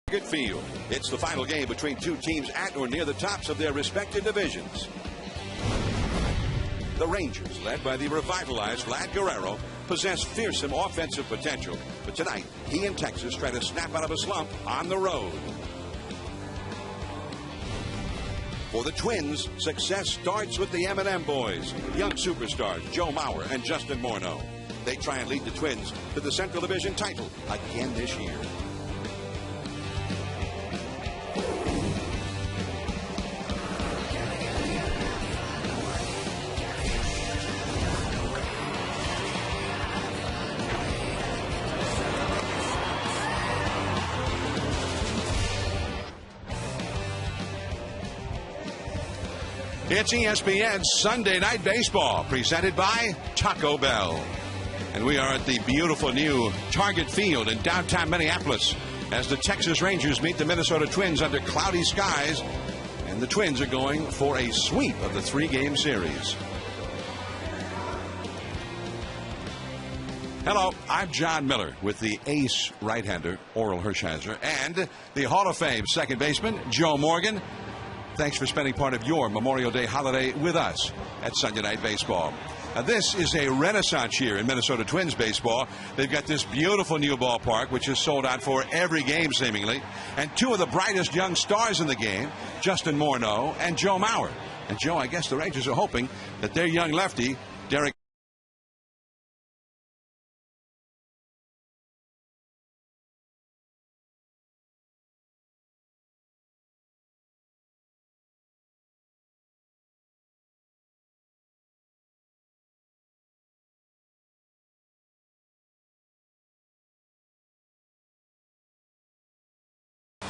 Field. It's the final game between two teams at or near the tops of their respective divisions. The Rangers, led by the revitalized Vlad Guerrero, possess fearsome offensive potential. But tonight, he and Texas try to snap out of a slump on the road. For the Twins, success starts with the M&M boys, young superstars Joe Mauer and Justin Morneau. They try and lead the Twins to the Central Division title again this year. It's ESPN's Sunday Night Baseball, presented by Taco Bell. And we are at the beautiful new Target Field in downtown Minneapolis as the Texas Rangers meet the Minnesota Twins under cloudy skies. And the Twins are going for a sweep of the three-game series. Hello, I'm John Miller with the ace right-hander, Orel Hershiser, and the Hall of Fame second baseman, Joe Morgan. Thanks for spending part of your Memorial Day holiday with us at Sunday Night Baseball. Now, this is a renaissance year in Minnesota Twins baseball. They've got this beautiful new ballpark, which is sold out for every game, seemingly. And two of the brightest young stars in the game, Justin Morneau and Joe Mauer. And, Joe, I guess the Rangers are hoping that their young lefty, Derek,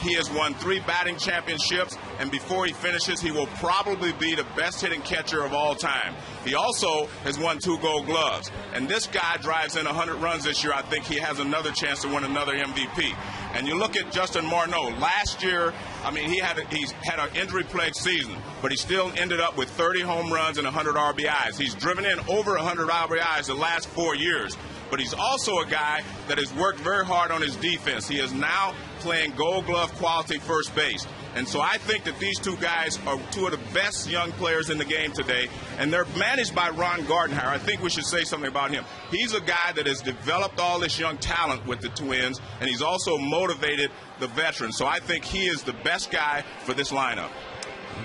He has won 3 batting championships, and before he finishes, he will probably be the best hitting catcher of all time. He also has won 2 Gold Gloves, and this guy drives in 100 runs this year. I think he has another chance to win another MVP. And you look at Justin Morneau. Last year, I mean, he's had an injury-plagued season, but he still ended up with 30 home runs and 100 RBIs. He's driven in over 100 RBIs the last 4 years. But he's also a guy that has worked very hard on his defense. He is now playing Gold Glove quality first base. And so I think that these two guys are two of the best young players in the game today, and they're managed by Ron Gardenhire. I think we should say something about him. He's a guy that has developed all this young talent with the Twins, and he's also motivated the veterans. So I think he is the best guy for this lineup.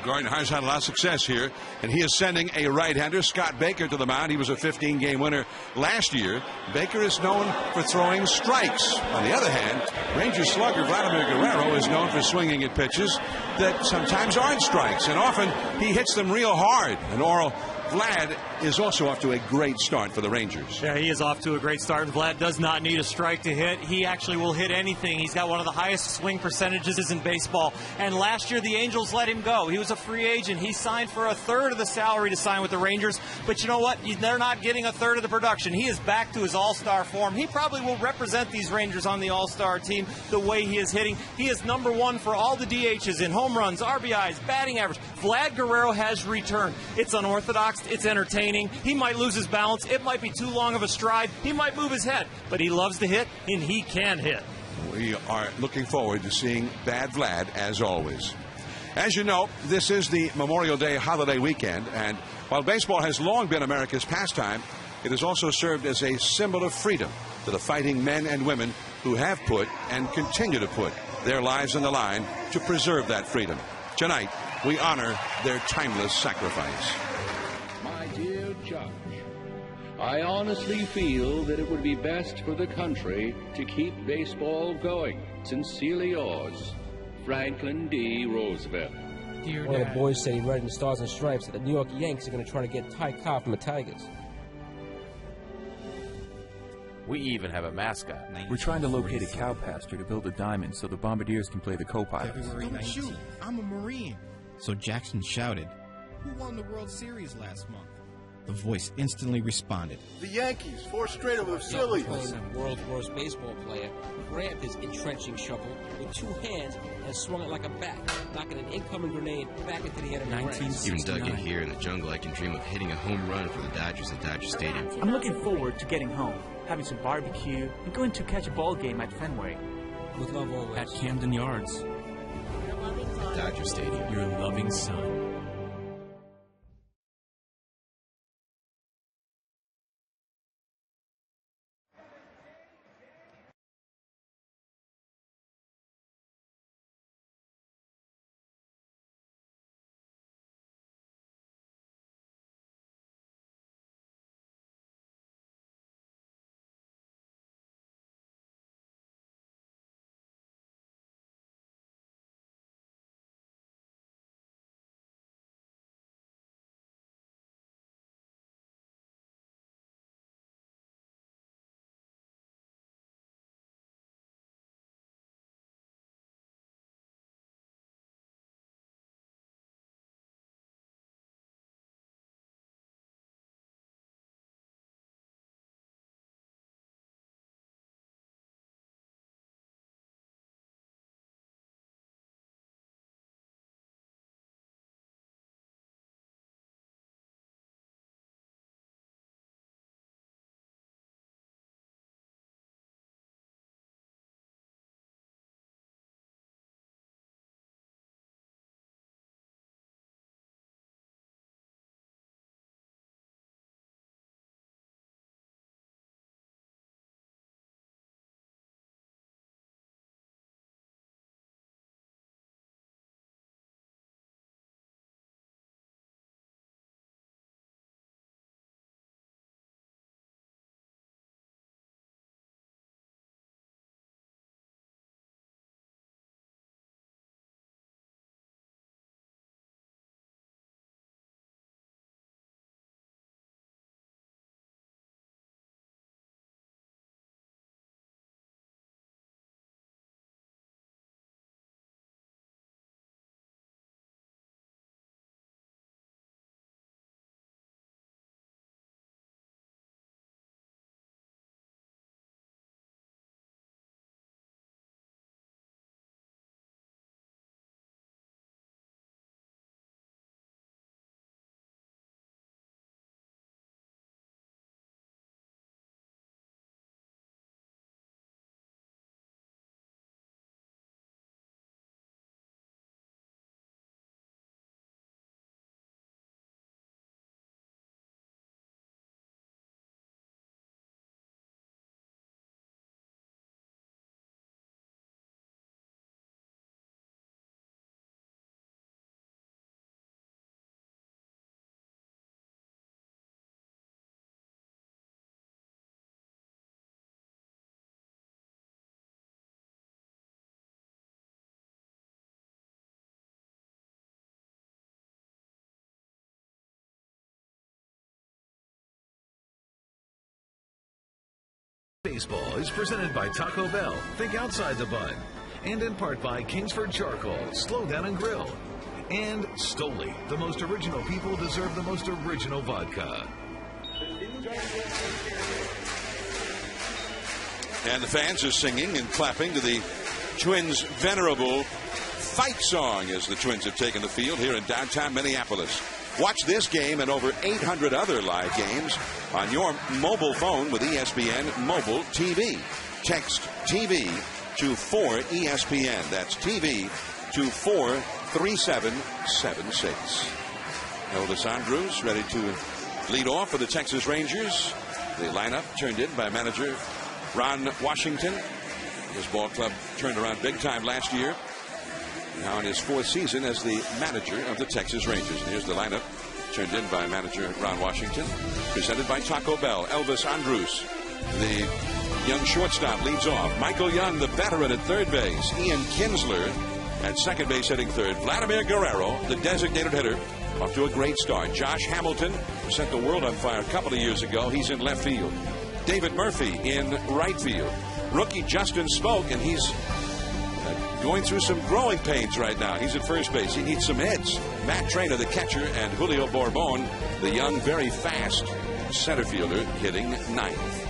Gardenhire's had a lot of success here, and he is sending a right-hander, Scott Baker, to the mound. He was a 15-game winner last year. Baker is known for throwing strikes. On the other hand, Rangers slugger Vladimir Guerrero is known for swinging at pitches that sometimes aren't strikes, and often he hits them real hard. And Orel, Vlad is also off to a great start for the Rangers. Yeah, he is off to a great start. Vlad does not need a strike to hit. He actually will hit anything. He's got one of the highest swing percentages in baseball. And last year, the Angels let him go. He was a free agent. He signed for a third of the salary to sign with the Rangers. But you know what? They're not getting a third of the production. He is back to his all-star form. He probably will represent these Rangers on the all-star team the way he is hitting. He is number one for all the DHs in home runs, RBIs, batting average. Vlad Guerrero has returned. It's unorthodox. It's entertaining. He might lose his balance. It might be too long of a stride. He might move his head. But he loves to hit, and he can hit. We are looking forward to seeing Bad Vlad, as always. As you know, this is the Memorial Day holiday weekend, and while baseball has long been America's pastime, it has also served as a symbol of freedom to the fighting men and women who have put and continue to put their lives on the line to preserve that freedom. Tonight, we honor their timeless sacrifice. My dear Judge, I honestly feel that it would be best for the country to keep baseball going. Sincerely yours, Franklin D. Roosevelt. One of the boys said he read in the Stars and Stripes that the New York Yankees are going to try to get Ty Cobb from the Tigers. We even have a mascot. We're trying to locate a cow pasture to build a diamond so the Bombardiers can play the co-pilots. Don't shoot! I'm a Marine. So Jackson shouted, "Who won the World Series last month?" The voice instantly responded, "The Yankees, 4 straight over the Phillies." The world's worst baseball player grabbed his entrenching shovel with 2 hands and swung it like a bat, knocking an incoming grenade back into the enemy ranks. Even dug in here in the jungle, I can dream of hitting a home run for the Dodgers at Dodger Stadium. I'm looking forward to getting home, having some barbecue, and going to catch a ball game at Fenway. With love always. At Camden Yards. Dodger Stadium. Your loving son. Baseball is presented by Taco Bell, think outside the bun, and in part by Kingsford Charcoal, Slow Down and Grill, and Stoli, the most original people deserve the most original vodka. And the fans are singing and clapping to the Twins' venerable fight song as the Twins have taken the field here in downtown Minneapolis. Watch this game and over 800 other live games on your mobile phone with ESPN Mobile TV. Text TV to 4ESPN. That's TV to 43776. Elvis Andrews ready to lead off for the Texas Rangers. The lineup turned in by manager Ron Washington. His ball club turned around big time last year. Now in his fourth season as the manager of the Texas Rangers. And here's the lineup turned in by manager Ron Washington. Presented by Taco Bell. Elvis Andrus, the young shortstop, leads off. Michael Young, the veteran, at third base. Ian Kinsler at second base, hitting third. Vladimir Guerrero, the designated hitter, off to a great start. Josh Hamilton set the world on fire a couple of years ago. He's in left field. David Murphy in right field. Rookie Justin Smoke, and he's going through some growing pains right now. He's at first base. He needs some heads. Matt Trainer, the catcher, and Julio Borbon, the young, very fast center fielder, hitting ninth.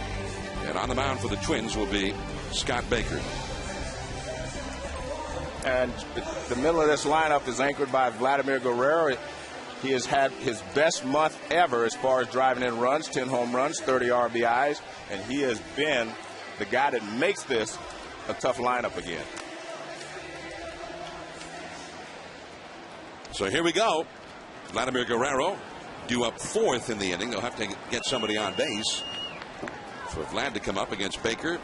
And on the mound for the Twins will be Scott Baker. And the middle of this lineup is anchored by Vladimir Guerrero. He has had his best month ever as far as driving in runs, 10 home runs, 30 RBIs, and he has been the guy that makes this a tough lineup again. So here we go. Vladimir Guerrero due up 4th in the inning. They'll have to get somebody on base for Vlad to come up against Baker,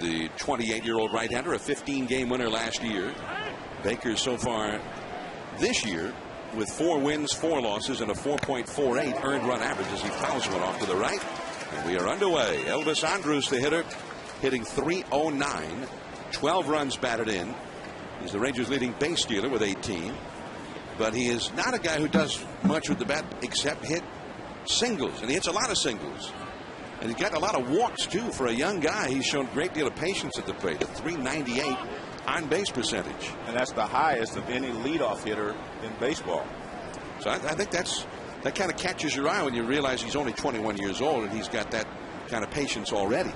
the 28-year-old right-hander, a 15-game winner last year. Baker so far this year with 4 wins, 4 losses, and a 4.48 earned run average as he fouls one off to the right. And we are underway. Elvis Andrus, the hitter, hitting .309, 12 runs batted in. He's the Rangers' leading base stealer with 18. But he is not a guy who does much with the bat except hit singles, and he hits a lot of singles. And he's got a lot of walks, too. For a young guy, he's shown a great deal of patience at the plate, a .398 on-base percentage. And that's the highest of any leadoff hitter in baseball. So I think that kind of catches your eye when you realize he's only 21 years old and he's got that kind of patience already.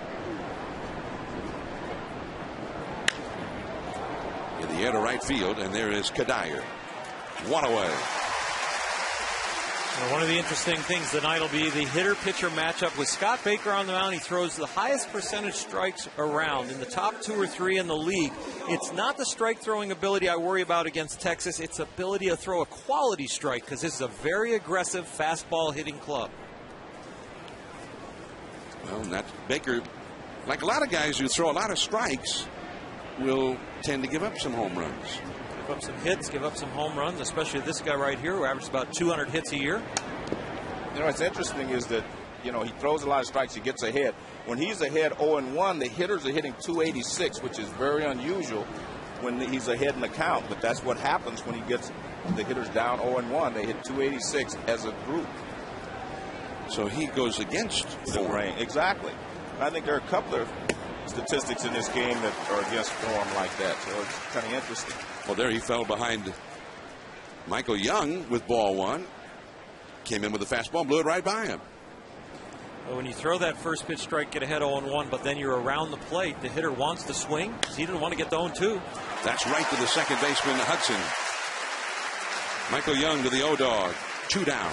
In the air to right field, and there is Kadire. One away. One of the interesting things tonight will be the hitter-pitcher matchup with Scott Baker on the mound. He throws the highest percentage strikes around, in the top 2 or 3 in the league. It's not the strike-throwing ability I worry about against Texas. It's ability to throw a quality strike, because this is a very aggressive fastball-hitting club. Well, that's Baker, like a lot of guys who throw a lot of strikes, will tend to give up some home runs. Give up some hits, give up some home runs, especially this guy right here who averages about 200 hits a year. You know, what's interesting is that, you know, he throws a lot of strikes, he gets ahead. When he's ahead 0-1, the hitters are hitting .286, which is very unusual when he's ahead in the count. But that's what happens when he gets the hitters down 0-1. They hit .286 as a group. So he goes against form. Exactly. I think there are a couple of statistics in this game that are against form like that. So it's kind of interesting. Well, there he fell behind Michael Young with ball 1. Came in with a fastball, blew it right by him. Well, when you throw that first pitch strike, get ahead 0-1, but then you're around the plate, the hitter wants to swing. He didn't want to get the 0-2. That's right to the second baseman, Hudson. Michael Young to the O-Dog. 2 down.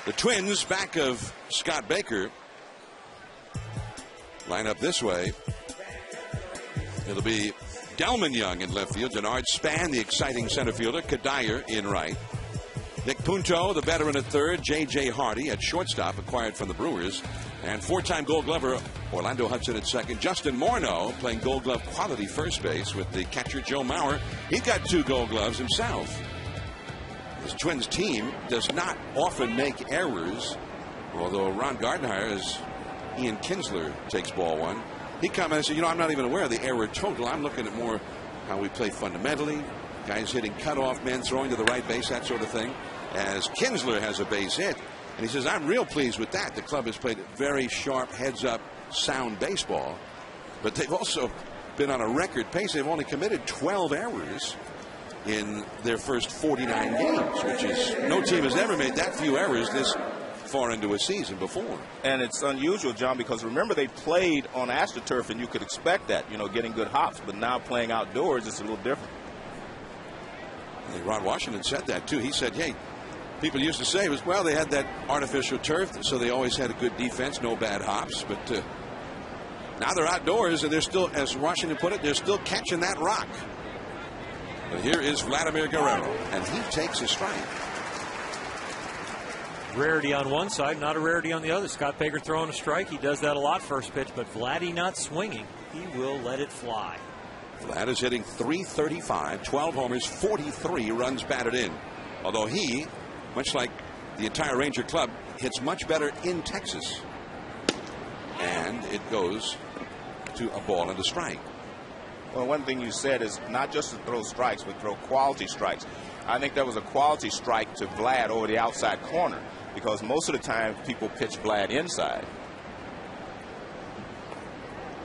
The Twins, back of Scott Baker, line up this way. It'll be Delman Young in left field. Denard Span, the exciting center fielder. Kadire in right. Nick Punto, the veteran at third. J.J. Hardy at shortstop, acquired from the Brewers. And 4-time Gold Glover Orlando Hudson at second. Justin Morneau playing Gold Glove quality first base with the catcher Joe Mauer. He got 2 Gold Gloves himself. This Twins team does not often make errors, although Ron Gardenhire, as Ian Kinsler takes ball 1, he commented and said, you know, I'm not even aware of the error total. I'm looking at more how we play fundamentally, guys hitting cutoff men, throwing to the right base, that sort of thing. As Kinsler has a base hit, and he says, I'm real pleased with that. The club has played very sharp, heads-up, sound baseball, but they've also been on a record pace. They've only committed 12 errors in their first 49 games, which is, no team has ever made that few errors this far into a season before. And it's unusual, John, because remember they played on AstroTurf, and you could expect that, you know, getting good hops, but now playing outdoors, it's a little different. And Ron Washington said that, too. He said, hey, people used to say, well, they had that artificial turf, so they always had a good defense, no bad hops, but now they're outdoors, and they're still, as Washington put it, they're still catching that rock. But here is Vladimir Guerrero, and he takes a strike. Rarity on one side, not a rarity on the other. Scott Baker throwing a strike. He does that a lot first pitch, but Vladdy not swinging. He will let it fly. Vlad is hitting .335, 12 homers, 43 runs batted in. Although he, much like the entire Ranger club, hits much better in Texas. And it goes to a ball and a strike. Well, one thing you said is not just to throw strikes, but throw quality strikes. I think that was a quality strike to Vlad over the outside corner, because most of the time people pitch Vlad inside.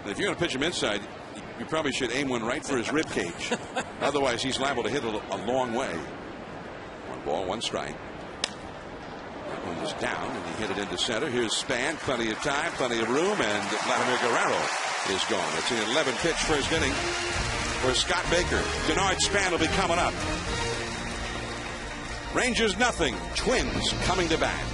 If you're going to pitch him inside, you probably should aim one right for his rib cage. Otherwise, he's liable to hit it a long way. 1 ball, 1 strike. That one was down, and he hit it into center. Here's Span, plenty of time, plenty of room, and Vladimir Guerrero is gone. It's an 11-pitch first inning for Scott Baker. Denard Span will be coming up. Rangers nothing. Twins coming to bat.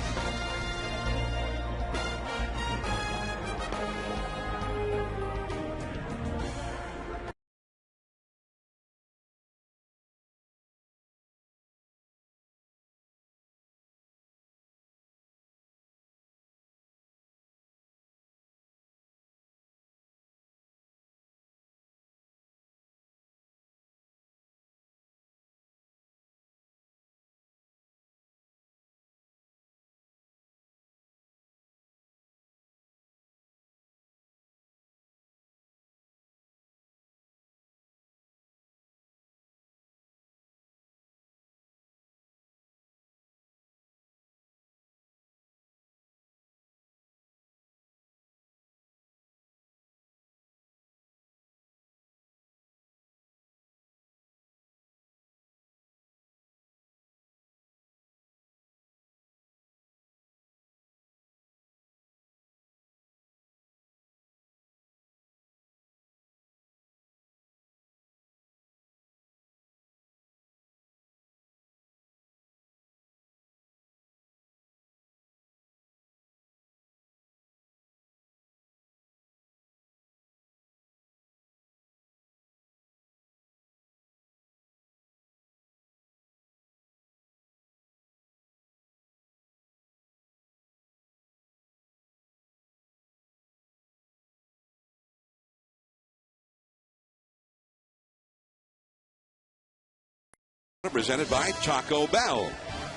Presented by Taco Bell.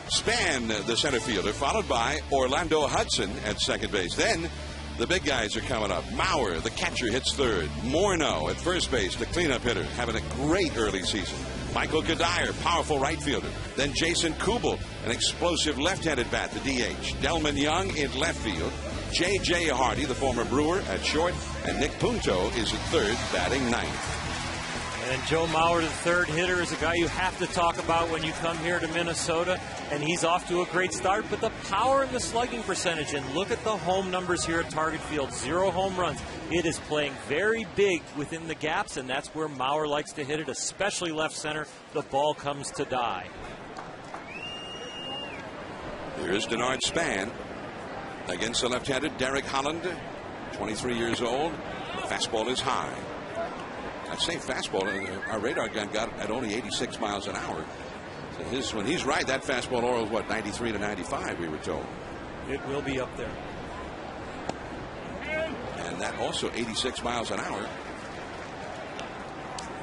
Span, the center fielder, followed by Orlando Hudson at second base. Then the big guys are coming up. Maurer, the catcher, hits third. Morneau at first base, the cleanup hitter, having a great early season. Michael Kadire, powerful right fielder. Then Jason Kubel, an explosive left-handed bat, the DH. Delman Young in left field. J.J. Hardy, the former Brewer, at short. And Nick Punto is at third, batting ninth. And Joe Mauer, the third hitter, is a guy you have to talk about when you come here to Minnesota. And he's off to a great start. But the power and the slugging percentage, and look at the home numbers here at Target Field. 0 home runs. It is playing very big within the gaps, and that's where Mauer likes to hit it, especially left center. The ball comes to die. Here's Denard Span against the left-handed Derek Holland, 23 years old. Fastball is high. I'd say fastball. Our radar gun got at only 86 miles an hour. So when he's right, that fastball oral is what, 93 to 95, we were told. It will be up there. And that also 86 miles an hour.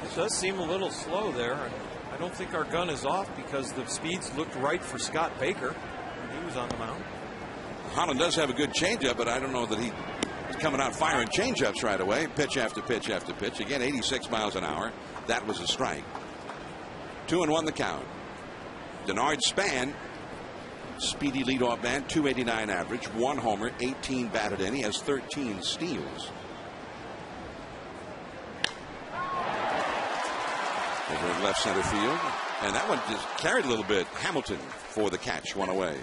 It does seem a little slow there. And I don't think our gun is off because the speeds looked right for Scott Baker when he was on the mound. Holland does have a good changeup, but I don't know that he's coming out firing changeups right away. Pitch after pitch after pitch. Again, 86 miles an hour. That was a strike. 2-1 the count. Denard Span, speedy leadoff man, 289 average, 1 homer, 18 batted in. He has 13 steals. Over in left center field. And that one just carried a little bit. Hamilton for the catch, 1 away.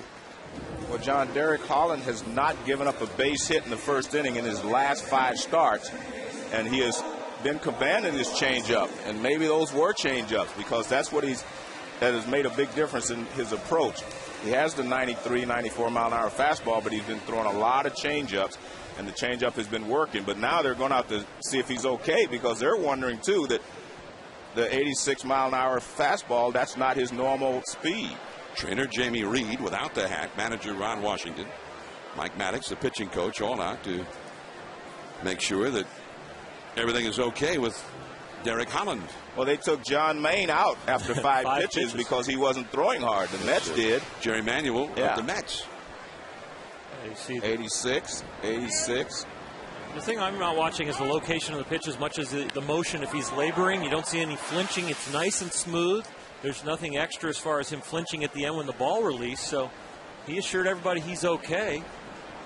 Well, John, Derek Holland has not given up a base hit in the first inning in his last 5 starts. And he has been commanding his changeup. And maybe those were changeups because that's what that has made a big difference in his approach. He has the 93, 94 mile an hour fastball, but he's been throwing a lot of changeups, and the changeup has been working. But now they're going to have to see if he's okay because they're wondering, too, that the 86 mile an hour fastball, that's not his normal speed. Trainer Jamie Reed without the hat, manager Ron Washington, Mike Maddox, the pitching coach, all out to make sure that everything is okay with Derek Holland. Well, they took John Maine out after 5 pitches because he wasn't throwing hard. The Mets did. Jerry Manuel of the Mets. 86, 86. The thing I'm not watching is the location of the pitch as much as the motion. If he's laboring, you don't see any flinching. It's nice and smooth. There's nothing extra as far as him flinching at the end when the ball released. So he assured everybody he's okay.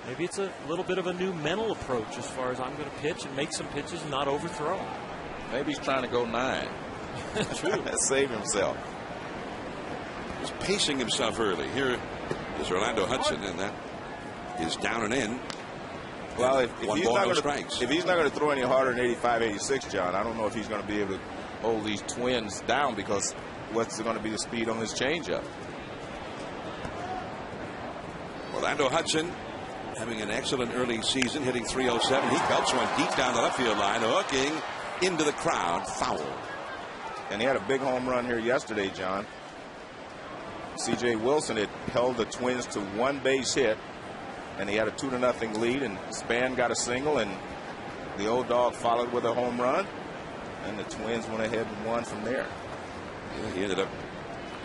Maybe it's a little bit of a new mental approach as far as I'm going to pitch and make some pitches and not overthrow. Maybe he's trying to go 9. True. Save himself. He's pacing himself early. Here is Orlando Hudson, and that is down and in. Well, if he's not going to throw any harder than 85, 86, John, I don't know if he's going to be able to hold these Twins down because what's going to be the speed on his changeup? Orlando Hudson having an excellent early season, hitting .307. He belts one deep down the left field line, hooking into the crowd, foul. And he had a big home run here yesterday, John. C.J. Wilson had held the Twins to 1 base hit, and he had a 2-0 lead, and Span got a single, and the old dog followed with a home run, and the Twins went ahead and won from there. Yeah, he ended up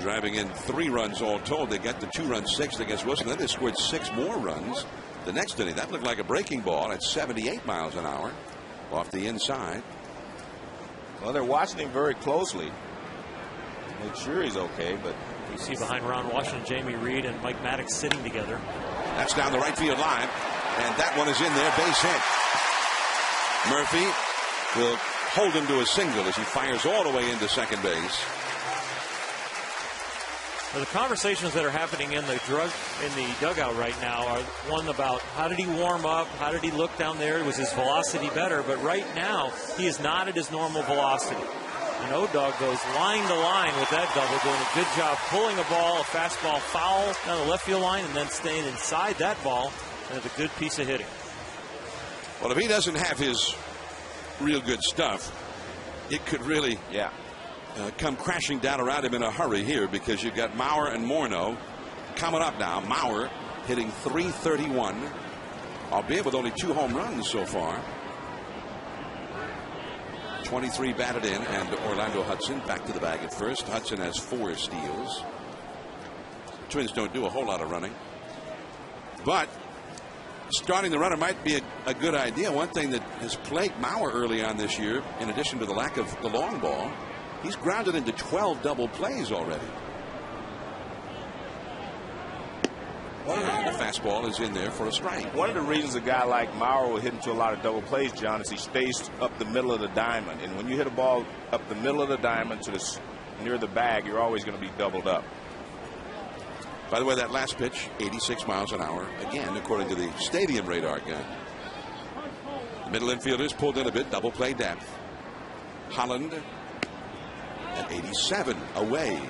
driving in 3 runs all told. They got the 2-run 6th against Wilson. Then they scored 6 more runs the next inning. That looked like a breaking ball at 78 miles an hour off the inside. Well, they're watching him very closely to make sure he's okay. But you see behind Ron Washington, Jamie Reed and Mike Maddox sitting together. That's down the right field line, and that one is in there, base hit. Murphy will hold him to a single as he fires all the way into second base. Well, the conversations that are happening in the dugout right now are one about how did he warm up, how did he look down there, was his velocity better, but right now he is not at his normal velocity. And O-Dog goes line to line with that double, doing a good job pulling a ball, a fastball foul down the left field line, and then staying inside that ball, and it's a good piece of hitting. Well, if he doesn't have his real good stuff, it could really come crashing down around him in a hurry here, because you've got Maurer and Morneau coming up now. Maurer hitting .331, albeit with only 2 home runs so far. 23 batted in, and Orlando Hudson back to the bag at first. Hudson has 4 steals. Twins don't do a whole lot of running, but starting the runner might be a good idea. One thing that has plagued Mauer early on this year, in addition to the lack of the long ball, he's grounded into 12 double plays already. And the fastball is in there for a strike. One of the reasons a guy like Mauer will hit into a lot of double plays, John, is he stays up the middle of the diamond. And when you hit a ball up the middle of the diamond to near the bag, you're always going to be doubled up. By the way, that last pitch, 86 miles an hour, again, according to the stadium radar gun. The middle infielders pulled in a bit, double play depth. Holland at 87 away.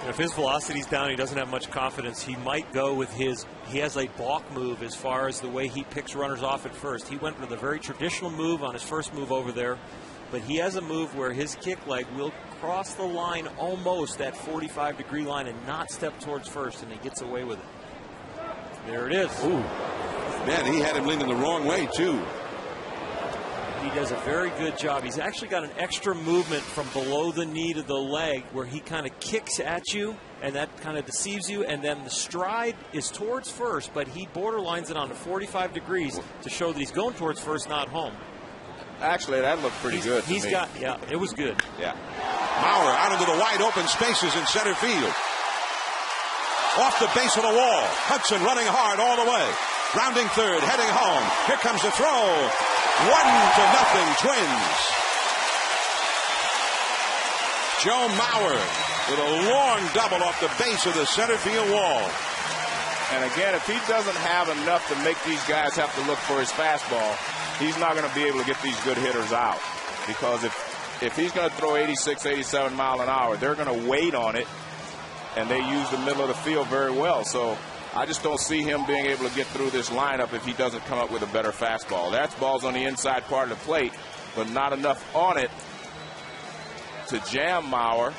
If his velocity's down, he doesn't have much confidence. He might go with he has a balk move as far as the way he picks runners off at first. He went with a very traditional move on his first move over there, but he has a move where his kick leg will cross the line almost that 45-degree line and not step towards first, and he gets away with it. There it is. Ooh. Man, he had him leaning the wrong way, too. He does a very good job. He's actually got an extra movement from below the knee to the leg where he kind of kicks at you, and that kind of deceives you, and then the stride is towards first, but he borderlines it on to 45 degrees to show that he's going towards first, not home. Actually, that looked pretty good to me. Yeah, it was good. Yeah. Mauer out into the wide open spaces in center field. Off the base of the wall. Hudson running hard all the way. Rounding third, heading home. Here comes the throw. 1-0 Twins. Joe Mauer with a long double off the base of the center field wall. And again, if he doesn't have enough to make these guys have to look for his fastball, he's not going to be able to get these good hitters out. Because if he's going to throw 86, 87 mile an hour, they're going to wait on it, and they use the middle of the field very well. So I just don't see him being able to get through this lineup if he doesn't come up with a better fastball. That's balls on the inside part of the plate, but not enough on it to jam Mauer.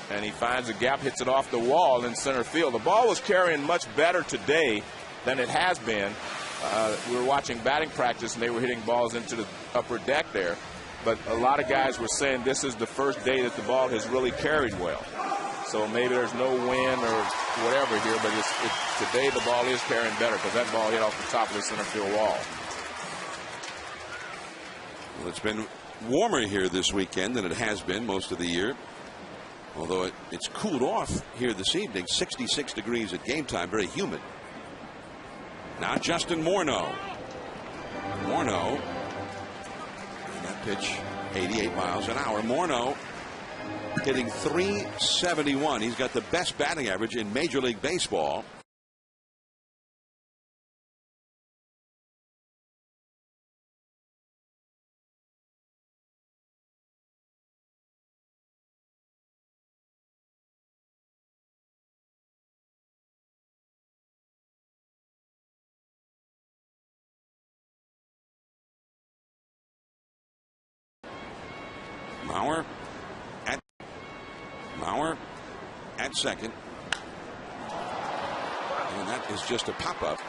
And he finds a gap, hits it off the wall in center field. The ball was carrying much better today than it has been. We were watching batting practice, and they were hitting balls into the upper deck there. But a lot of guys were saying this is the first day that the ball has really carried well. So maybe there's no wind or whatever here, but today the ball is carrying better because that ball hit off the top of the center field wall. Well, it's been warmer here this weekend than it has been most of the year. Although it's cooled off here this evening, 66 degrees at game time, very humid. Now Justin Morneau. Morneau, and that pitch, 88 miles an hour. Morneau hitting .371. He's got the best batting average in Major League Baseball. Mauer at second. And that is just a pop-up.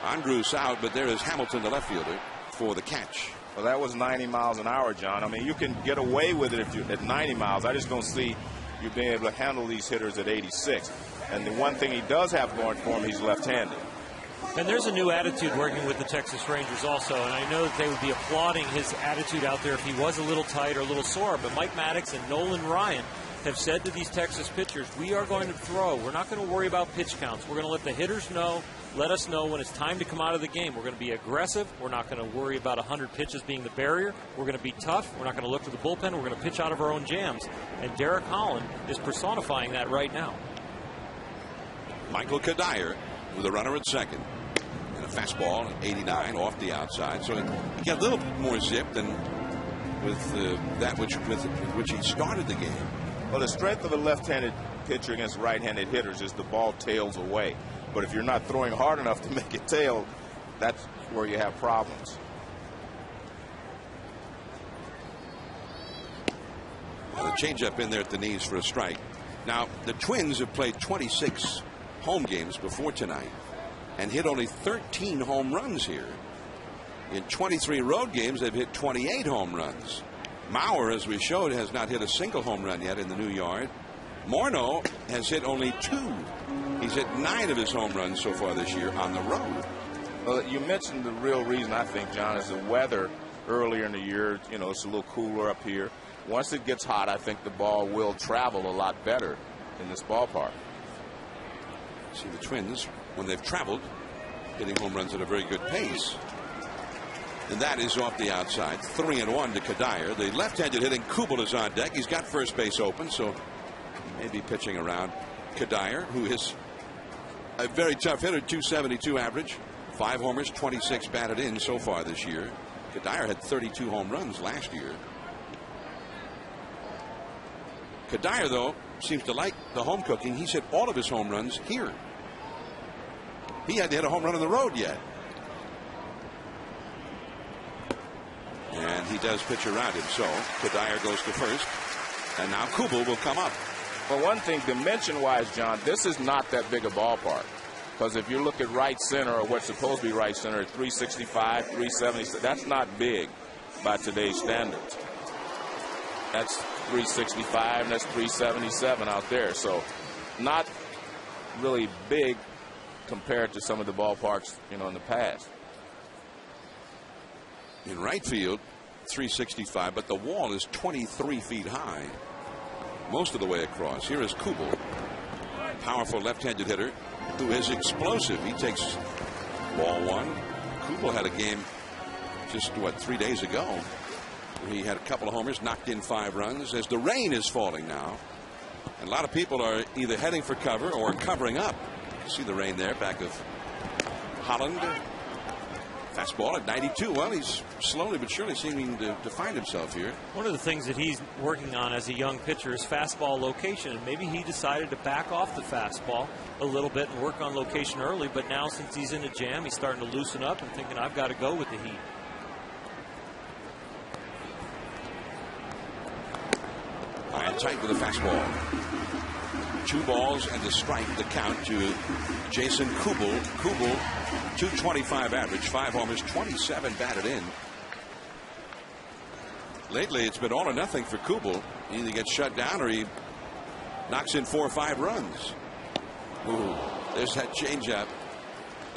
Andrews out, but there is Hamilton, the left fielder, for the catch. Well, that was 90 miles an hour, John. I mean, you can get away with it if you're at 90 miles. I just don't see you being able to handle these hitters at 86. And the one thing he does have going for him, he's left-handed. And there's a new attitude working with the Texas Rangers also, and I know that they would be applauding his attitude out there if he was a little tight or a little sore. But Mike Maddox and Nolan Ryan have said to these Texas pitchers, we are going to throw. We're not going to worry about pitch counts. We're going to let the hitters know, let us know when it's time to come out of the game. We're going to be aggressive. We're not going to worry about 100 pitches being the barrier. We're going to be tough. We're not going to look to the bullpen. We're going to pitch out of our own jams. And Derek Holland is personifying that right now. Michael Kadire with a runner at second. And a fastball at 89 off the outside. So he got a little more zip than with that with which he started the game. Well, the strength of a left-handed pitcher against right-handed hitters is the ball tails away. But if you're not throwing hard enough to make it tail, that's where you have problems. Well, a changeup in there at the knees for a strike. Now, the Twins have played 26 home games before tonight and hit only 13 home runs here. In 23 road games, they've hit 28 home runs. Maurer, as we showed, has not hit a single home run yet in the new yard. Morneau has hit only 2. He's hit 9 of his home runs so far this year on the road. Well, you mentioned the real reason, I think, John, is the weather earlier in the year. You know, it's a little cooler up here. Once it gets hot, I think the ball will travel a lot better in this ballpark. See the Twins, when they've traveled, hitting home runs at a very good pace. And that is off the outside. 3-1 to Kadire. The left-handed hitting Kubel is on deck. He's got first base open, so maybe pitching around Kadire, who is a very tough hitter, 272 average, 5 homers, 26 batted in so far this year. Kadire had 32 home runs last year. Kadire, though, seems to like the home cooking. He's hit all of his home runs here. He hadn't hit a home run on the road yet. And he does pitch around him, so Kadire goes to first. And now Kubel will come up. Well, one thing, dimension-wise, John, this is not that big a ballpark. Because if you look at right center, or what's supposed to be right center, 365, 370, that's not big by today's standards. That's 365, and that's 377 out there. So not really big compared to some of the ballparks, you know, in the past. In right field, 365, but the wall is 23 feet high most of the way across. Here is Kubel, powerful left-handed hitter who is explosive. He takes ball 1. Kubel had a game just, 3 days ago. He had a couple of homers, knocked in 5 runs as the rain is falling now. And a lot of people are either heading for cover or covering up. You see the rain there, back of Holland. Fastball at 92. Well, he's slowly but surely seeming to find himself here. One of the things that he's working on as a young pitcher is fastball location. And maybe he decided to back off the fastball a little bit and work on location early. But now, since he's in a jam, he's starting to loosen up and thinking, I've got to go with the heat. High and tight with a fastball. 2 balls and a strike to count to Jason Kubel. Kubel, 225 average, 5 homers, 27 batted in. Lately, it's been all or nothing for Kubel. He either gets shut down or he knocks in 4 or 5 runs. Ooh, there's that changeup.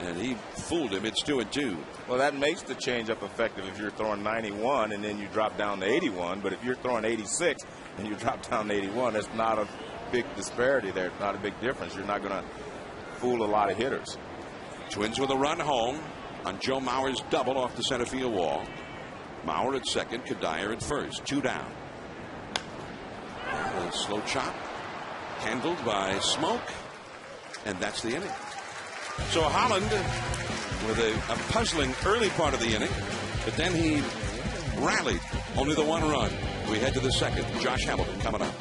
And he fooled him. It's 2-2. Well, that makes the changeup effective if you're throwing 91 and then you drop down to 81. But if you're throwing 86 and you drop down to 81, that's not a big disparity there. Not a big difference. You're not going to fool a lot of hitters. Twins with a run home on Joe Mauer's double off the center field wall. Mauer at second, Kadire at first. 2 down. A slow chop handled by Smoke, and that's the inning. So Holland with a puzzling early part of the inning, but then he rallied. Only the 1 run. We head to the second. Josh Hamilton coming up.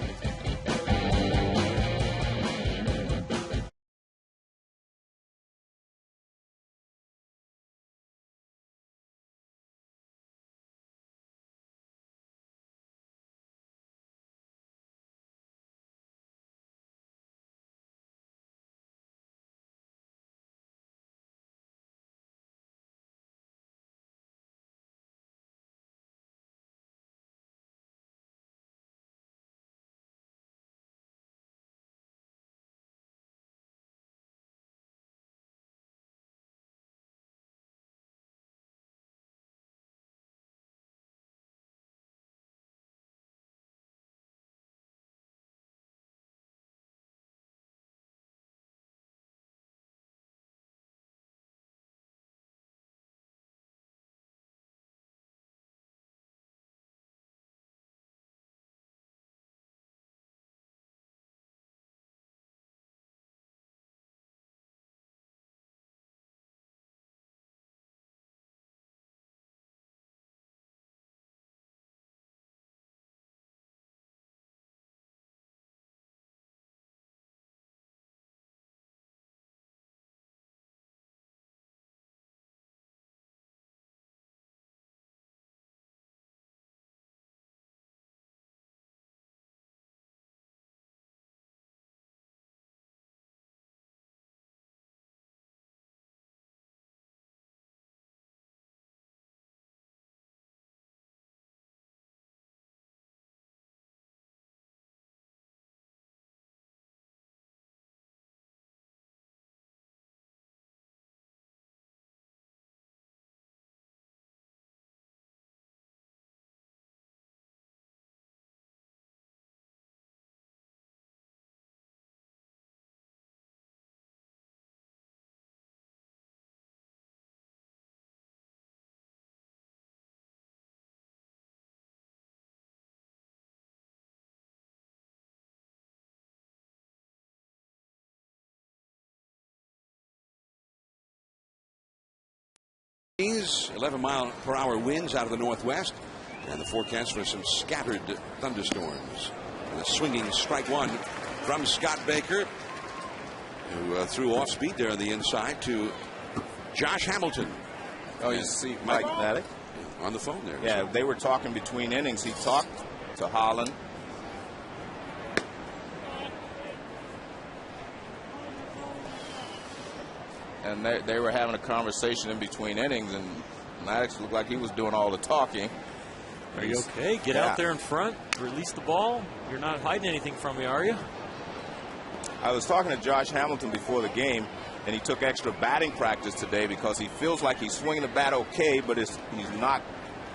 11-mile-per-hour winds out of the northwest, and the forecast for some scattered thunderstorms. And a swinging strike one from Scott Baker, who threw off speed there on the inside to Josh Hamilton. Oh, you see Mike Maddox on the phone there. Yeah, they were talking between innings. He talked to Holland. And they were having a conversation in between innings, and Maddox looked like he was doing all the talking. Are you okay? Get out there in front, release the ball. You're not hiding anything from me, are you? I was talking to Josh Hamilton before the game, and he took extra batting practice today because he feels like he's swinging the bat okay, but he's not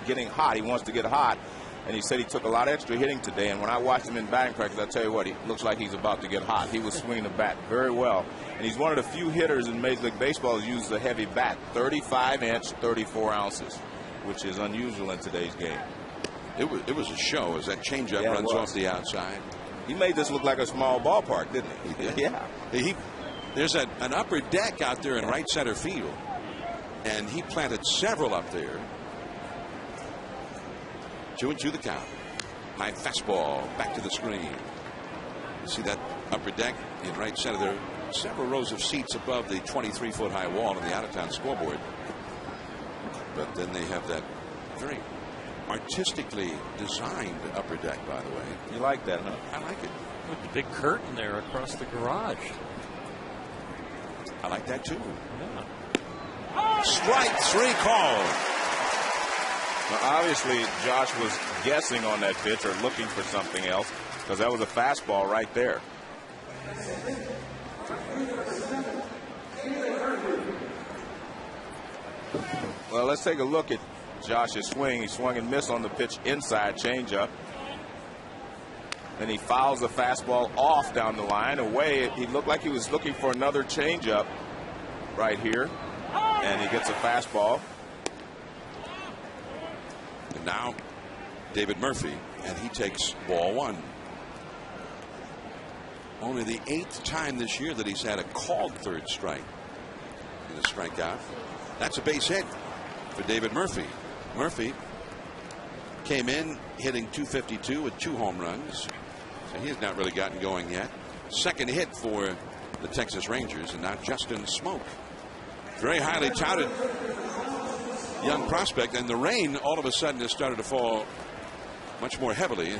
getting hot. He wants to get hot, and he said he took a lot of extra hitting today. And when I watched him in batting practice, I tell you what, he looks like he's about to get hot. He was swinging the bat very well, and he's one of the few hitters in Major League Baseball who uses a heavy bat, 35-inch, 34 ounces, which is unusual in today's game. It was a show as that changeup runs off the outside. He made this look like a small ballpark, didn't he? He did. Yeah. There's an upper deck out there in right center field, and he planted several up there. 2-2 the count. High fastball back to the screen. You see that upper deck in right center. There are several rows of seats above the 23-foot high wall on the out-of-town scoreboard. But then they have that very artistically designed upper deck, by the way. You like that, huh? I like it. With the big curtain there across the garage. I like that, too. Yeah. Strike three call. Now, obviously, Josh was guessing on that pitch or looking for something else, because that was a fastball right there. Well, let's take a look at Josh's swing. He swung and missed on the pitch inside changeup. Then he fouls the fastball off down the line. Away, he looked like he was looking for another changeup right here. And he gets a fastball. And now David Murphy, and he takes ball one. Only the 8th time this year that he's had a called third strike in a strikeout. That's a base hit for David Murphy. Murphy came in hitting .252 with 2 home runs. So he has not really gotten going yet. Second hit for the Texas Rangers, and now Justin Smoke. Very highly touted young prospect, and the rain all of a sudden has started to fall much more heavily.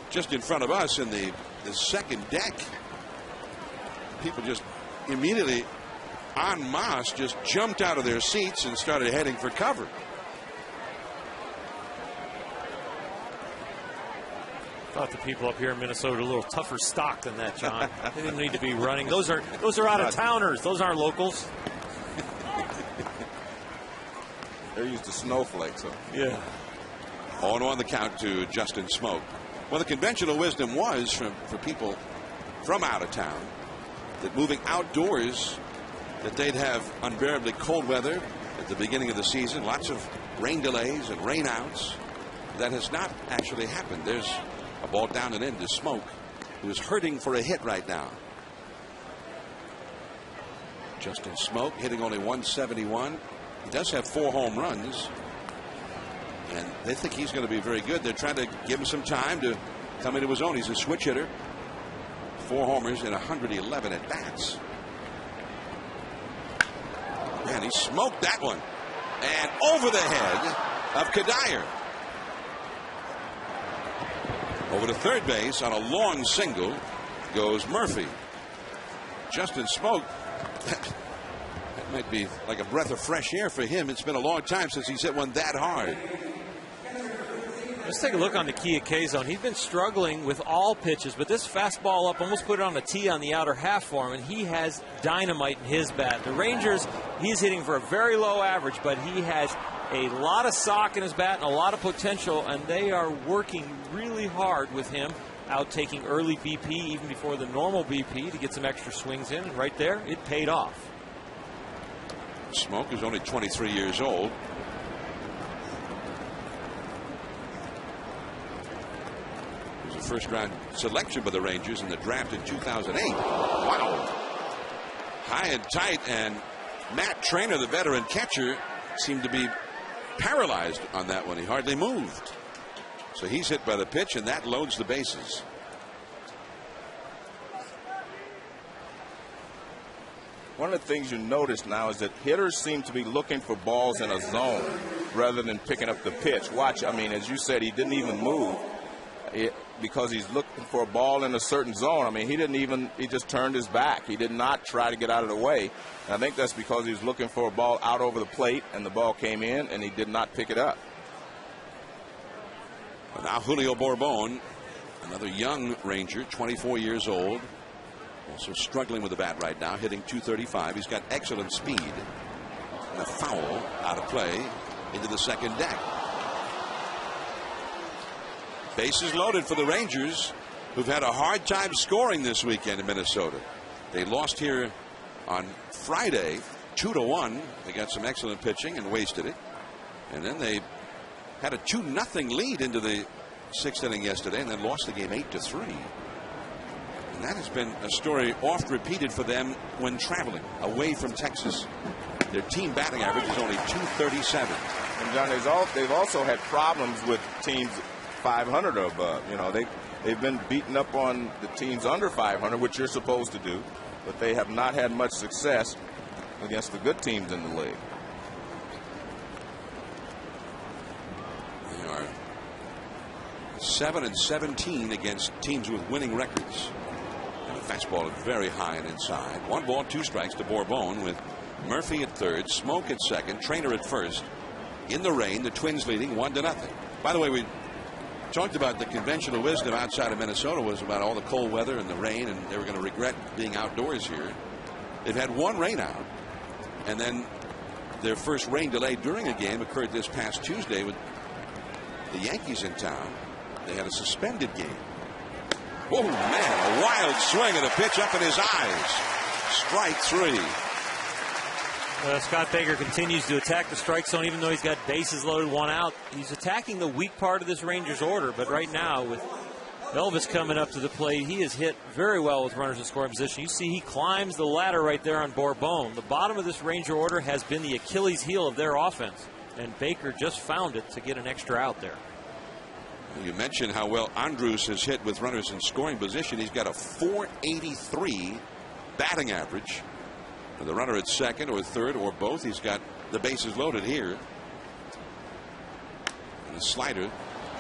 Just in front of us in the second deck, people just immediately en masse just jumped out of their seats and started heading for cover. Thought the people up here in Minnesota a little tougher stock than that, John. They didn't need to be running. Those are out of towners. Those aren't locals. They're used to snowflakes. So. Yeah. 0-1 the count to Justin Smoke. Well, the conventional wisdom was for people from out of town that moving outdoors, that they'd have unbearably cold weather at the beginning of the season, lots of rain delays and rainouts. That has not actually happened. There's a ball down and in to Smoke, who is hurting for a hit right now. Justin Smoke hitting only .171. He does have 4 home runs, and they think he's going to be very good. They're trying to give him some time to come into his own. He's a switch hitter. 4 homers and 111 at bats. Man, he smoked that one. And over the head of Kadire. Over to third base on a long single goes Murphy. Justin Smoke, that might be like a breath of fresh air for him. It's been a long time since he's hit one that hard. Let's take a look on the Kia K-Zone. He's been struggling with all pitches, but this fastball up almost put it on a tee on the outer half for him, and he has dynamite in his bat. The Rangers, he's hitting for a very low average, but he has a lot of sock in his bat and a lot of potential, and they are working really hard with him, out taking early BP even before the normal BP to get some extra swings in, and right there, it paid off. Smoke is only 23 years old. He was a first-round selection by the Rangers in the draft in 2008. Wow. High and tight, and Matt Trainer, the veteran catcher, seemed to be paralyzed on that one. He hardly moved. So he's hit by the pitch, and that loads the bases. One of the things you notice now is that hitters seem to be looking for balls in a zone rather than picking up the pitch. Watch, I mean, as you said, he didn't even move because he's looking for a ball in a certain zone. I mean, he just turned his back. He did not try to get out of the way. And I think that's because he was looking for a ball out over the plate, and the ball came in, and he did not pick it up. Well, now Julio Bourbon, another young Ranger, 24 years old. Also struggling with the bat right now, hitting .235. He's got excellent speed. And a foul out of play into the second deck. Bases loaded for the Rangers, who've had a hard time scoring this weekend in Minnesota. They lost here on Friday 2-1. They got some excellent pitching and wasted it. And then they had a 2-0 lead into the 6th inning yesterday, and then lost the game 8-3. And that has been a story oft repeated for them when traveling away from Texas. Their team batting average is only .237. And John, they've also had problems with teams 500 or above. You know, they've been beaten up on the teams under 500, which you're supposed to do, but they have not had much success against the good teams in the league. They are 7-17 against teams with winning records. And the fastball is very high and inside. 1 ball, 2 strikes to Bourbon with Murphy at third, Smoke at second, Trainer at first. In the rain, the Twins leading 1-0. By the way, we talked about the conventional wisdom outside of Minnesota was about all the cold weather and the rain, and they were going to regret being outdoors here. They've had 1 rain out, and then their first rain delay during a game occurred this past Tuesday with the Yankees in town. They had a suspended game. Oh, man, a wild swing of the pitch up in his eyes. Strike 3. Scott Baker continues to attack the strike zone even though he's got bases loaded, 1 out. He's attacking the weak part of this Rangers order, but right now with Elvis coming up to the plate, he is hit very well with runners in scoring position. You see he climbs the ladder right there on Bourbon. The bottom of this Ranger order has been the Achilles heel of their offense, and Baker just found it to get an extra out there. You mentioned how well Andrus has hit with runners in scoring position. He's got a .483 batting average. The runner at second or third or both, he's got the bases loaded here. And the slider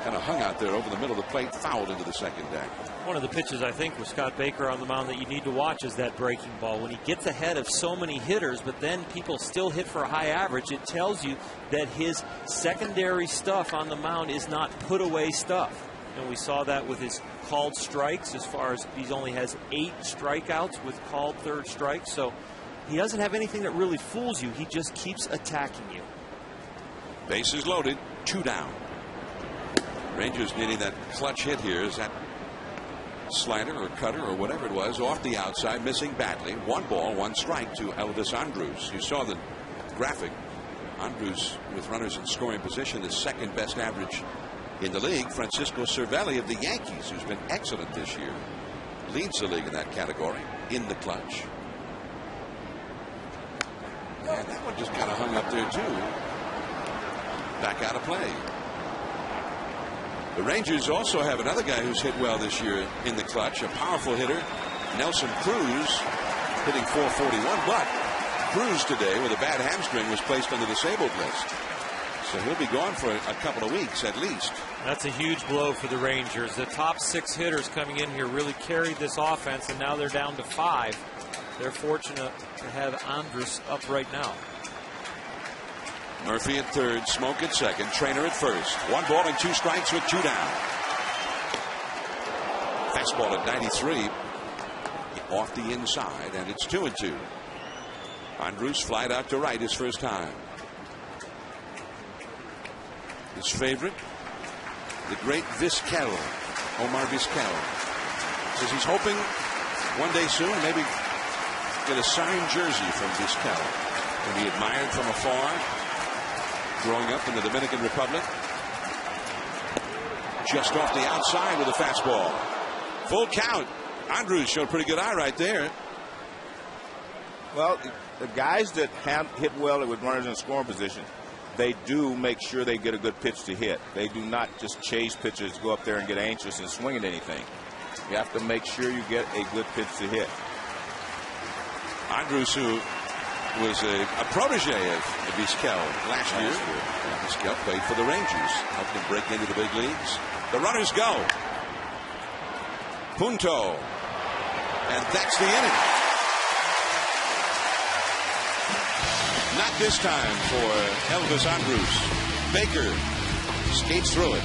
kind of hung out there over the middle of the plate, fouled into the second deck. One of the pitches, I think, with Scott Baker on the mound that you need to watch is that breaking ball. When he gets ahead of so many hitters, but then people still hit for a high average, it tells you that his secondary stuff on the mound is not put away stuff. And we saw that with his called strikes, as far as he only has 8 strikeouts with called third strikes. So he doesn't have anything that really fools you. He just keeps attacking you. Bases loaded, 2 down. Rangers needing that clutch hit here. Is that slider or cutter or whatever it was off the outside, missing badly. 1 ball, 1 strike to Elvis Andrus. You saw the graphic. Andrus with runners in scoring position, the second best average in the league. Francisco Cervelli of the Yankees, who's been excellent this year, leads the league in that category in the clutch. And that one just kind of hung up there too. Back out of play. The Rangers also have another guy who's hit well this year in the clutch, a powerful hitter, Nelson Cruz, hitting .441. But Cruz today, with a bad hamstring, was placed on the disabled list. So he'll be gone for a couple of weeks at least. That's a huge blow for the Rangers. The top 6 hitters coming in here really carried this offense, and now they're down to 5. They're fortunate to have Andrus up right now. Murphy at third, Smoke at second, Trainer at first. 1 ball and 2 strikes with 2 down. Fastball at 93 off the inside, and it's 2-2. Andrus flied out to right his first time. His favorite, the great Vizquel, Omar Vizquel, says he's hoping one day soon maybe get a signed jersey from Vizquel and be admired from afar. Growing up in the Dominican Republic. Just off the outside with a fastball. Full count. Andrus showed a pretty good eye right there. Well, the guys that hit well with runners in scoring position, they do make sure they get a good pitch to hit. They do not just chase pitches, go up there and get anxious and swing at anything. You have to make sure you get a good pitch to hit. Andrus, who was a protege of Vizquel last year. Vizquel played for the Rangers, helped him break into the big leagues. The runners go. Punto. And that's the inning. Not this time for Elvis Andrus. Baker skates through it.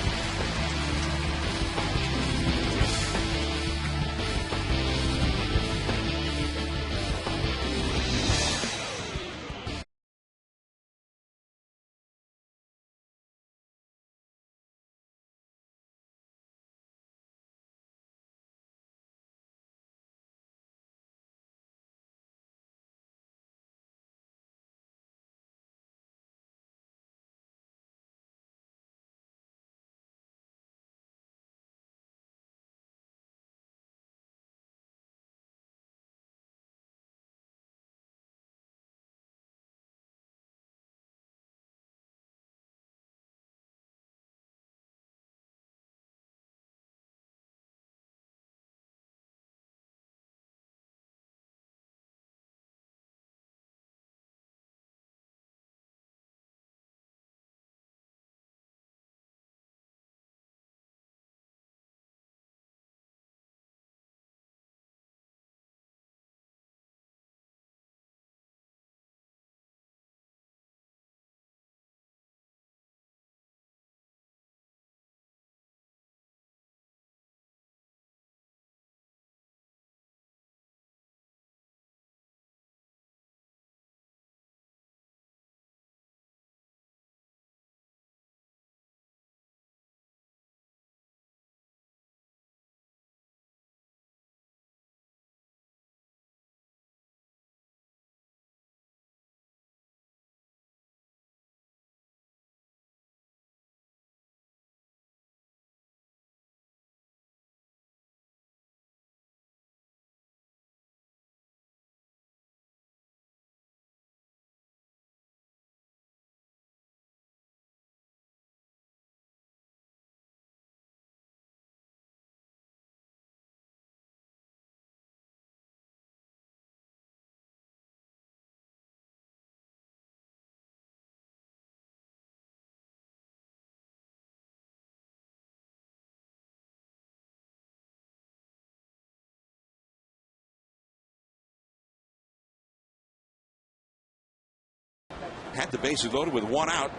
Had the bases loaded with one out,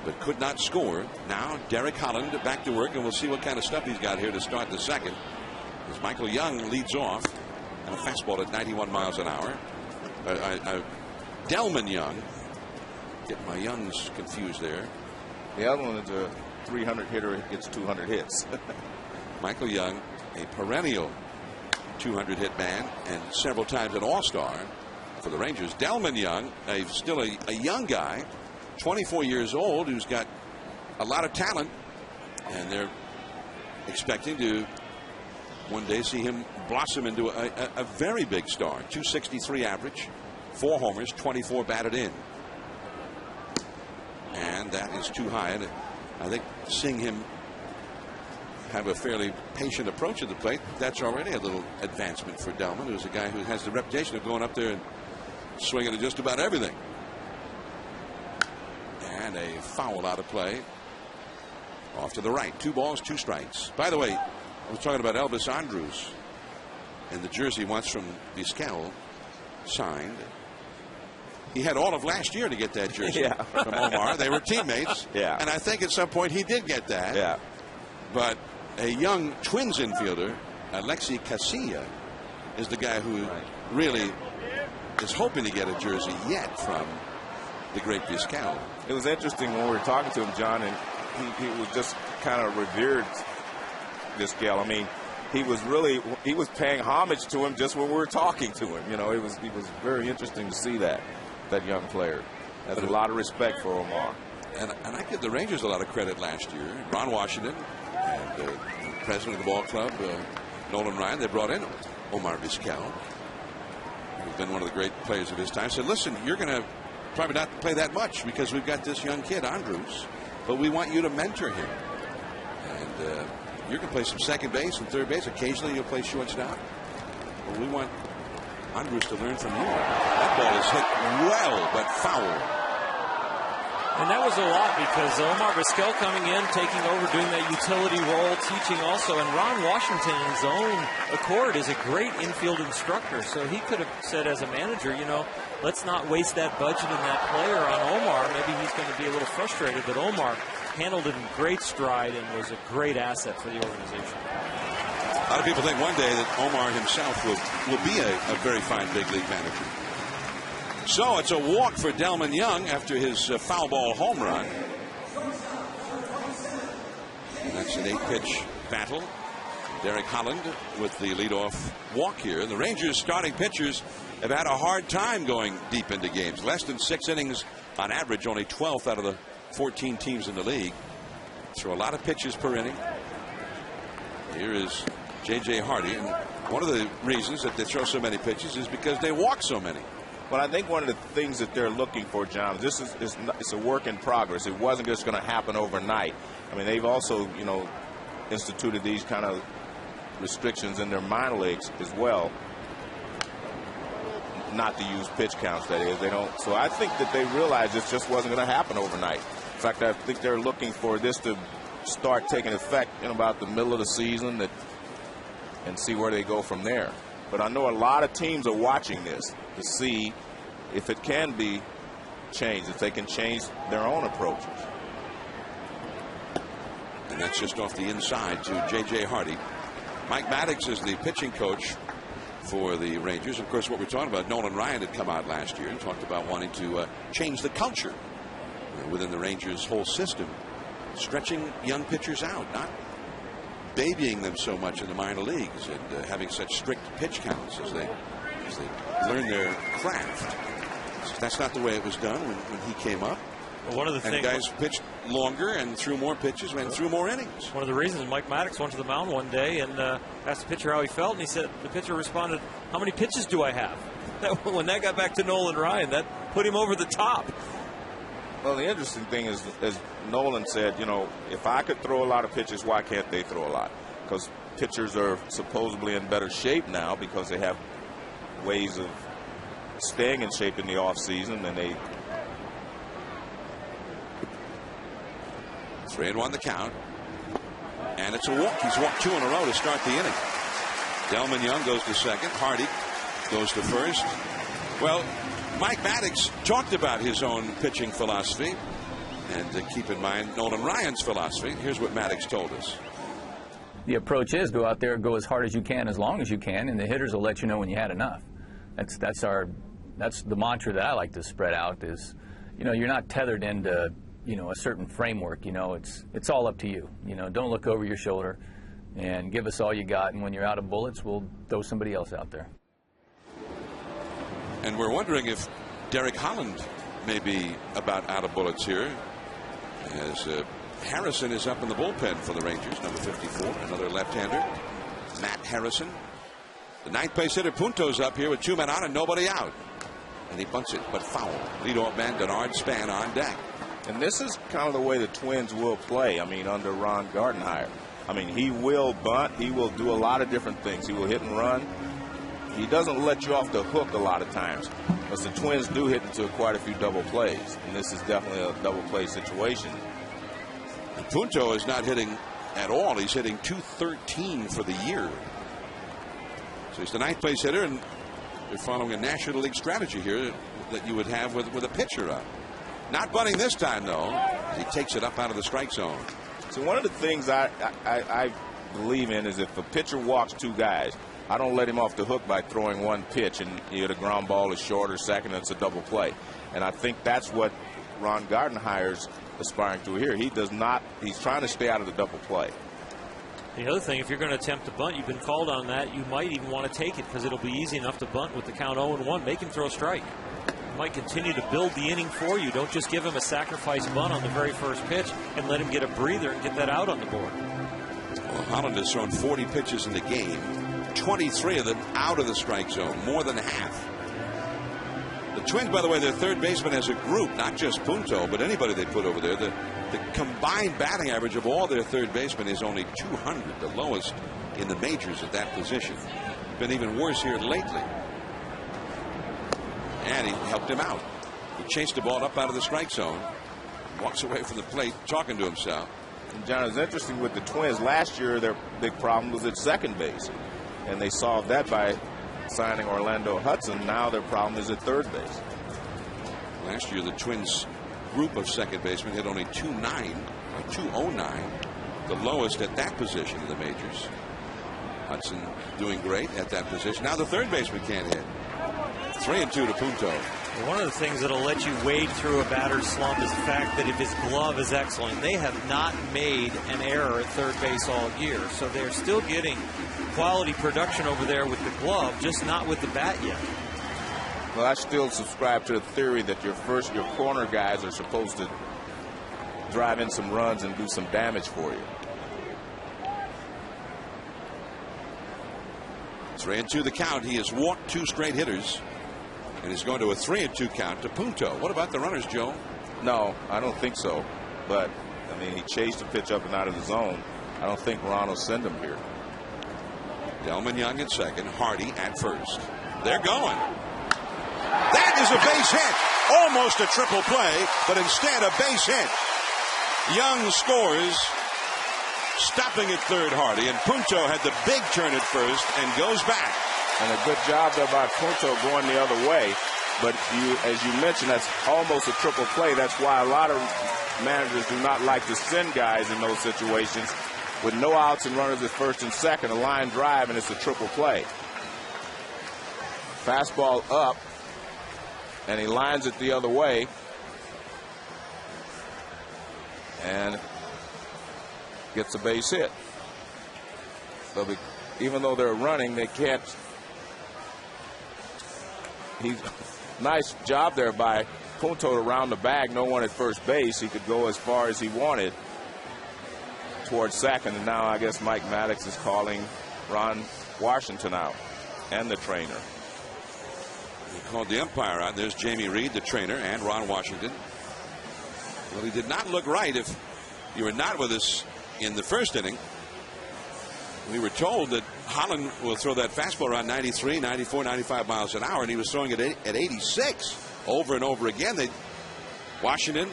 but could not score. Now Derek Holland back to work, and we'll see what kind of stuff he's got here to start the second. As Michael Young leads off, and a fastball at 91 miles an hour. Delman Young. Get my Youngs confused there. The other one is a 300 hitter, gets 200 hits. Michael Young, a perennial 200 hit man, and several times an all-star for the Rangers. Delman Young, still a young guy, 24 years old, who's got a lot of talent, and they're expecting to one day see him blossom into a very big star. 263 average, 4 homers, 24 batted in, and that is too high. And I think seeing him have a fairly patient approach at the plate, that's already a little advancement for Delman, who's a guy who has the reputation of going up there and swinging at just about everything. And a foul out of play. Off to the right. 2 balls, 2 strikes. By the way, I was talking about Elvis Andrus and the jersey once from Vizquel signed. He had all of last year to get that jersey from Omar. They were teammates. And I think at some point he did get that. But a young Twins infielder, Alexi Casilla, is the guy who really is hoping to get a jersey yet from the great Vizquel. It was interesting when we were talking to him, John, and he was just kind of revered Vizquel. I mean, he was paying homage to him just when we were talking to him. You know, it was very interesting to see that young player has a lot of respect for Omar. And I give the Rangers a lot of credit last year. Ron Washington and the president of the ball club, Nolan Ryan, they brought in Omar Vizquel. who's been one of the great players of his time, said, listen, you're going to probably not play that much because we've got this young kid, Andrews, but we want you to mentor him. And you're going to play some second base and third base. Occasionally you'll play shortstop. But we want Andrews to learn from you. That ball is hit well, but foul. And that was a lot because Omar Vizquel coming in, taking over, doing that utility role, teaching also. And Ron Washington, in his own accord, is a great infield instructor. So he could have said as a manager, you know, let's not waste that budget and that player on Omar. Maybe he's going to be a little frustrated. But Omar handled it in great stride and was a great asset for the organization. A lot of people think one day that Omar himself will be a very fine big league manager. So it's a walk for Delman Young after his foul ball home run. And that's an 8-pitch battle. Derek Holland with the leadoff walk here. The Rangers starting pitchers have had a hard time going deep into games. Less than 6 innings on average, only 12th out of the 14 teams in the league. Throw a lot of pitches per inning. Here is J.J. Hardy. And one of the reasons that they throw so many pitches is because they walk so many. But I think one of the things that they're looking for, John, it's a work in progress. It wasn't just going to happen overnight. I mean, they've also, you know, instituted these kind of restrictions in their minor leagues as well. Not to use pitch counts, that is. They don't. So I think that they realized this just wasn't going to happen overnight. In fact, I think they're looking for this to start taking effect in about the middle of the season and see where they go from there. But I know a lot of teams are watching this to see if it can be changed, if they can change their own approaches. And that's just off the inside to J.J. Hardy. Mike Maddox is the pitching coach for the Rangers. Of course, what we're talking about, Nolan Ryan had come out last year and talked about wanting to change the culture within the Rangers' whole system, stretching young pitchers out, not babying them so much in the minor leagues and having such strict pitch counts as they learn their craft. That's not the way it was done when he came up. Well, one of the things, guys pitched longer and threw more pitches and threw more innings. One of the reasons Mike Maddox went to the mound one day and asked the pitcher how he felt, and he said the pitcher responded, "How many pitches do I have?" When that got back to Nolan Ryan, that put him over the top. Well, the interesting thing is, as Nolan said, you know, if I could throw a lot of pitches, why can't they throw a lot? Because pitchers are supposedly in better shape now because they have ways of staying in shape in the offseason than they. 3-1 the count. And it's a walk. He's walked 2 in a row to start the inning. Delman Young goes to second. Hardy goes to first. Well, Mike Maddox talked about his own pitching philosophy. And keep in mind Nolan Ryan's philosophy. Here's what Maddox told us. The approach is go out there, go as hard as you can, as long as you can, and the hitters will let you know when you had enough. That's the mantra that I like to spread out is, you know, you're not tethered into, you know, a certain framework. You know, it's all up to you. You know, don't look over your shoulder and give us all you got, and when you're out of bullets, we'll throw somebody else out there. And we're wondering if Derek Holland may be about out of bullets here, as Harrison is up in the bullpen for the Rangers, number 54, another left-hander, Matt Harrison. The ninth base hitter Punto's up here with 2 men on and nobody out. And he bunts it, but foul. Leadoff man Denard Span on deck. And this is kind of the way the Twins will play, I mean, under Ron Gardenhire. I mean, he will bunt. He will do a lot of different things. He will hit and run. He doesn't let you off the hook a lot of times. Because the Twins do hit into quite a few double plays. And this is definitely a double play situation. And Punto is not hitting at all. He's hitting .213 for the year. So he's the ninth place hitter, and they're following a National League strategy here that you would have with a pitcher up. Not bunting this time, though. He takes it up out of the strike zone. So one of the things I believe in is if a pitcher walks 2 guys, I don't let him off the hook by throwing 1 pitch and the ground ball is short or second and it's a double play. And I think that's what Ron Gardenhire's aspiring to here. He does not. He's trying to stay out of the double play. The other thing, if you're going to attempt to bunt, you've been called on that. You might even want to take it because it'll be easy enough to bunt with the count 0-1. Make him throw a strike. He might continue to build the inning for you. Don't just give him a sacrifice bunt on the very first pitch and let him get a breather and get that out on the board. Well, Holland has thrown 40 pitches in the game, 23 of them out of the strike zone, more than half. Twins, by the way, their third baseman as a group, not just Punto, but anybody they put over there. The combined batting average of all their third basemen is only 200, the lowest in the majors at that position. Been even worse here lately. And he helped him out. He chased the ball up out of the strike zone, walks away from the plate, talking to himself. And John, it's interesting with the Twins. Last year, their big problem was at second base, and they solved that by signing Orlando Hudson. Now their problem is at third base. Last year, the Twins group of second basemen hit only 209, the lowest at that position in the majors. Hudson doing great at that position. Now the third baseman can't hit. 3-2 to Punto. One of the things that'll let you wade through a batter's slump is the fact that if his glove is excellent, they have not made an error at third base all year. So they're still getting quality production over there with the glove, just not with the bat yet. Well, I still subscribe to the theory that your corner guys are supposed to drive in some runs and do some damage for you. 3-2 the count. He has walked 2 straight hitters. And he's going to a 3-2 count to Punto. What about the runners, Joe? No, I don't think so. But, I mean, he chased the pitch up and out of the zone. I don't think Ron will send him here. Delman Young at second. Hardy at first. They're going. That is a base hit. Almost a triple play, but instead a base hit. Young scores, stopping at third Hardy. And Punto had the big turn at first and goes back. And a good job there by Punto going the other way. But as you mentioned, that's almost a triple play. That's why a lot of managers do not like to send guys in those situations. With no outs and runners at first and second, a line drive, and it's a triple play. Fastball up, and he lines it the other way. And gets a base hit. So even though they're running, they can't. Nice job there by Punto to round the bag. No one at first base. He could go as far as he wanted towards second. And now I guess Mike Maddox is calling Ron Washington out and the trainer. He called the umpire out. There's Jamie Reed, the trainer, and Ron Washington. Well, he did not look right. If you were not with us in the first inning, we were told that Holland will throw that fastball around 93, 94, 95 miles an hour, and he was throwing it at 86 over and over again. Washington,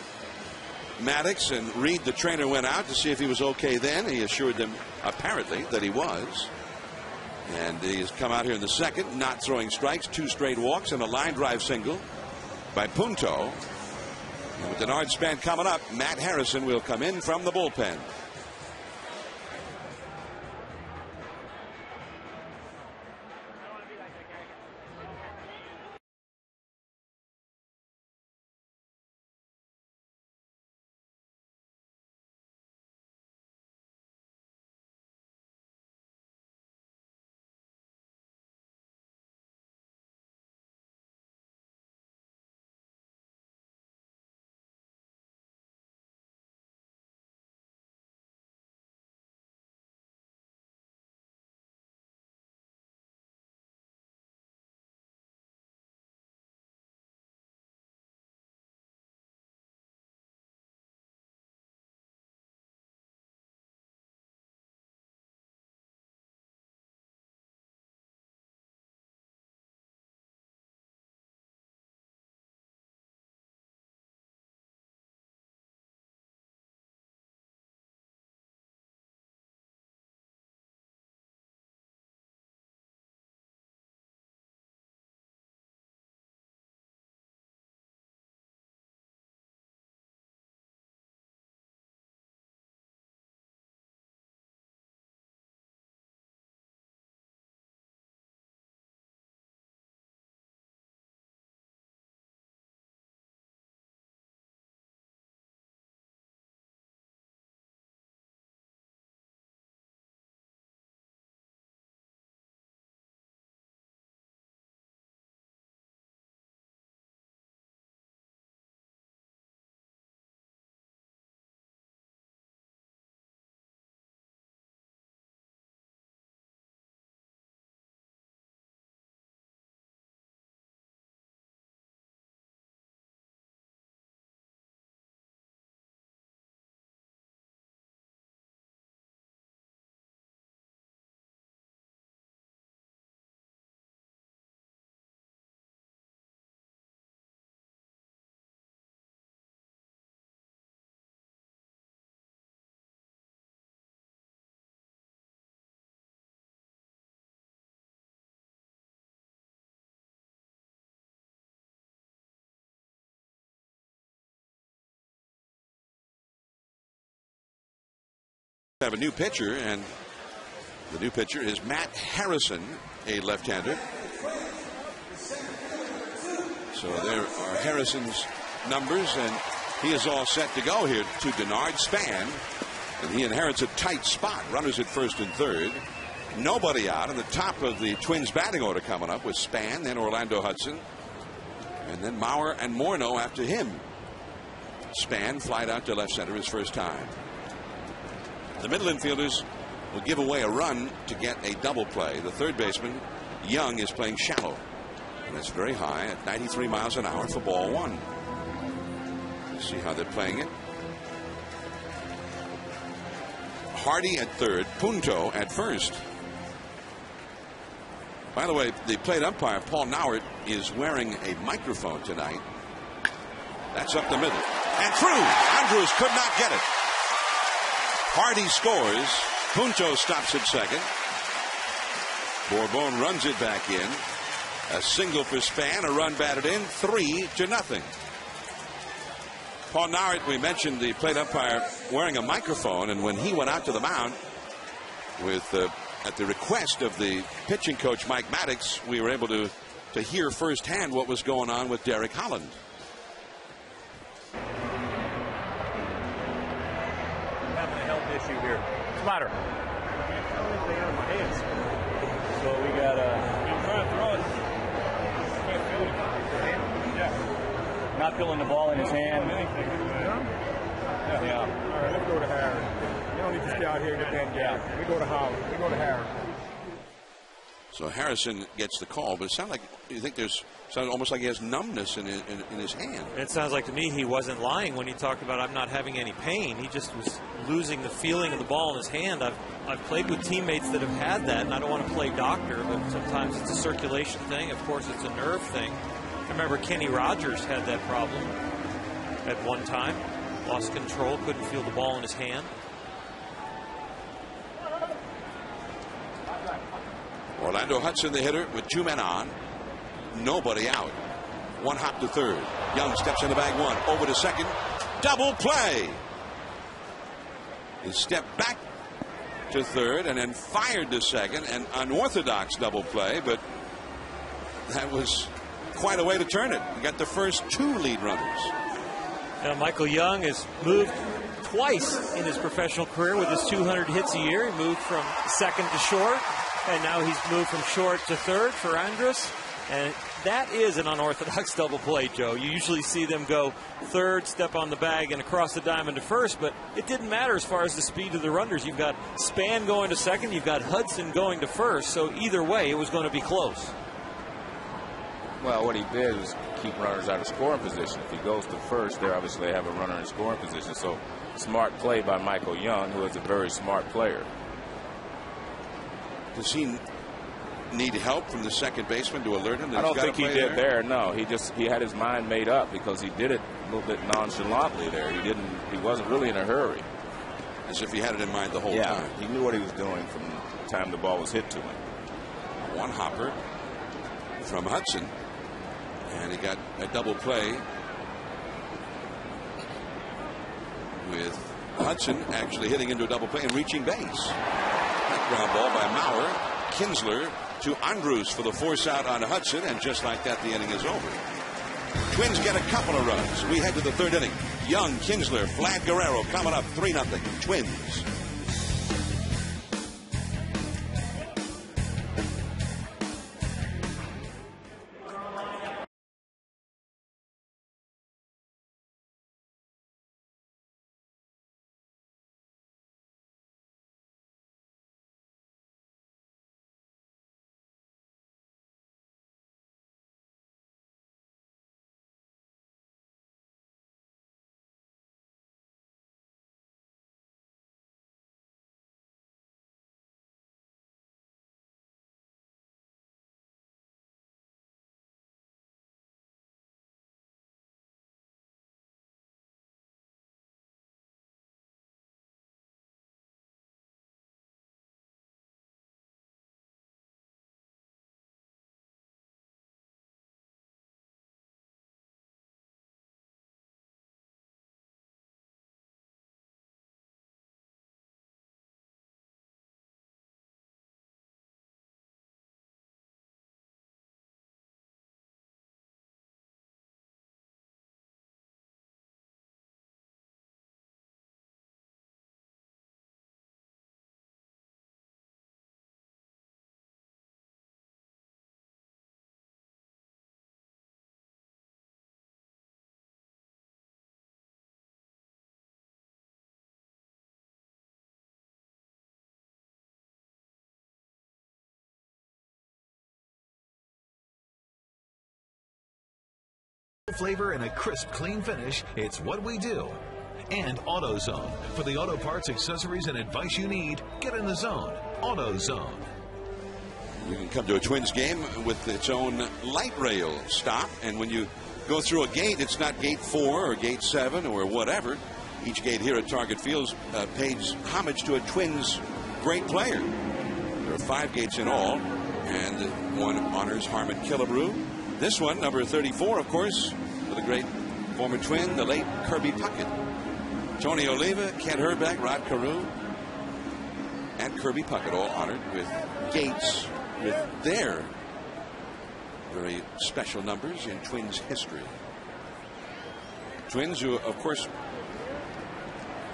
Maddox, and Reed, the trainer, went out to see if he was okay then. He assured them, apparently, that he was. And he has come out here in the second, not throwing strikes, 2 straight walks, and a line drive single by Punto. And with Denard Span coming up, Matt Harrison will come in from the bullpen. Have a new pitcher, and the new pitcher is Matt Harrison, a left-hander. So there are Harrison's numbers, and he is all set to go here to Denard Span. And he inherits a tight spot. Runners at first and third. Nobody out. And the top of the Twins batting order coming up with Span, then Orlando Hudson, and then Mauer and Morneau after him. Span flied out to left center his first time. The middle infielders will give away a run to get a double play. The third baseman, Young, is playing shallow. And it's very high at 93 miles an hour for ball one. Let's see how they're playing it. Hardy at third, Punto at first. By the way, the plate umpire, Paul Nauert, is wearing a microphone tonight. That's up the middle. And through! Andrews could not get it. Hardy scores. Punto stops at second. Bourbon runs it back in. A single for Span, a run batted in, 3-0. Paul Nauert, we mentioned the plate umpire wearing a microphone, and when he went out to the mound with at the request of the pitching coach Mike Maddox, we were able to hear firsthand what was going on with Derek Holland. Having a health issue here. What's the matter? So we got I'm trying to throw it. Can't feel it. Yeah. Not feeling the ball in his hand. Yeah. All right, let's go to Harry. You don't need to stay out here and get that gap. We go to Holland. We go to Harry. So Harrison gets the call, but it sounds like sounds almost like he has numbness in his hand. It sounds like to me he wasn't lying when he talked about I'm not having any pain. He just was losing the feeling of the ball in his hand. I've played with teammates that have had that, and I don't want to play doctor, but sometimes it's a circulation thing. Of course, it's a nerve thing. I remember Kenny Rogers had that problem at one time. Lost control, couldn't feel the ball in his hand. Orlando Hudson, the hitter, with two men on. Nobody out. One hop to third. Young steps in the bag one. Over to second. Double play. He stepped back to third and then fired to second. An unorthodox double play, but that was quite a way to turn it. You got the first two lead runners. Now, Michael Young has moved twice in his professional career with his 200 hits a year. He moved from second to short, and now he's moved from short to third for Andrus. And that is an unorthodox double play, Joe. You usually see them go third, step on the bag, and across the diamond to first, but it didn't matter as far as the speed of the runners. You've got Span going to second, you've got Hudson going to first, so either way, it was going to be close. Well, what he did was keep runners out of scoring position. If he goes to first, they obviously have a runner in scoring position. So, smart play by Michael Young, who is a very smart player. Does he need help from the second baseman to alert him that I don't he's got think to he play did there. No, he had his mind made up because he did it a little bit nonchalantly there. He wasn't really in a hurry. As if he had it in mind the whole time. He knew what he was doing from the time the ball was hit to him. One hopper from Hudson. And he got a double play with Hudson actually hitting into a double play and reaching base. That ground ball by Mauer. Kinsler to Andrus for the force out on Hudson, and just like that, the inning is over. Twins get a couple of runs. We head to the third inning. Young, Kinsler, Vlad Guerrero coming up 3-0. Twins. flavor and a crisp, clean finish, it's what we do. And AutoZone. For the auto parts, accessories, and advice you need, get in the zone. AutoZone. You can come to a Twins game with its own light rail stop, and when you go through a gate, it's not gate 4 or gate 7 or whatever. Each gate here at Target Field pays homage to a Twins great player. There are 5 gates in all, and one honors Harmon Killebrew. This one, number 34, of course, for the great former Twin, the late Kirby Puckett. Tony Oliva, Kent Herbeck, Rod Carew, and Kirby Puckett all honored with gates with their very special numbers in Twins history. Twins who, of course,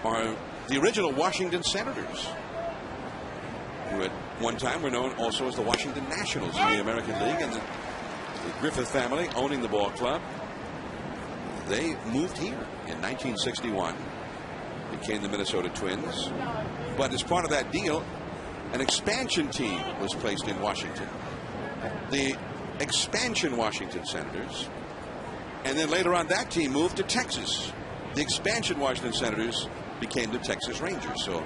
are the original Washington Senators, who at one time were known also as the Washington Nationals in the American League, and the Griffith family owning the ball club. They moved here in 1961, became the Minnesota Twins, but as part of that deal, an expansion team was placed in Washington. The expansion Washington Senators, and then later on that team moved to Texas. The expansion Washington Senators became the Texas Rangers. So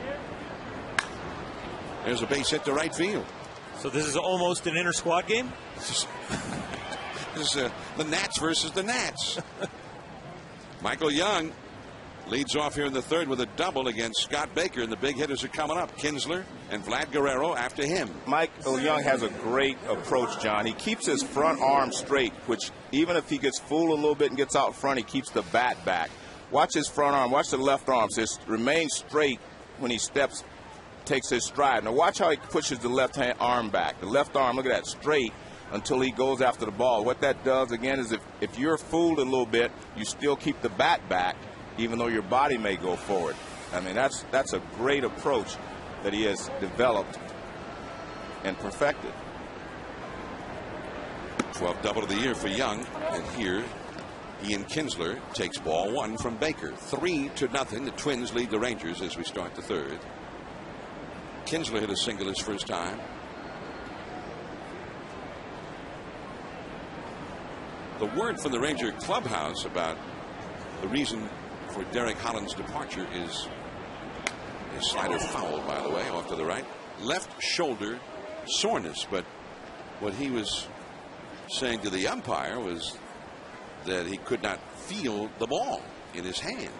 there's a base hit to right field. So this is almost an inter-squad game? This is the Nats versus the Nats. Michael Young leads off here in the third with a double against Scott Baker, and the big hitters are coming up. Kinsler and Vlad Guerrero after him. Michael Young has a great approach, John. He keeps his front arm straight, which even if he gets fooled a little bit and gets out front, he keeps the bat back. Watch his front arm. Watch the left arm. Just remain straight when he steps, takes his stride. Now watch how he pushes the left hand arm back. The left arm, look at that, straight until he goes after the ball. What that does, again, is if you're fooled a little bit, you still keep the bat back, even though your body may go forward. I mean, that's a great approach that he has developed and perfected. 12th double of the year for Young, and here Ian Kinsler takes ball 1 from Baker. 3-0. The Twins lead the Rangers as we start the third. Kinsler hit a single his first time. The word from the Ranger clubhouse about the reason for Derek Holland's departure is a slider foul, by the way, off to the right. Left shoulder soreness, but what he was saying to the umpire was that he could not feel the ball in his hand.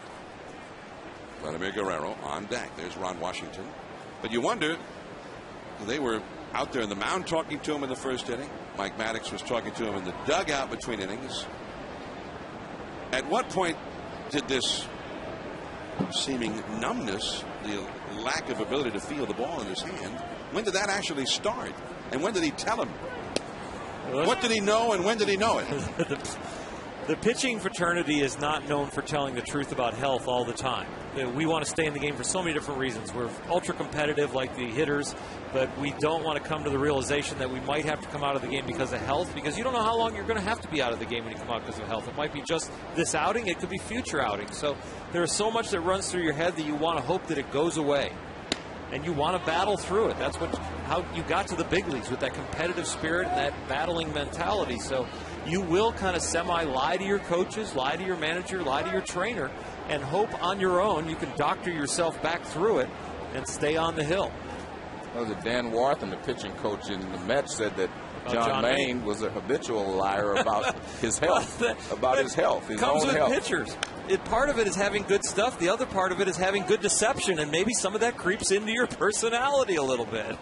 Vladimir Guerrero on deck. There's Ron Washington. But you wonder, they were out there in the mound talking to him in the first inning. Mike Maddox was talking to him in the dugout between innings. At what point did this seeming numbness, the lack of ability to feel the ball in his hand, when did that actually start? And when did he tell him? What did he know, and when did he know it? The pitching fraternity is not known for telling the truth about health all the time. We want to stay in the game for so many different reasons. We're ultra competitive like the hitters, but we don't want to come to the realization that we might have to come out of the game because of health, because you don't know how long you're going to have to be out of the game when you come out because of health. It might be just this outing. It could be future outings. So there's so much that runs through your head that you want to hope that it goes away. And you want to battle through it. That's how you got to the big leagues, with that competitive spirit and that battling mentality. So you will kind of semi-lie to your coaches, lie to your manager, lie to your trainer, and hope on your own you can doctor yourself back through it and stay on the hill. Well, Dan Warthen, the pitching coach in the Mets, said that John Mayne was a habitual liar about his health, his health, his comes own with health. Pitchers. Part of it is having good stuff. The other part of it is having good deception, and maybe some of that creeps into your personality a little bit.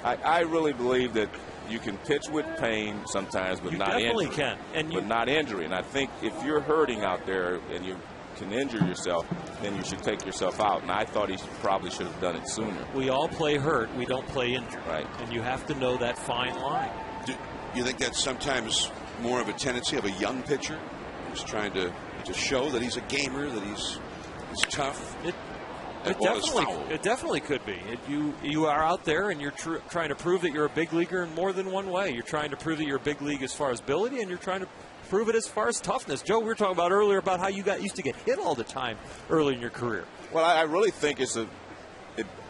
I really believe that you can pitch with pain sometimes, but not injury. You definitely can. But not injury. And I think if you're hurting out there and you can injure yourself, then you should take yourself out. And I thought he probably should have done it sooner. We all play hurt. We don't play injured. Right. And you have to know that fine line. Do you think that's sometimes more of a tendency of a young pitcher who's trying to show that he's a gamer, that he's tough? It definitely could be. You are out there and you're trying to prove that you're a big leaguer in more than one way. You're trying to prove that you're a big league as far as ability, and you're trying to prove it as far as toughness. Joe, we were talking about earlier about how you used to get hit all the time early in your career. Well, I really think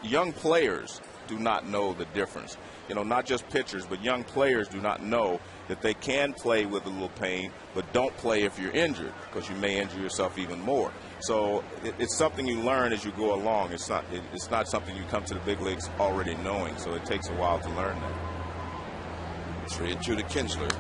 young players do not know the difference. You know, not just pitchers, but young players do not know that they can play with a little pain, but don't play if you're injured, because you may injure yourself even more. So it's something you learn as you go along. It's not something you come to the big leagues already knowing, so it takes a while to learn that. 3-2 to Kinsler.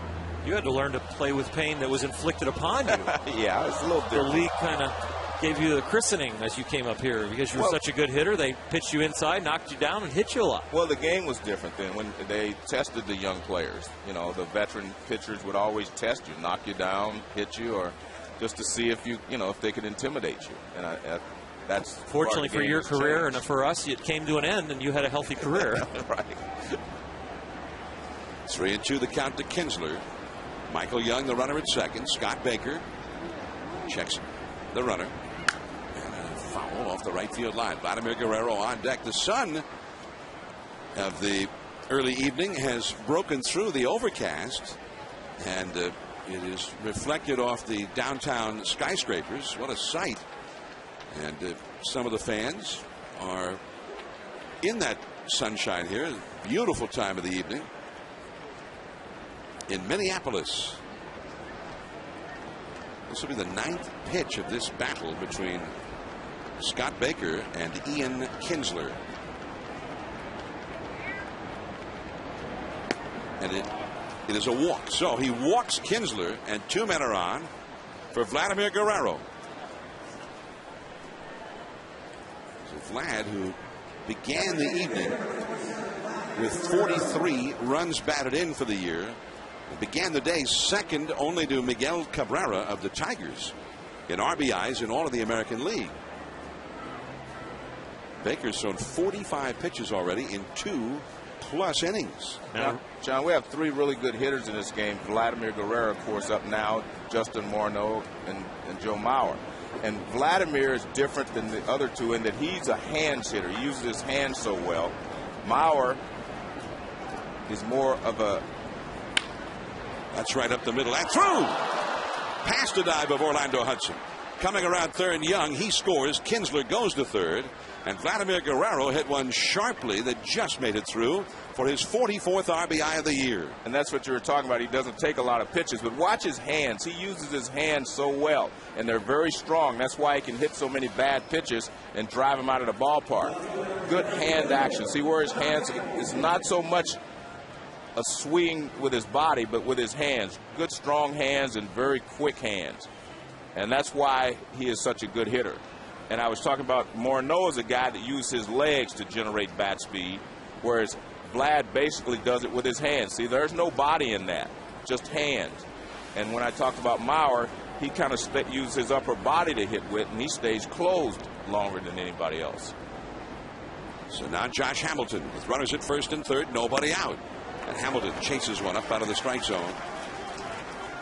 You had to learn to play with pain that was inflicted upon you. Yeah, it's a little different. The league kind of gave you the christening as you came up here because you were such a good hitter. They pitched you inside, knocked you down, and hit you a lot. Well, the game was different then when they tested the young players. You know, the veteran pitchers would always test you, knock you down, hit you, or just to see if if they could intimidate you. And that's fortunately for your career and for us, it came to an end, and you had a healthy career. Right. 3-2 the count to Kinsler. Michael Young, the runner at second. Scott Baker checks the runner. And a foul off the right field line. Vladimir Guerrero on deck. The sun of the early evening has broken through the overcast, and it is reflected off the downtown skyscrapers. What a sight. And some of the fans are in that sunshine here. Beautiful time of the evening in Minneapolis. This will be the 9th pitch of this battle between Scott Baker and Ian Kinsler. And it is a walk. So he walks Kinsler, and 2 men are on for Vladimir Guerrero. So Vlad, who began the evening with 43 runs batted in for the year, began the day second only to Miguel Cabrera of the Tigers in RBIs in all of the American League. Baker's thrown 45 pitches already in 2+ innings. Now, John, we have 3 really good hitters in this game. Vladimir Guerrero, of course, up now, Justin Morneau, and Joe Mauer. And Vladimir is different than the other 2 in that he's a hands hitter. He uses his hands so well. Mauer is more of a... That's right up the middle and through. Past the dive of Orlando Hudson. Coming around third, Young, he scores. Kinsler goes to third. And Vladimir Guerrero hit one sharply that just made it through for his 44th RBI of the year. And that's what you were talking about. He doesn't take a lot of pitches, but watch his hands. He uses his hands so well, and they're very strong. That's why he can hit so many bad pitches and drive them out of the ballpark. Good hand action. See where his hands, it's not so much a swing with his body, but with his hands. Good, strong hands and very quick hands. And that's why he is such a good hitter. And I was talking about Morneau is a guy that uses his legs to generate bat speed, whereas Vlad basically does it with his hands. See, there's no body in that, just hands. And when I talked about Mauer, he kind of uses his upper body to hit with, and he stays closed longer than anybody else. So now Josh Hamilton with runners at first and third, nobody out. And Hamilton chases one up out of the strike zone.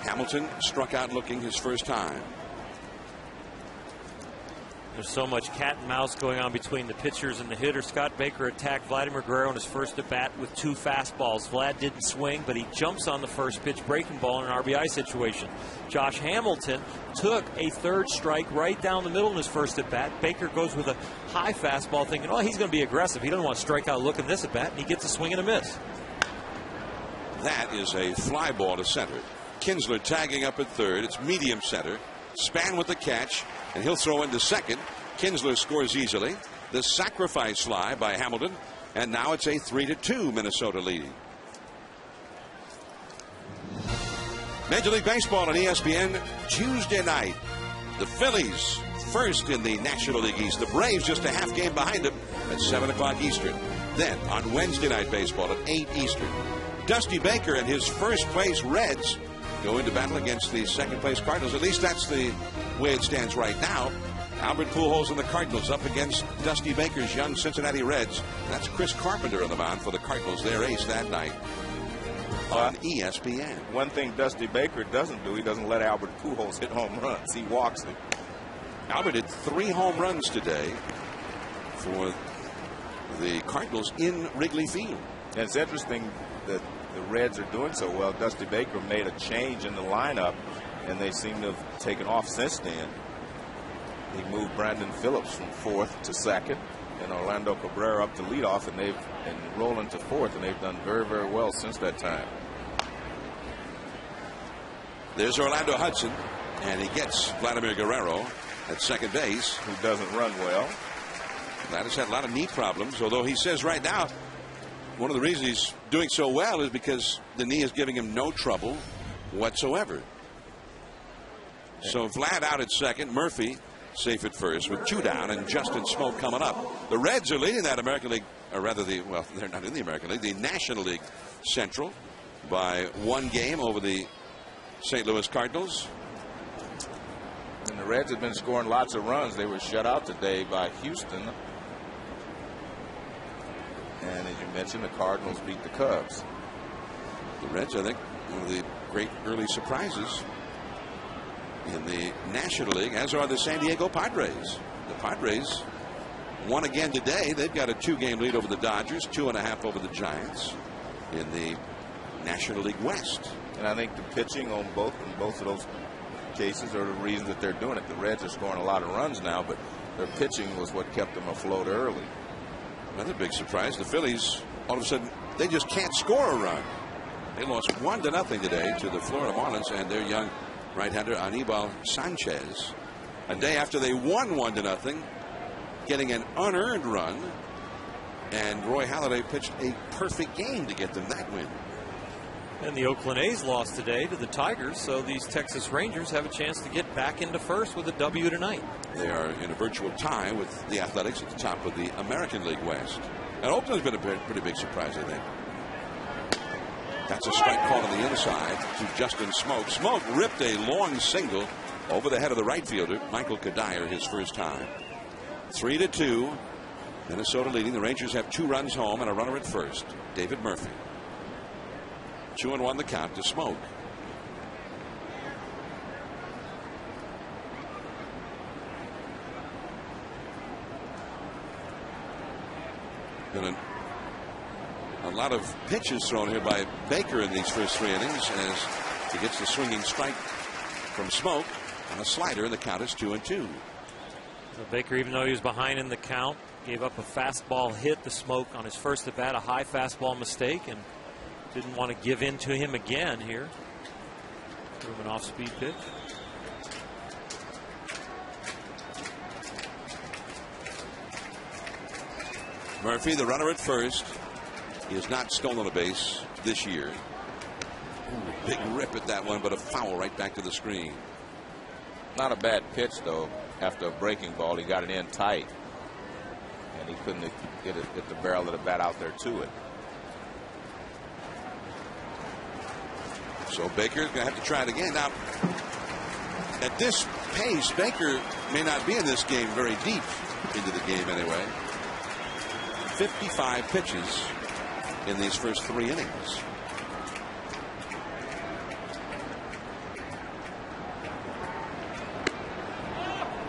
Hamilton struck out looking his first time. There's so much cat and mouse going on between the pitchers and the hitter. Scott Baker attacked Vladimir Guerrero in his first at bat with 2 fastballs. Vlad didn't swing, but he jumps on the first pitch breaking ball in an RBI situation. Josh Hamilton took a 3rd strike right down the middle in his first at bat. Baker goes with a high fastball thinking, oh, he's going to be aggressive. He doesn't want to strike out look in this at bat, and he gets a swing and a miss. That is a fly ball to center. Kinsler tagging up at third. It's medium center. Span with the catch, and he'll throw into second. Kinsler scores easily. The sacrifice fly by Hamilton, and now it's a 3-2 Minnesota lead. Major League Baseball on ESPN Tuesday night. The Phillies first in the National League East. The Braves just a half game behind them at 7 o'clock Eastern. Then on Wednesday night baseball at 8 Eastern, Dusty Baker and his first place Reds go into battle against the second place Cardinals. At least that's the way it stands right now. Albert Pujols and the Cardinals up against Dusty Baker's young Cincinnati Reds. That's Chris Carpenter on the mound for the Cardinals, their ace that night on ESPN. One thing Dusty Baker doesn't do, he doesn't let Albert Pujols hit home runs. He walks it. Albert hit 3 home runs today for the Cardinals in Wrigley Field. And it's interesting that the Reds are doing so well. Dusty Baker made a change in the lineup, and they seem to have taken off since then. He moved Brandon Phillips from 4th to 2nd, and Orlando Cabrera up to leadoff, and Roland to 4th, and they've done very, very well since that time. There's Orlando Hudson, and he gets Vladimir Guerrero at second base. Who doesn't run well. Vlad has had a lot of knee problems, although he says right now one of the reasons he's doing so well is because the knee is giving him no trouble whatsoever. So Vlad out at second, Murphy safe at first with 2 down, and Justin Smoke coming up. The Reds are leading that American League, or rather they're not in the American League, the National League Central by 1 game over the St. Louis Cardinals. And the Reds have been scoring lots of runs. They were shut out today by Houston. And as you mentioned, the Cardinals beat the Cubs. The Reds, I think, one of the great early surprises in the National League, as are the San Diego Padres. The Padres won again today. They've got a 2-game lead over the Dodgers, 2.5 over the Giants in the National League West. And I think the pitching on both of those cases are the reasons that they're doing it. The Reds are scoring a lot of runs now, but their pitching was what kept them afloat early. Another big surprise, the Phillies, all of a sudden, they just can't score a run. They lost 1-0 today to the Florida Marlins and their young right-hander Anibal Sanchez. A day after they won 1-0, getting an unearned run, and Roy Halladay pitched a perfect game to get them that win. And the Oakland A's lost today to the Tigers, so these Texas Rangers have a chance to get back into first with a W tonight. They are in a virtual tie with the Athletics at the top of the American League West. And Oakland's been a pretty big surprise, I think. That's a strike call on the inside to Justin Smoke. Smoke ripped a long single over the head of the right fielder, Michael Kadire, his first time. 3-2. Minnesota leading. The Rangers have 2 runs home and a runner at first, David Murphy. 2-1 the count to Smoke. Been a lot of pitches thrown here by Baker in these first 3 innings as he gets the swinging strike from Smoke on a slider, and the count is 2-2. So Baker, even though he was behind in the count, gave up a fastball hit to Smoke on his first at bat, a high fastball mistake, and didn't want to give in to him again here. Threw him an off-speed pitch. Murphy, the runner at first. He has not stolen a base this year. Ooh, big rip at that one, but a foul right back to the screen. Not a bad pitch, though. After a breaking ball, he got it in tight. And he couldn't get the barrel of the bat out there to it. So Baker's going to have to try it again. Now, at this pace, Baker may not be in this game very deep into the game anyway. 55 pitches in these first 3 innings.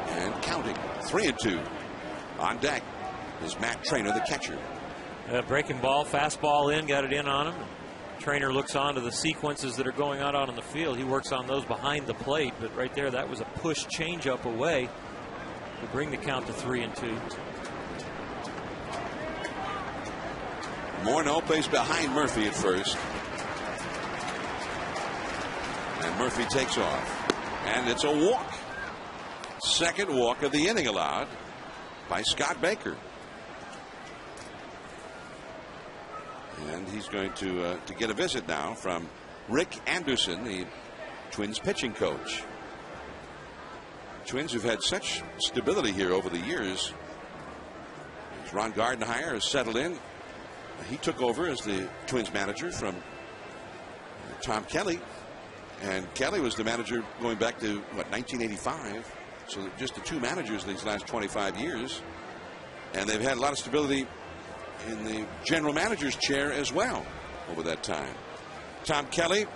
And counting. 3-2. On deck is Matt Trainer, the catcher. Breaking ball, fastball in, got it in on him. Trainer looks on to the sequences that are going out on the field. He works on those behind the plate, but right there, that was a push changeup away to bring the count to 3-2. Morneau plays behind Murphy at first. And Murphy takes off. And it's a walk. Second walk of the inning allowed by Scott Baker. And he's going to get a visit now from Rick Anderson, the Twins pitching coach. Twins have had such stability here over the years. As Ron Gardenhire has settled in. He took over as the Twins manager from Tom Kelly. And Kelly was the manager going back to, 1985. So just the 2 managers these last 25 years. And they've had a lot of stability in the general manager's chair as well over that time. Tom Kelly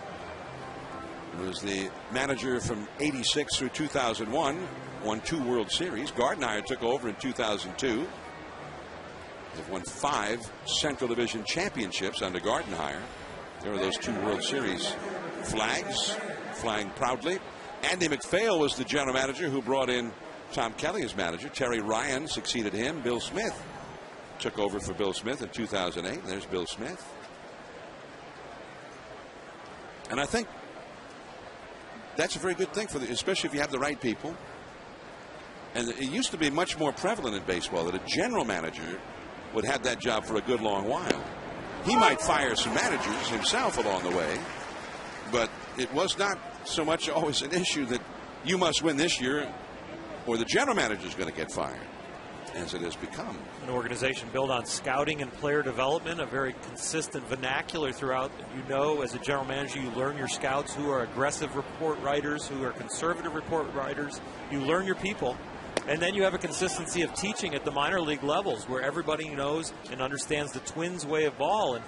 was the manager from 86 through 2001, won 2 World Series. Gardenhire took over in 2002. They've won 5 Central Division championships under Gardenhire. There were those 2 World Series flags flying proudly. Andy McPhail was the general manager who brought in Tom Kelly as manager. Terry Ryan succeeded him. Bill Smith took over for Bill Smith in 2008. There's Bill Smith. And I think that's a very good thing, especially if you have the right people. And it used to be much more prevalent in baseball that a general manager would have that job for a good long while. He might fire some managers himself along the way, but it was not so much always an issue that you must win this year or the general manager is going to get fired, as it has become. An organization built on scouting and player development, a very consistent vernacular throughout. You know, as a general manager, you learn your scouts who are aggressive report writers, who are conservative report writers. You learn your people. And then you have a consistency of teaching at the minor league levels where everybody knows and understands the Twins' way of ball. And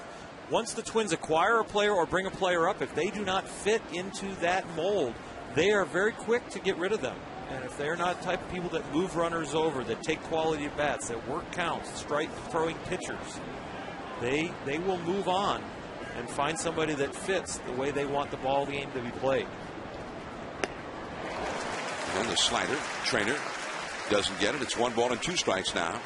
once the Twins acquire a player or bring a player up, if they do not fit into that mold, they are very quick to get rid of them. And if they're not the type of people that move runners over, that take quality at bats, that work counts, strike throwing pitchers, they will move on and find somebody that fits the way they want the ball game to be played. And the slider, Trainer, doesn't get it. It's 1 ball and 2 strikes now.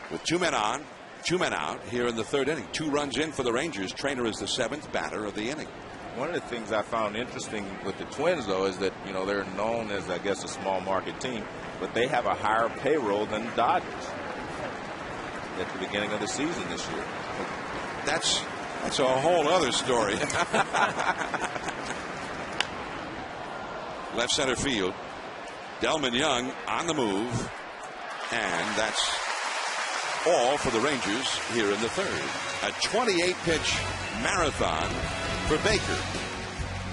With 2 men on, 2 men out here in the 3rd inning. 2 runs in for the Rangers. Trainer is the 7th batter of the inning. One of the things I found interesting with the Twins, though, is that, you know, they're known as, I guess, a small market team, but they have a higher payroll than the Dodgers at the beginning of the season this year. That's a whole other story. Left center field. Delman Young on the move, and that's all for the Rangers here in the 3rd. A 28-pitch marathon for Baker.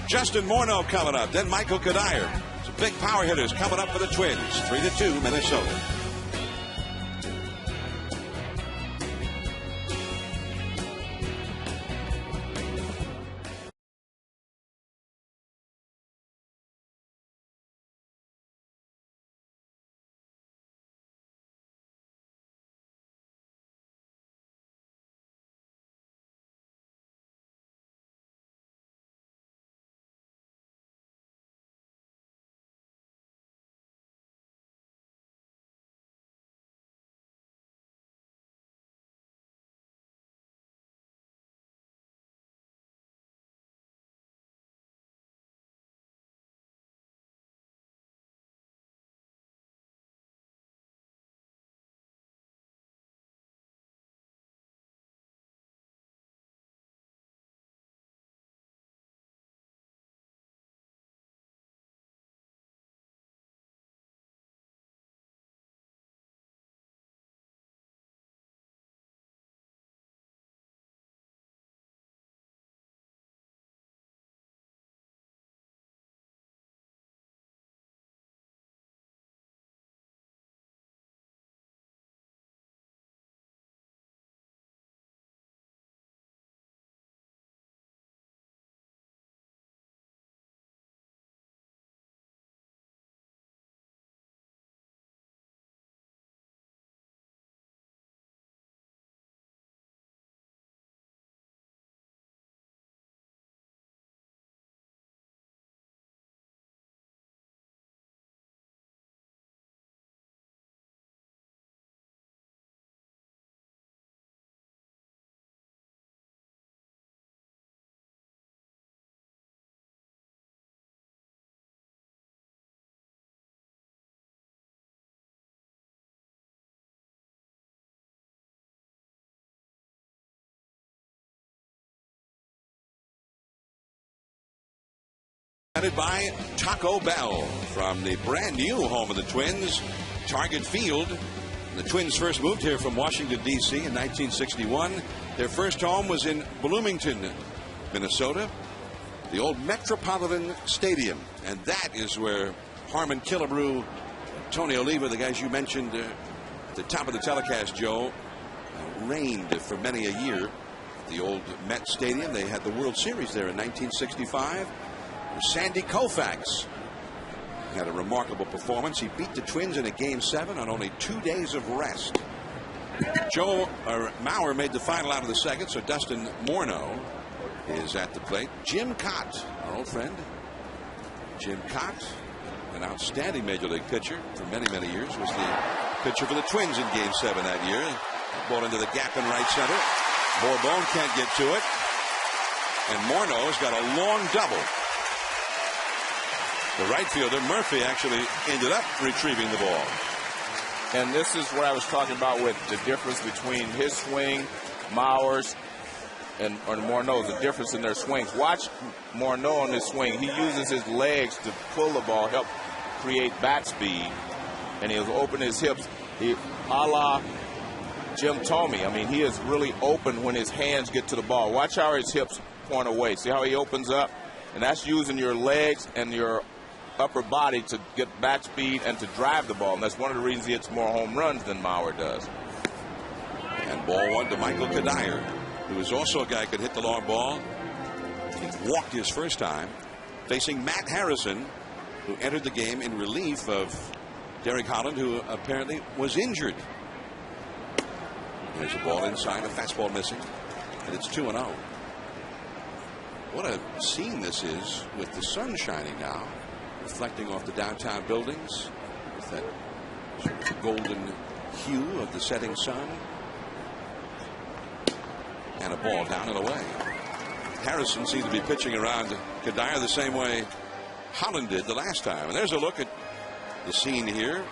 Justin Morneau coming up, then Michael Kadire. Some big power hitters coming up for the Twins. 3-2 Minnesota. Presented by Taco Bell from the brand new home of the Twins, Target Field. The Twins first moved here from Washington, D.C. in 1961. Their first home was in Bloomington, Minnesota, the old Metropolitan Stadium. And that is where Harmon Killebrew, Tony Oliva, the guys you mentioned at the top of the telecast, Joe, reigned for many a year. The old Met Stadium. They had the World Series there in 1965. Sandy Koufax had a remarkable performance. He beat the Twins in a Game 7 on only 2 days of rest. Mauer made the final out of the second, so Dustin Morneau is at the plate. Jim Cott, our old friend. Jim Cott, an outstanding Major League pitcher for many, many years, was the pitcher for the Twins in Game 7 that year. Ball into the gap in right center. Bourbon can't get to it. And Morneau's got a long double. The right fielder, Murphy, actually ended up retrieving the ball. And this is what I was talking about with the difference between his swing, Mauer's, and Morneau's, the difference in their swings. Watch Morneau on this swing. He uses his legs to pull the ball, help create bat speed, and he'll open his hips. A la Jim Thome. I mean, he is really open when his hands get to the ball. Watch how his hips point away. See how he opens up? And that's using your legs and your upper body to get bat speed and to drive the ball. And that's one of the reasons he hits more home runs than Mauer does. And ball one to Michael Kadire, who is also a guy who could hit the long ball. He walked his first time, facing Matt Harrison, who entered the game in relief of Derek Holland, who apparently was injured. There's a ball inside, a fastball missing, and it's 2-0. What a scene this is with the sun shining now, reflecting off the downtown buildings with that sort of golden hue of the setting sun. And a ball down and away. Harrison seems to be pitching around Kadire the same way Holland did the last time. And there's a look at the scene here.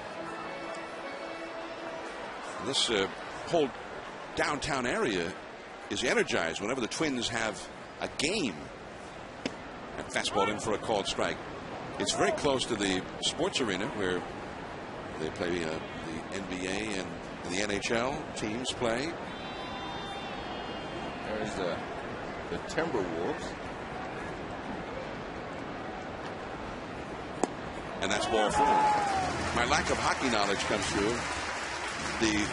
This whole downtown area is energized whenever the Twins have a game. And fastball in for a called strike. It's very close to the sports arena where they play the NBA and the NHL teams play. There's the Timberwolves. And that's ball four. My lack of hockey knowledge comes through. The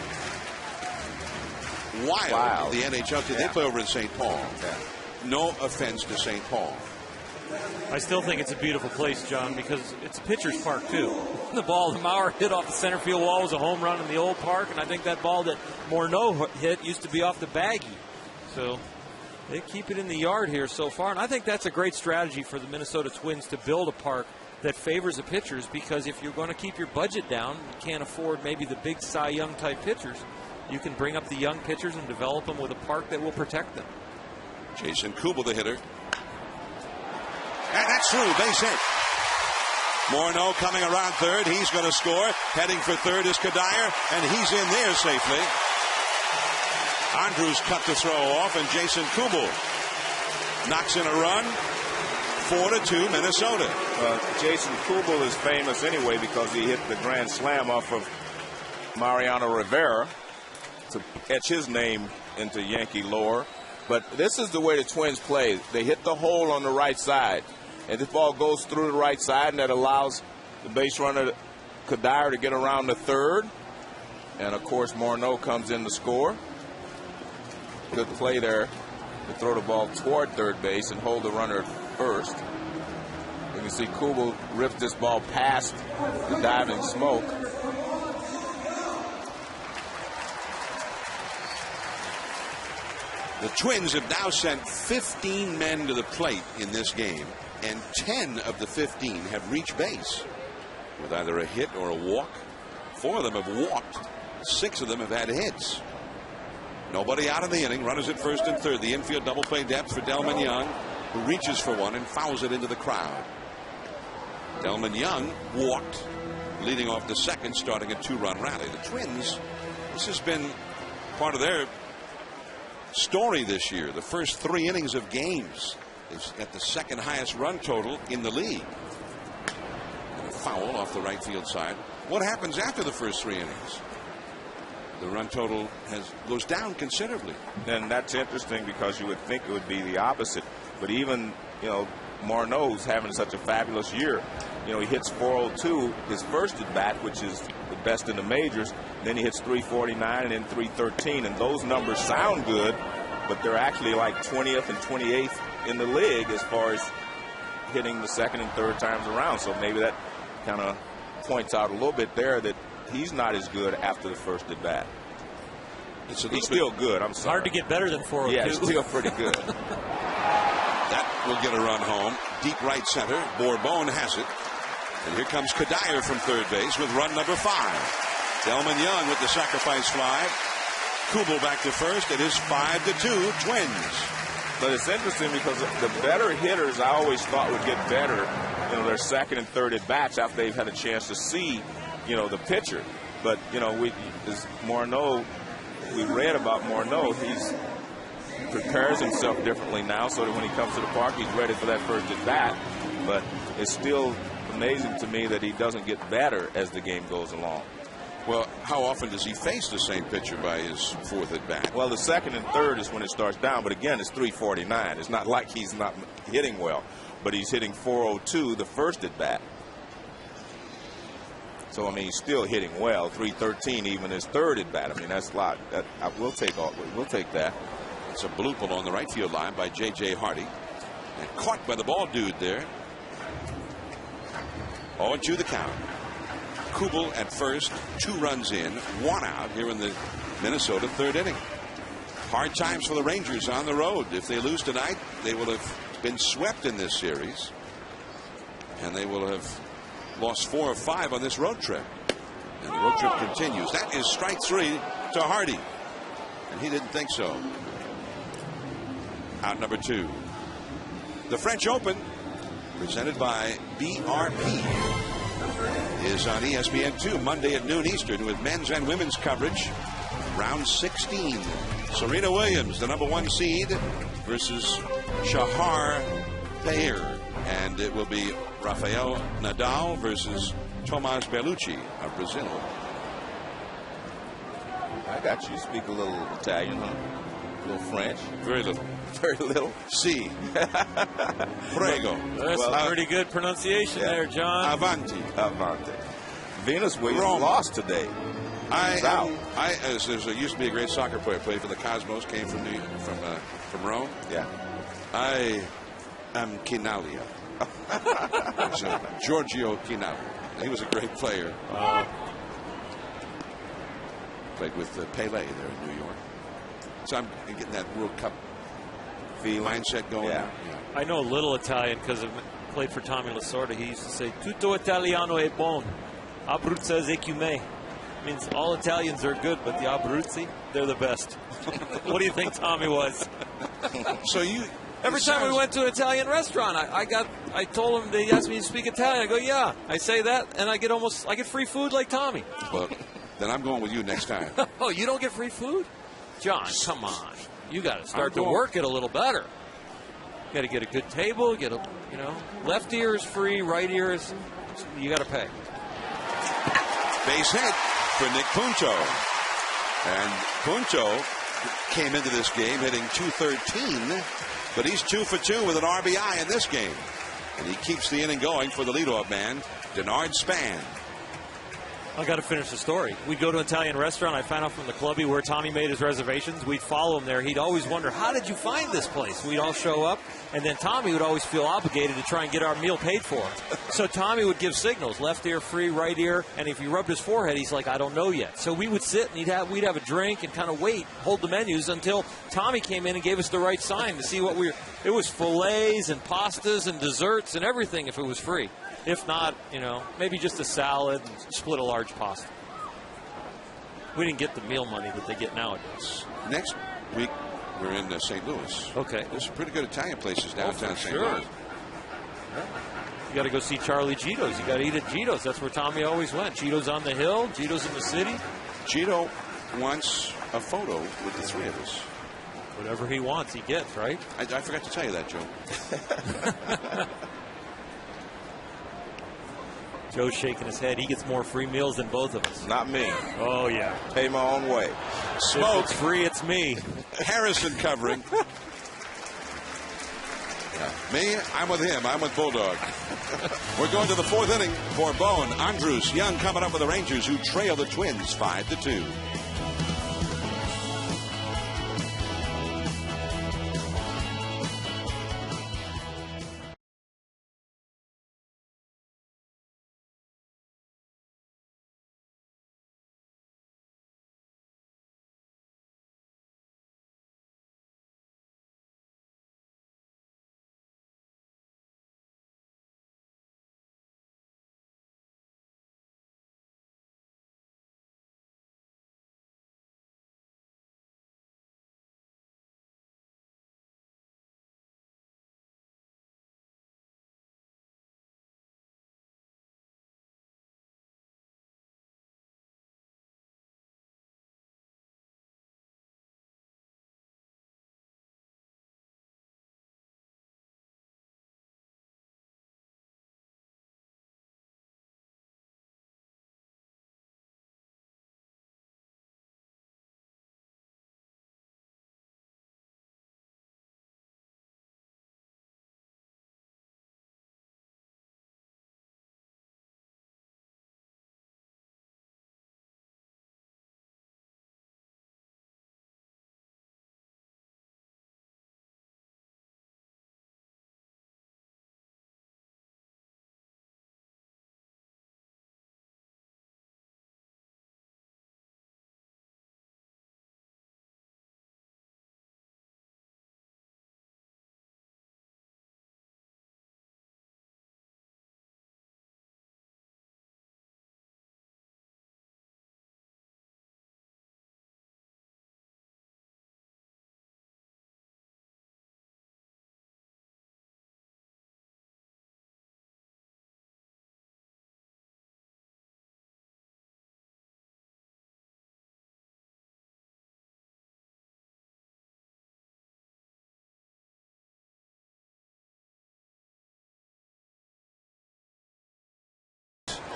Wild. The NHL team, they play over in St. Paul. Yeah. No offense to St. Paul. I still think it's a beautiful place, John, because it's a pitcher's park, too. The ball that Mauer hit off the center field wall was a home run in the old park, and I think that ball that Morneau hit used to be off the baggie. So they keep it in the yard here so far, and I think that's a great strategy for the Minnesota Twins to build a park that favors the pitchers, because if you're going to keep your budget down, you can't afford maybe the big Cy Young type pitchers. You can bring up the young pitchers and develop them with a park that will protect them. Jason Kubel, the hitter. And that's through, base hit. Morneau coming around third. He's going to score. Heading for third is Kadire, and he's in there safely. Andrews cut the throw off, and Jason Kubel knocks in a run. 4-2 Minnesota. Jason Kubel is famous anyway because he hit the grand slam off of Mariano Rivera to etch his name into Yankee lore. But this is the way the Twins play. They hit the hole on the right side, and this ball goes through the right side, and that allows the base runner Kadire to get around the third. And of course Morneau comes in to score. Good play there to throw the ball toward third base and hold the runner at first. You can see Kubel rips this ball past the diving Smoke. The Twins have now sent 15 men to the plate in this game, and 10 of the 15 have reached base with either a hit or a walk. 4 of them have walked. 6 of them have had hits. Nobody out in the inning. Runners at first and third. The infield double play depth for Delman Young, who reaches for one and fouls it into the crowd. Delman Young walked, leading off the second, starting a 2-run rally. The Twins, this has been part of their story this year. The first 3 innings of games is at the second highest run total in the league. And a foul off the right field side. What happens after the first 3 innings? The run total goes down considerably. And that's interesting because you would think it would be the opposite. But even, Morneau's having such a fabulous year. He hits 402 his first at bat, which is the best in the majors. Then he hits 349 and then 313. And those numbers sound good, but they're actually like 20th and 28th in the league as far as hitting the second and third times around. So maybe that kind of points out a little bit there that he's not as good after the first at bat. He's still good. I'm sorry. Hard to get better than 402. Yeah, still pretty good. That will get a run home. Deep right center. Bourbon has it. And here comes Kadire from third base with run number 5. Delman Young with the sacrifice fly. Kubel back to first. It is 5-2 Twins. But it's interesting because the better hitters I always thought would get better their second and third at bats after they've had a chance to see, the pitcher. But as Morneau, we read about Morneau. He prepares himself differently now, so that when he comes to the park, he's ready for that first at bat. But it's still amazing to me that he doesn't get better as the game goes along. Well, how often does he face the same pitcher by his fourth at bat? Well, the second and third is when it starts down, but again, it's 349. It's not like he's not hitting well, but he's hitting 402 the first at bat. So, I mean, he's still hitting well. 313 even his third at bat. I mean, that's a lot. We'll take that. It's a bloop along the right field line by J.J. Hardy. And caught by the ball dude there. 0-2 the count. Kubel at first, 2 runs in, 1 out here in the Minnesota third inning. Hard times for the Rangers on the road. If they lose tonight, they will have been swept in this series. And they will have lost 4 or 5 on this road trip. And the road trip continues. That is strike 3 to Hardy. And he didn't think so. Out number 2. The French Open, presented by BRP, is on ESPN2 Monday at noon Eastern with men's and women's coverage. Round 16. Serena Williams, the number 1 seed, versus Shahar Peer. And it will be Rafael Nadal versus Tomas Berlucci of Brazil. I got you. Speak a little Italian, huh? A little French. Very little. Very little. Si. Prego. That's a pretty good pronunciation there, John. Avanti. Avanti. Venus Williams lost today. As there used to be a great soccer player, played for the Cosmos, came from Rome. Yeah. I am Chinalia. Giorgio Chinali. He was a great player. Played with Pele there in New York. So I'm getting that World Cup mindset going. Yeah. I know a little Italian because I played for Tommy Lasorda. He used to say, "Tutto Italiano è buon. Abruzzese ecume." Means all Italians are good, but the Abruzzi, they're the best. What do you think Tommy was? So every time we went to an Italian restaurant, I told him, they asked me to speak Italian. I go, yeah. I say that, and I get free food like Tommy. Well, then I'm going with you next time. Oh, you don't get free food? John, come on. You got to start to work it a little better. You got to get a good table, left ear is free, right ear is, you got to pay. Base hit for Nick Punto. And Punto came into this game hitting .213, but he's 2 for 2 with an RBI in this game. And he keeps the inning going for the leadoff man, Denard Span. I got to finish the story. We'd go to an Italian restaurant. I found out from the clubby where Tommy made his reservations. We'd follow him there. He'd always wonder, how did you find this place? We'd all show up, and then Tommy would always feel obligated to try and get our meal paid for. So Tommy would give signals, left ear free, right ear, and if he rubbed his forehead, he's like, I don't know yet. So we would sit, and we'd have a drink and kind of wait, hold the menus until Tommy came in and gave us the right sign to see what it was fillets and pastas and desserts and everything if it was free. If not, maybe just a salad and split a large pasta. We didn't get the meal money that they get nowadays. Next week, we're in St. Louis. Okay. There's some pretty good Italian places downtown St. Sure. Louis. You got to go see Charlie Gito's. You got to eat at Gito's. That's where Tommy always went. Gito's on the hill. Gito's in the city. Gito wants a photo with the 3 of us. Whatever he wants, he gets, right? I forgot to tell you that, Joe. Joe's shaking his head. He gets more free meals than both of us. Not me. Oh, yeah. Pay my own way. Smoke. If it's free, it's me. Harrison covering. Me, I'm with him. I'm with Bulldog. We're going to the 4th inning for Bone. Andrews Young coming up with the Rangers, who trail the Twins 5-2.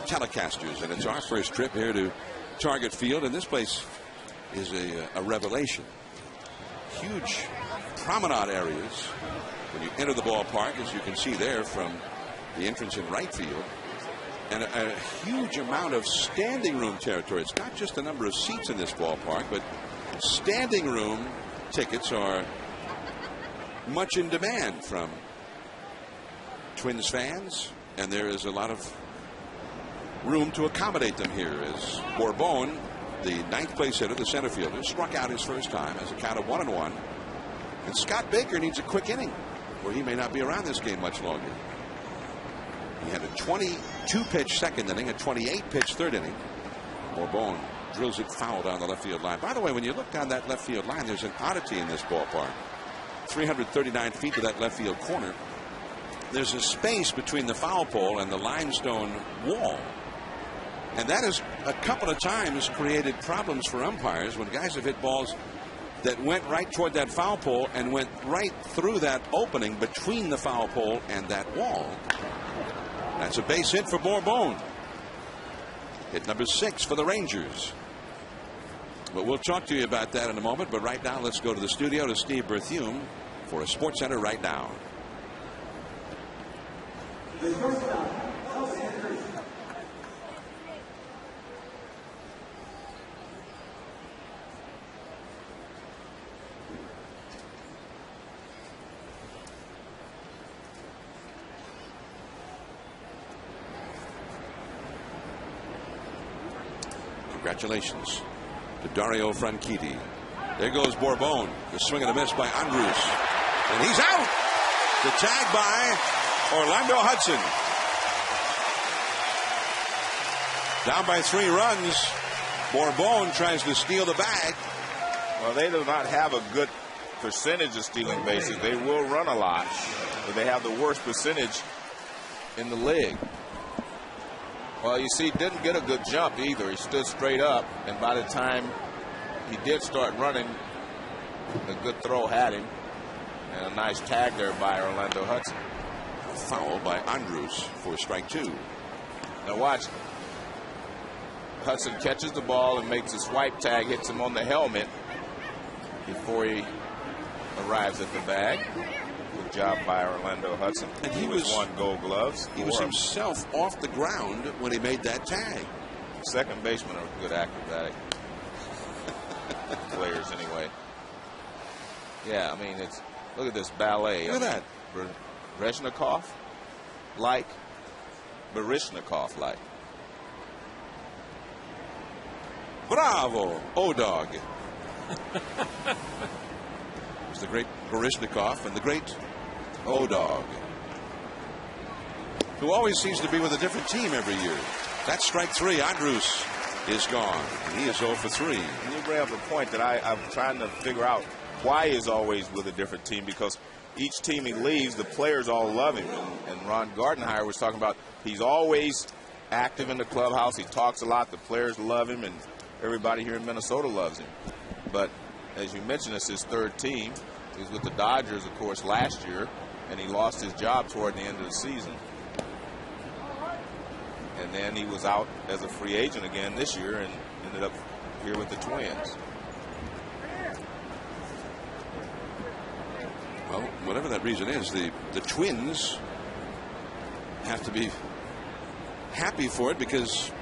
telecasters, and it's our first trip here to Target Field, and this place is a revelation. Huge promenade areas when you enter the ballpark, as you can see there from the entrance in right field, and a huge amount of standing room territory. It's not just the number of seats in this ballpark, but standing room tickets are much in demand from Twins fans, and there is a lot of room to accommodate them here as Bourbon, the ninth place hitter, the center fielder, struck out his first time as a count of 1-1. And Scott Baker needs a quick inning, or he may not be around this game much longer. He had a 22-pitch second inning, a 28-pitch third inning. Bourbon drills it foul down the left field line. By the way, when you look down that left field line, there's an oddity in this ballpark. 339 feet to that left field corner. There's a space between the foul pole and the limestone wall. And that has a couple of times created problems for umpires when guys have hit balls that went right toward that foul pole and went right through that opening between the foul pole and that wall. That's a base hit for Bourbon. Hit number 6 for the Rangers. But we'll talk to you about that in a moment. But right now, let's go to the studio to Steve Berthume for a Sports Center right now. Congratulations to Dario Franchitti. There goes Bourbon. The swing and a miss by Andrus. And he's out. The tag by Orlando Hudson. Down by 3 runs. Bourbon tries to steal the bag. Well, they do not have a good percentage of stealing bases. They will run a lot, but they have the worst percentage in the league. Well, you see, didn't get a good jump either. He stood straight up, and by the time he did start running, a good throw had him, and a nice tag there by Orlando Hudson. Foul by Andrus for strike 2. Now watch. Hudson catches the ball and makes a swipe tag, hits him on the helmet before he arrives at the bag. Good job by Orlando Hudson. And he was won Gold Gloves. He was himself off the ground when he made that tag. Second basemen are good acrobatic players anyway. Yeah, I mean, it's look at this ballet. Look at that. Baryshnikov-like. Baryshnikov-like. Bravo, O-Dog. It's the great Baryshnikov and the great O-Dog, who always seems to be with a different team every year. That's strike 3. Andrus is gone. And he is 0 for 3. And you bring up a point that I'm trying to figure out why he's always with a different team, because each team he leaves, the players all love him. And Ron Gardenhire was talking about he's always active in the clubhouse. He talks a lot. The players love him, and everybody here in Minnesota loves him. But as you mentioned, it's his third team. He was with the Dodgers, of course, last year, and he lost his job toward the end of the season. And then he was out as a free agent again this year and ended up here with the Twins. Well, whatever that reason is, the Twins have to be happy for it because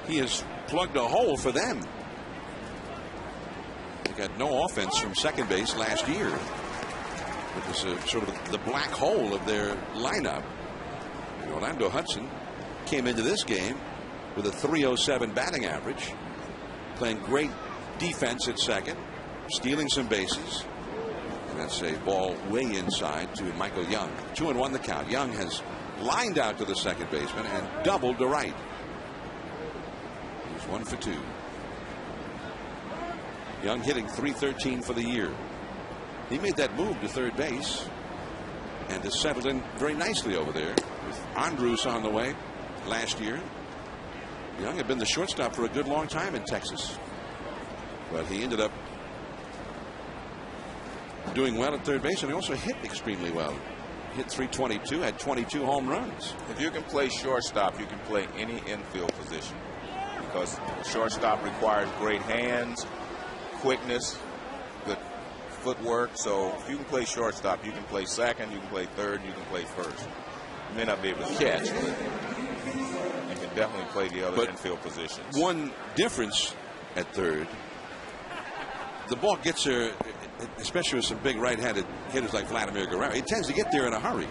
he has plugged a hole for them. They got no offense from second base last year. It was sort of the black hole of their lineup. And Orlando Hudson came into this game with a .307 batting average, playing great defense at second, stealing some bases. And that's a ball way inside to Michael Young. 2-1 the count. Young has lined out to the second baseman and doubled to right. He's 1 for 2. Young hitting .313 for the year. He made that move to third base and has settled in very nicely over there with Andrus on the way last year. Young had been the shortstop for a good long time in Texas, but he ended up doing well at third base, and he also hit extremely well hit .322, had 22 home runs. If you can play shortstop, you can play any infield position, because shortstop requires great hands, quickness, good footwork. So if you can play shortstop, you can play second, you can play third, you can play first. You may not be able to catch, but you can definitely play the other infield positions. One difference at third, the ball gets there, especially with some big right-handed hitters like Vladimir Guerrero. He tends to get there in a hurry.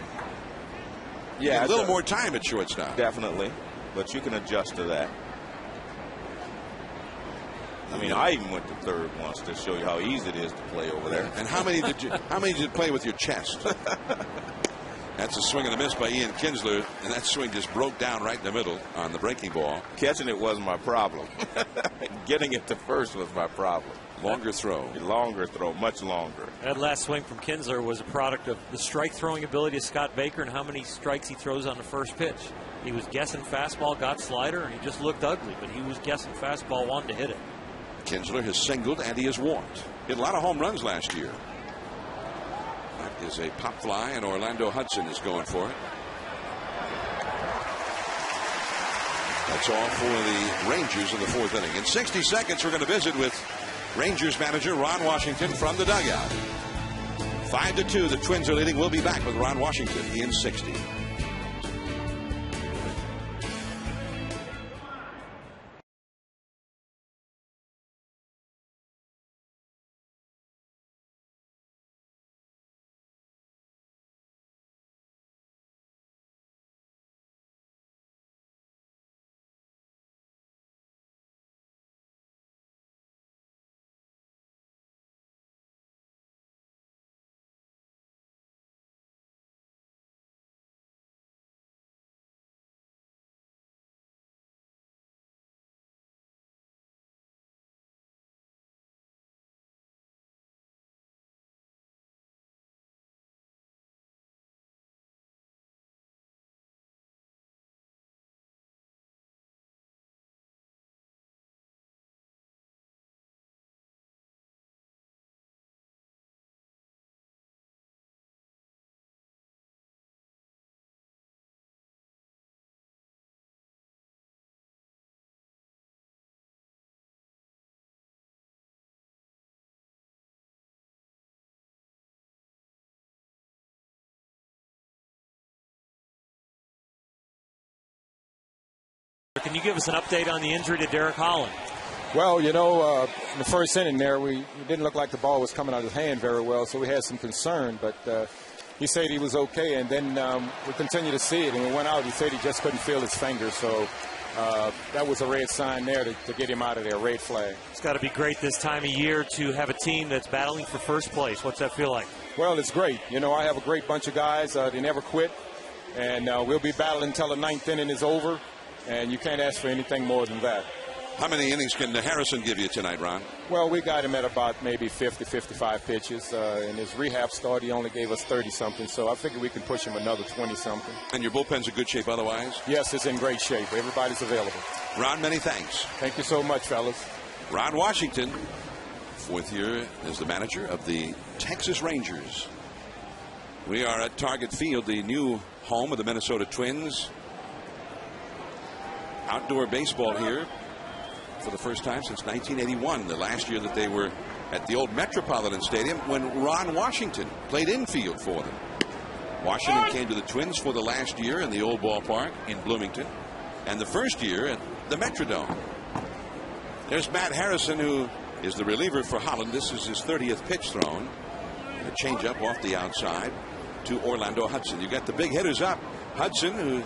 Yeah, a little more time at shortstop. Definitely, but you can adjust to that. I mean, I even went to third once to show you how easy it is to play over there. And how many did you play with your chest? That's a swing and a miss by Ian Kinsler, and that swing just broke down right in the middle on the breaking ball. Catching it wasn't my problem. Getting it to first was my problem. Longer throw. Longer throw, much longer. That last swing from Kinsler was a product of the strike throwing ability of Scott Baker and how many strikes he throws on the first pitch. He was guessing fastball, got slider, and he just looked ugly, but he was guessing fastball, wanted to hit it. Kinsler has singled and he has walked. Hit a lot of home runs last year. That is a pop fly, and Orlando Hudson is going for it. That's all for the Rangers in the fourth inning. In 60 seconds, we're going to visit with Rangers manager Ron Washington from the dugout. 5-2, the Twins are leading. We'll be back with Ron Washington in 60. Can you give us an update on the injury to Derek Holland? Well, you know, in the first inning there, we didn't look like the ball was coming out of his hand very well, so we had some concern. But he said he was okay, and then we continued to see it. And when we went out, he said he just couldn't feel his fingers. So that was a red sign there to get him out of there, red flag. It's got to be great this time of year to have a team that's battling for first place. What's that feel like? Well, it's great. You know, I have a great bunch of guys. They never quit. And we'll be battling until the ninth inning is over. And you can't ask for anything more than that. How many innings can Harrison give you tonight, Ron? Well, we got him at about maybe 50, 55 pitches. In his rehab start, he only gave us 30-something. So I figure we can push him another 20-something. And your bullpen's in good shape otherwise? Yes, it's in great shape. Everybody's available. Ron, many thanks. Thank you so much, fellas. Ron Washington, fourth year as the manager of the Texas Rangers. We are at Target Field, the new home of the Minnesota Twins. Outdoor baseball here for the first time since 1981, the last year that they were at the old Metropolitan Stadium when Ron Washington played infield for them. Washington came to the Twins for the last year in the old ballpark in Bloomington, and the first year at the Metrodome. There's Matt Harrison, who is the reliever for Holland. This is his 30th pitch thrown. A changeup off the outside to Orlando Hudson. You got the big hitters up. Hudson, who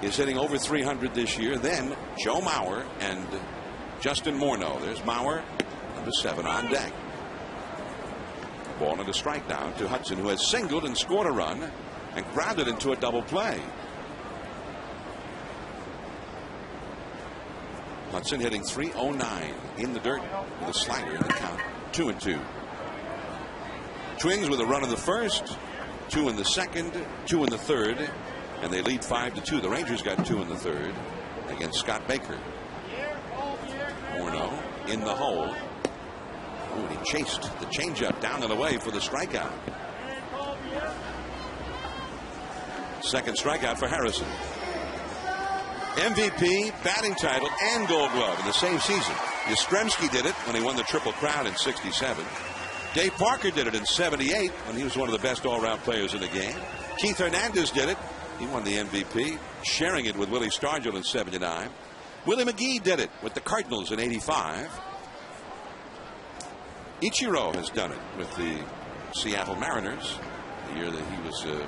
is hitting over 300 this year. Then Joe Mauer and Justin Morneau. There's Mauer, number 7 on deck. Ball and a strike now to Hudson, who has singled and scored a run and grounded into a double play. Hudson hitting .309 in the dirt with a slider in the count. 2-2. Twins with a run in the first, 2 in the second, 2 in the third. And they lead 5-2. The Rangers got 2 in the third against Scott Baker. Morneau in the hole. Ooh, and he chased the changeup down and away for the strikeout. Second strikeout for Harrison. MVP, batting title, and Gold Glove in the same season. Yastrzemski did it when he won the Triple Crown in '67. Dave Parker did it in '78 when he was one of the best all-around players in the game. Keith Hernandez did it. He won the MVP, sharing it with Willie Stargell in '79. Willie McGee did it with the Cardinals in '85. Ichiro has done it with the Seattle Mariners, the year that he was a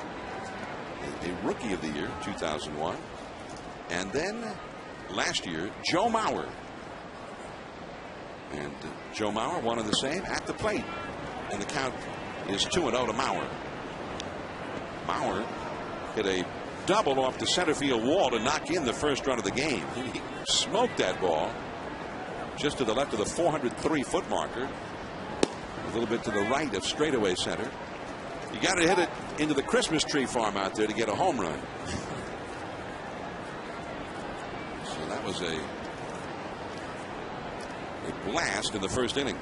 Rookie of the Year, 2001. And then last year, Joe Mauer. And Joe Mauer, one of the same, at the plate. And the count is 2-0 to Mauer. Mauer hit a double off the center field wall to knock in the first run of the game. He smoked that ball just to the left of the 403-foot marker, a little bit to the right of straightaway center. You got to hit it into the Christmas tree farm out there to get a home run. So that was a blast in the first inning.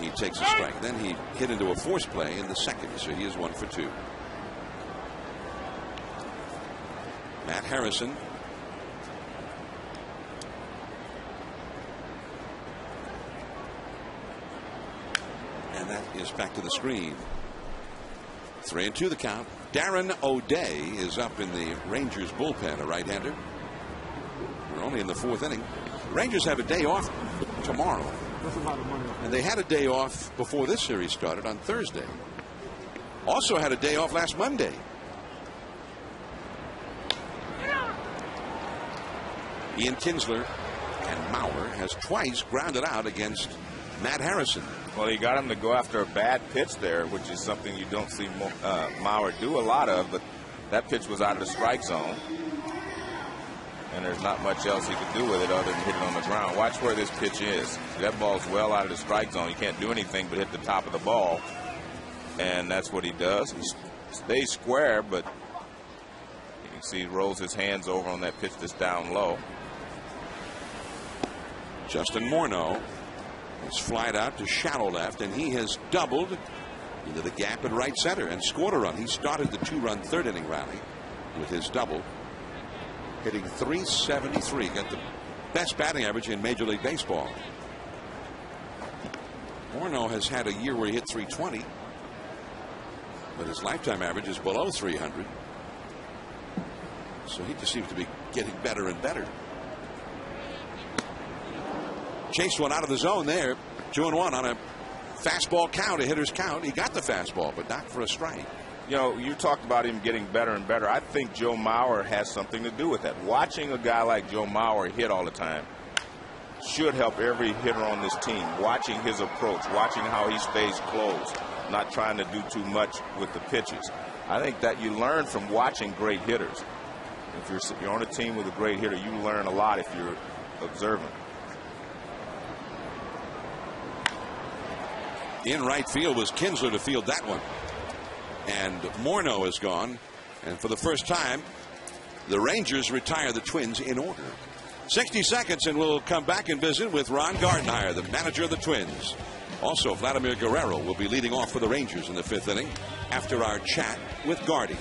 He takes a strike. Then he hit into a force play in the second, so he is 1 for 2. Matt Harrison. And that is back to the screen. 3-2 the count. Darren O'Day is up in the Rangers bullpen, a right-hander. We're only in the 4th inning. The Rangers have a day off tomorrow. And they had a day off before this series started on Thursday. Also had a day off last Monday. Ian Kinsler and Mauer has twice grounded out against Matt Harrison. Well, he got him to go after a bad pitch there, which is something you don't see Mauer do a lot of, but that pitch was out of the strike zone. And there's not much else he could do with it other than hit it on the ground. Watch where this pitch is. That ball's well out of the strike zone. You can't do anything but hit the top of the ball. And that's what he does. He stays square, but you can see he rolls his hands over on that pitch that's down low. Justin Morneau is flied out to shallow left, and he has doubled into the gap at right center and scored a run. He started the 2-run third inning rally with his double, hitting .373, got the best batting average in Major League Baseball. Morneau has had a year where he hit .320, but his lifetime average is below 300. So he just seems to be getting better and better. Chased one out of the zone there. 2-1 on a fastball count, a hitter's count. He got the fastball, but not for a strike. You know, you talked about him getting better and better. I think Joe Mauer has something to do with that. Watching a guy like Joe Mauer hit all the time should help every hitter on this team. Watching his approach, watching how he stays close, not trying to do too much with the pitches. I think that you learn from watching great hitters. If you're on a team with a great hitter, you learn a lot if you're observant. In right field was Kinsler to field that one. And Morneau is gone. And for the first time, the Rangers retire the Twins in order. 60 seconds, and we'll come back and visit with Ron Gardenhire, the manager of the Twins. Also, Vladimir Guerrero will be leading off for the Rangers in the 5th inning after our chat with Gardy.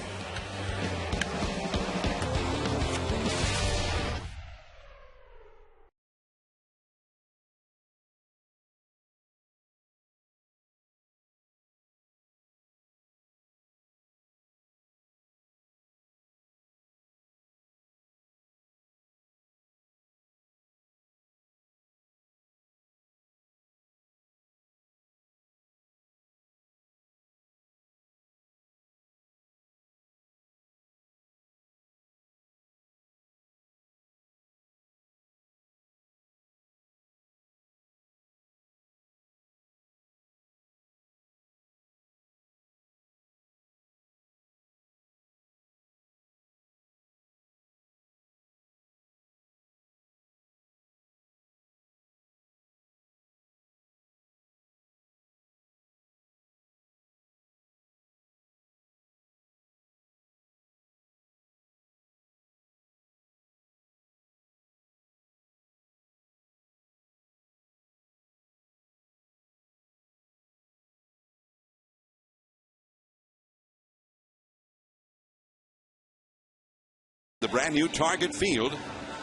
the brand new Target Field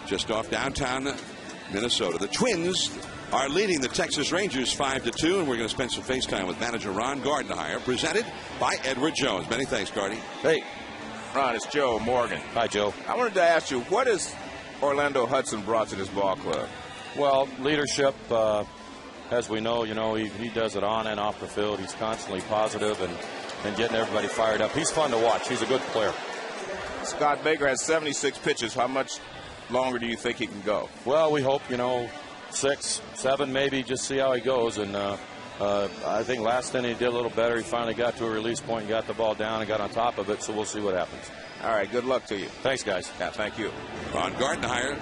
just off downtown Minnesota. The Twins are leading the Texas Rangers 5-2, and we're going to spend some FaceTime with manager Ron Gardenhire, presented by Edward Jones. Many thanks, Gardy. Hey, Ron, it's Joe Morgan. Hi, Joe. I wanted to ask you, what has Orlando Hudson brought to this ball club? Well, leadership. As we know, he does it on and off the field. He's constantly positive and getting everybody fired up. He's fun to watch. He's a good player. Scott Baker has 76 pitches. How much longer do you think he can go? Well, we hope, 6, 7 maybe, just see how he goes. And I think last inning he did a little better. He finally got to a release point and got the ball down and got on top of it, so we'll see what happens. All right, good luck to you. Thanks, guys. Yeah, thank you. Ron Gardenhire,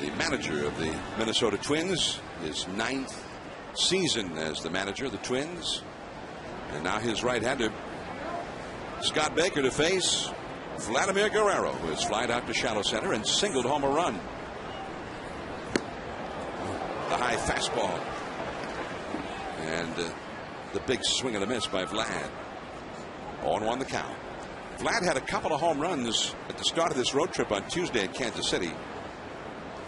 the manager of the Minnesota Twins, his 9th season as the manager of the Twins. And now his right-hander, Scott Baker, to face Vladimir Guerrero, who has flied out to shallow center and singled home a run. The high fastball. And the big swing and a miss by Vlad. 0-1 the count. Vlad had a couple of home runs at the start of this road trip on Tuesday at Kansas City.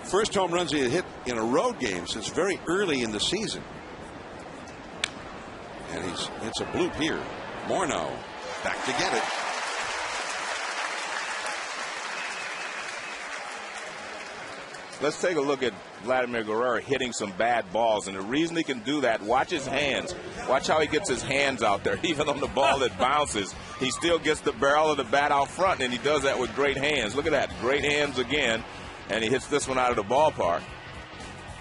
First home runs he had hit in a road game since very early in the season. And it's a bloop here. Morneau back to get it. Let's take a look at Vladimir Guerrero hitting some bad balls. And the reason he can do that, watch his hands. Watch how he gets his hands out there. Even on the ball that bounces, he still gets the barrel of the bat out front, and he does that with great hands. Look at that. Great hands again. And he hits this one out of the ballpark.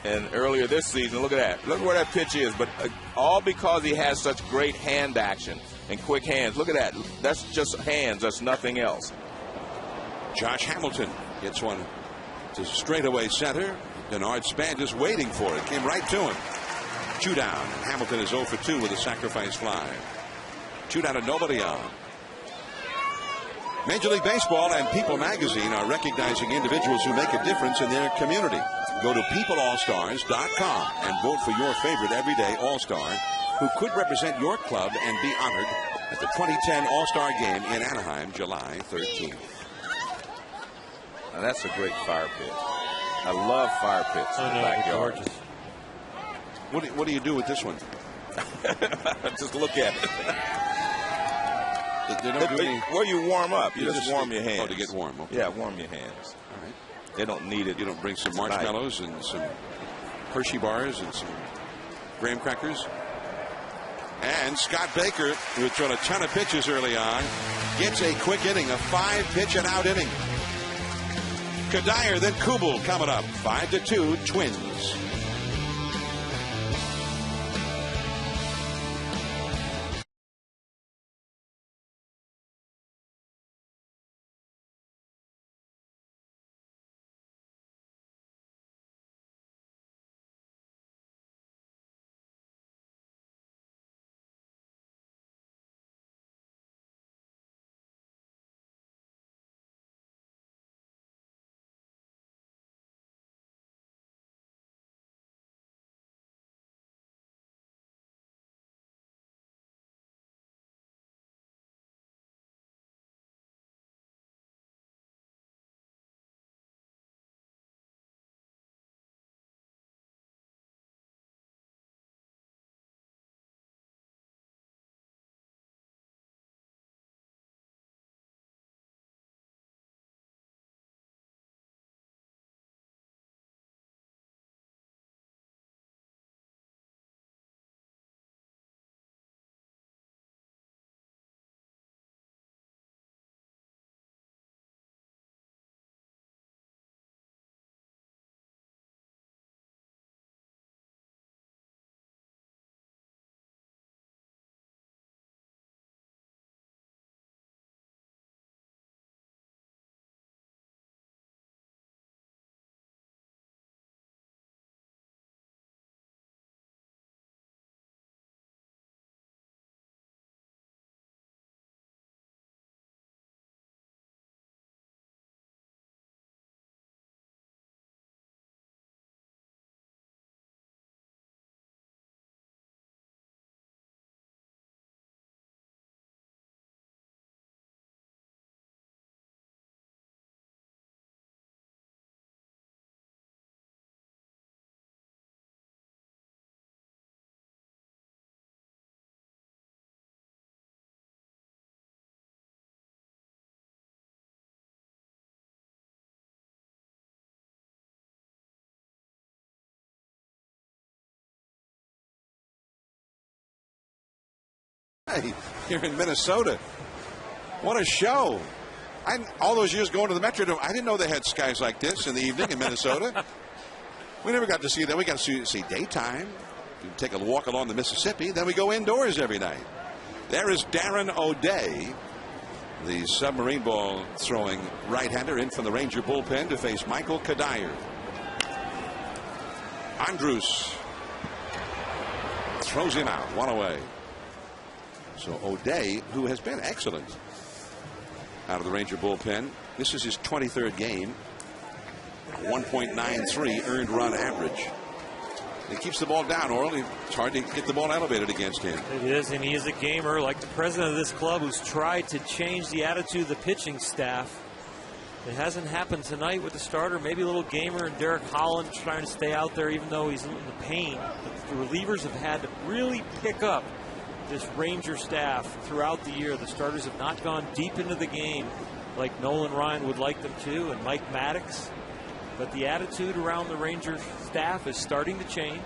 And earlier this season, look at that. Look where that pitch is. But all because he has such great hand action and quick hands. Look at that. That's just hands. That's nothing else. Josh Hamilton gets one to straightaway center. Denard Span just waiting for it. Came right to him. 2 down. Hamilton is 0 for 2 with a sacrifice fly. 2 down and nobody on. Major League Baseball and People Magazine are recognizing individuals who make a difference in their community. Go to peopleallstars.com and vote for your favorite everyday All-Star who could represent your club and be honored at the 2010 All-Star Game in Anaheim, July 13th. Now that's a great fire pit. I love fire pits in the backyard. Gorgeous. What do you do with this one? Just look at it. They don't do any... Well, you warm up. You just warm your hands. Oh, to get warm. Okay. Yeah, warm your hands. All right. They don't need it. You don't bring some marshmallows and some Hershey bars and some graham crackers. And Scott Baker, who had thrown a ton of pitches early on, gets a quick inning, a 5-pitch and out inning. Kadire, then Kubel coming up. 5-2 Twins. Hey, here in Minnesota. What a show. All those years going to the Metrodome, I didn't know they had skies like this in the evening in Minnesota. We never got to see that. We got to see daytime. We take a walk along the Mississippi. Then we go indoors every night. There is Darren O'Day, the submarine ball throwing right-hander in from the Ranger bullpen to face Michael Kadire. Andrus throws him out, one away. So O'Day, who has been excellent out of the Ranger bullpen, this is his 23rd game, 1.93 earned run average. He keeps the ball down, Orel. It's hard to get the ball elevated against him. It is, and he is a gamer like the president of this club who's tried to change the attitude of the pitching staff. It hasn't happened tonight with the starter. Maybe a little gamer and Derek Holland trying to stay out there even though he's in the pain. But the relievers have had to really pick up this Ranger staff throughout the year. The starters have not gone deep into the game like Nolan Ryan would like them to, and Mike Maddox. But the attitude around the Ranger staff is starting to change,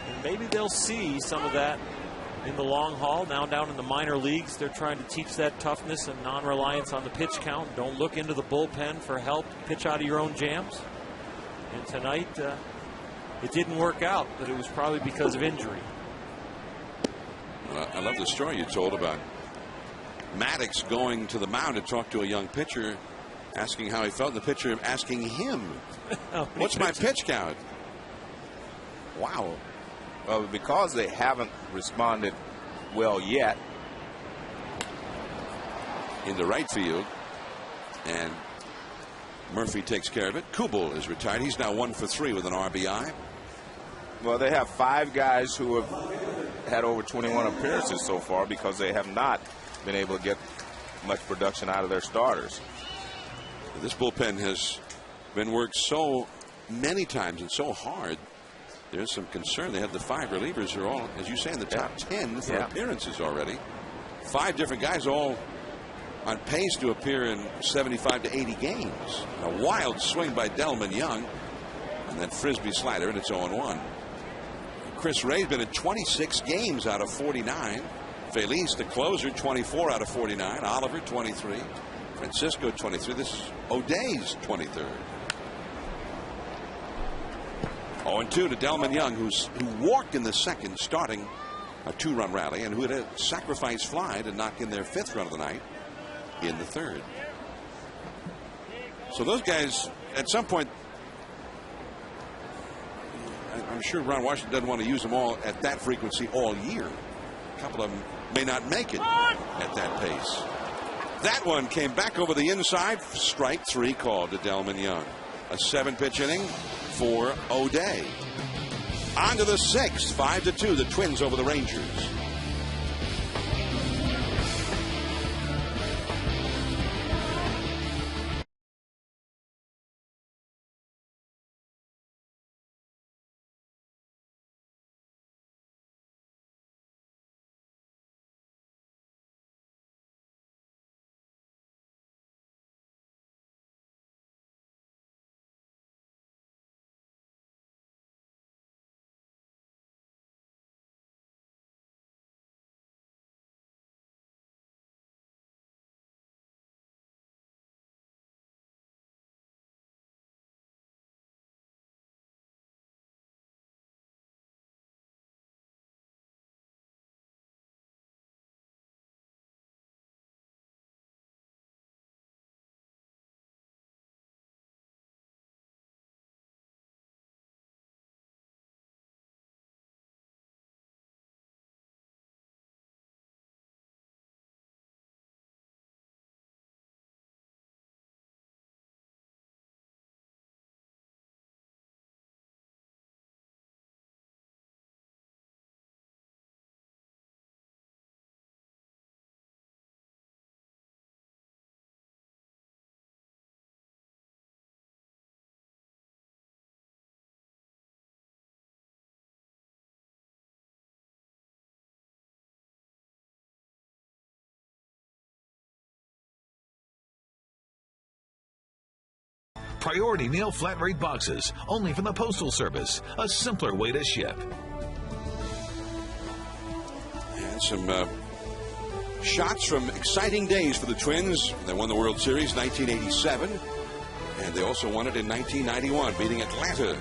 and maybe they'll see some of that in the long haul. Now down in the minor leagues, they're trying to teach that toughness and non-reliance on the pitch count. Don't look into the bullpen for help. Pitch out of your own jams. And tonight, it didn't work out, but it was probably because of injury. I love the story you told about Maddox going to the mound to talk to a young pitcher, asking how he felt, and the pitcher asking him, what's my pitch count? Wow. Well, because they haven't responded well yet. In the right field, and Murphy takes care of it. Kubel is retired. He's now 1 for 3 with an RBI. Well, they have 5 guys who have had over 21 appearances so far because they have not been able to get much production out of their starters. This bullpen has been worked so many times and so hard. There's some concern. They have the 5 relievers who are all, as you say, in the top 10 for appearances already. 5 different guys all on pace to appear in 75 to 80 games. A wild swing by Delman Young, and then Frisbee slider, and it's 0-1. Chris Ray's been in 26 games out of 49. Feliz, the closer, 24 out of 49. Oliver, 23. Francisco, 23. This is O'Day's 23rd. 0-2 to Delman Young, who walked in the second, starting a 2-run rally, and who had a sacrifice fly to knock in their 5th run of the night in the 3rd. So those guys, at some point, I'm sure Ron Washington doesn't want to use them all at that frequency all year. A couple of them may not make it at that pace. That one came back over the inside. Strike 3 called to Delman Young. A 7-pitch inning for O'Day. On to the 6th, 5-2, the Twins over the Rangers. Priority mail flat rate boxes, only from the Postal Service. A simpler way to ship. And some shots from exciting days for the Twins. They won the World Series 1987, and they also won it in 1991, beating Atlanta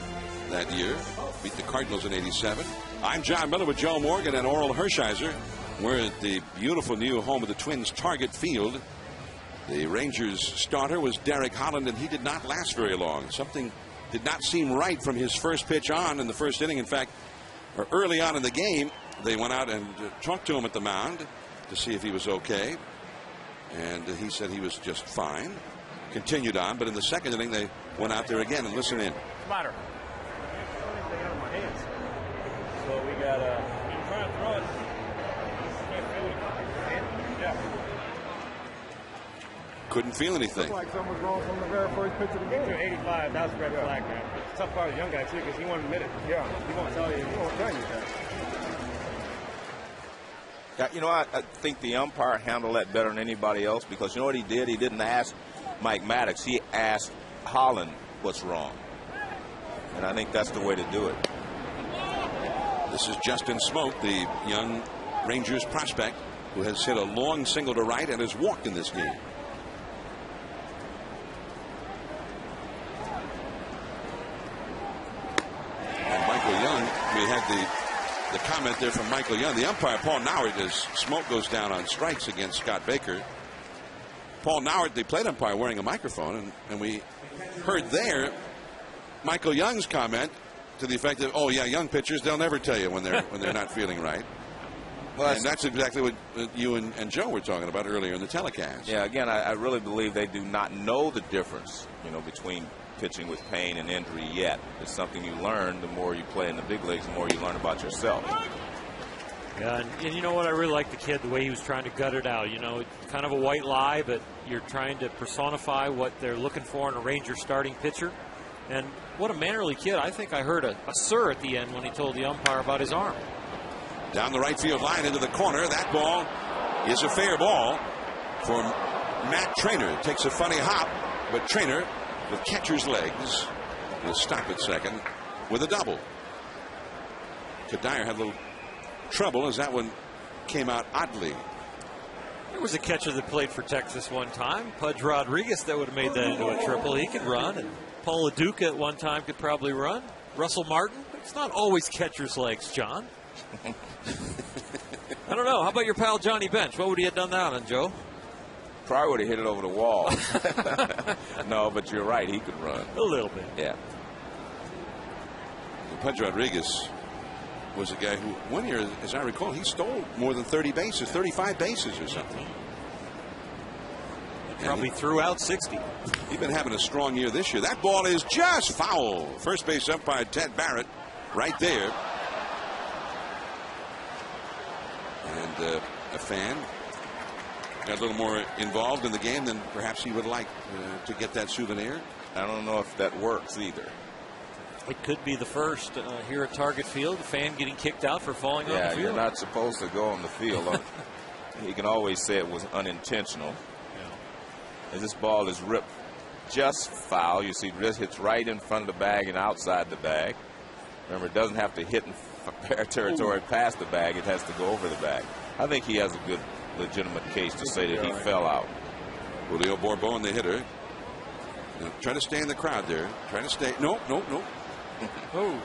that year. Beat the Cardinals in 87. I'm John Miller with Joe Morgan and Oral Hershiser. We're at the beautiful new home of the Twins, Target Field. The Rangers starter was Derek Holland, and he did not last very long. Something did not seem right from his first pitch on in the first inning. In fact, early on in the game, they went out and talked to him at the mound to see if he was okay. And he said he was just fine. Continued on, but in the second inning, they went out there again and listened in. What's the matter? So we got I'm trying to throw it. Can't feel it. Yeah. Couldn't feel anything. Looked like something was wrong from the very first pitch of the game. 85, that was a red flag, man. It's tough part of the young guy, too, because he won't admit it. Yeah. He won't tell you. He won't tell you that. Yeah, you know, I think the umpire handled that better than anybody else, because you know what he did? He didn't ask Mike Maddox. He asked Holland what's wrong. And I think that's the way to do it. This is Justin Smoke, the young Rangers prospect, who has hit a long single to right and has walked in this game. And Michael Young, we had the comment there from Michael Young. The umpire, Paul Nowert, as Smoke goes down on strikes against Scott Baker. Paul Nowert, the plate umpire, wearing a microphone, and we heard there Michael Young's comment to the effect of, "Oh yeah, young pitchers, they'll never tell you when they're not feeling right." Well, and that's exactly what you and Joe were talking about earlier in the telecast. Yeah, again, I really believe they do not know the difference, you know, between pitching with pain and injury yet. It's something you learn the more you play in the big leagues, the more you learn about yourself. Yeah, and you know what? I really like the kid, the way he was trying to gut it out. You know, kind of a white lie, but you're trying to personify what they're looking for in a Ranger starting pitcher. And what a mannerly kid. I think I heard a sir at the end when he told the umpire about his arm. Down the right field line into the corner. That ball is a fair ball for Matt Traynor. Takes a funny hop, but Traynor, with catcher's legs, will stop at second with a double. Kadire had a little trouble as that one came out oddly. There was a catcher that played for Texas one time, Pudge Rodriguez, that would have made that into a triple. He could run, and Paul LaDuca at one time could probably run. Russell Martin, it's not always catcher's legs, John. I don't know. How about your pal Johnny Bench? What would he have done that on, Joe? Probably would have hit it over the wall. No, but you're right. He could run. A little bit. Yeah. Pudge Rodriguez was a guy who, one year, as I recall, he stole more than 30 bases, 35 bases or something. Probably threw out 60. He's been having a strong year this year. That ball is just foul. First base umpire Ted Barrett right there. And a fan got a little more involved in the game than perhaps he would like to get that souvenir. I don't know if that works either. It could be the first here at Target Field. The fan getting kicked out for falling on the field. Yeah, you're not supposed to go on the field. He can always say it was unintentional. Yeah. As this ball is ripped just foul, you see this hits right in front of the bag and outside the bag. Remember, it doesn't have to hit in fair territory past the bag. It has to go over the bag. I think he has a good, legitimate case to say that he fell out. Julio Bourbon, the hitter. Now, try to stay in the crowd there. Try to stay. No. Oh.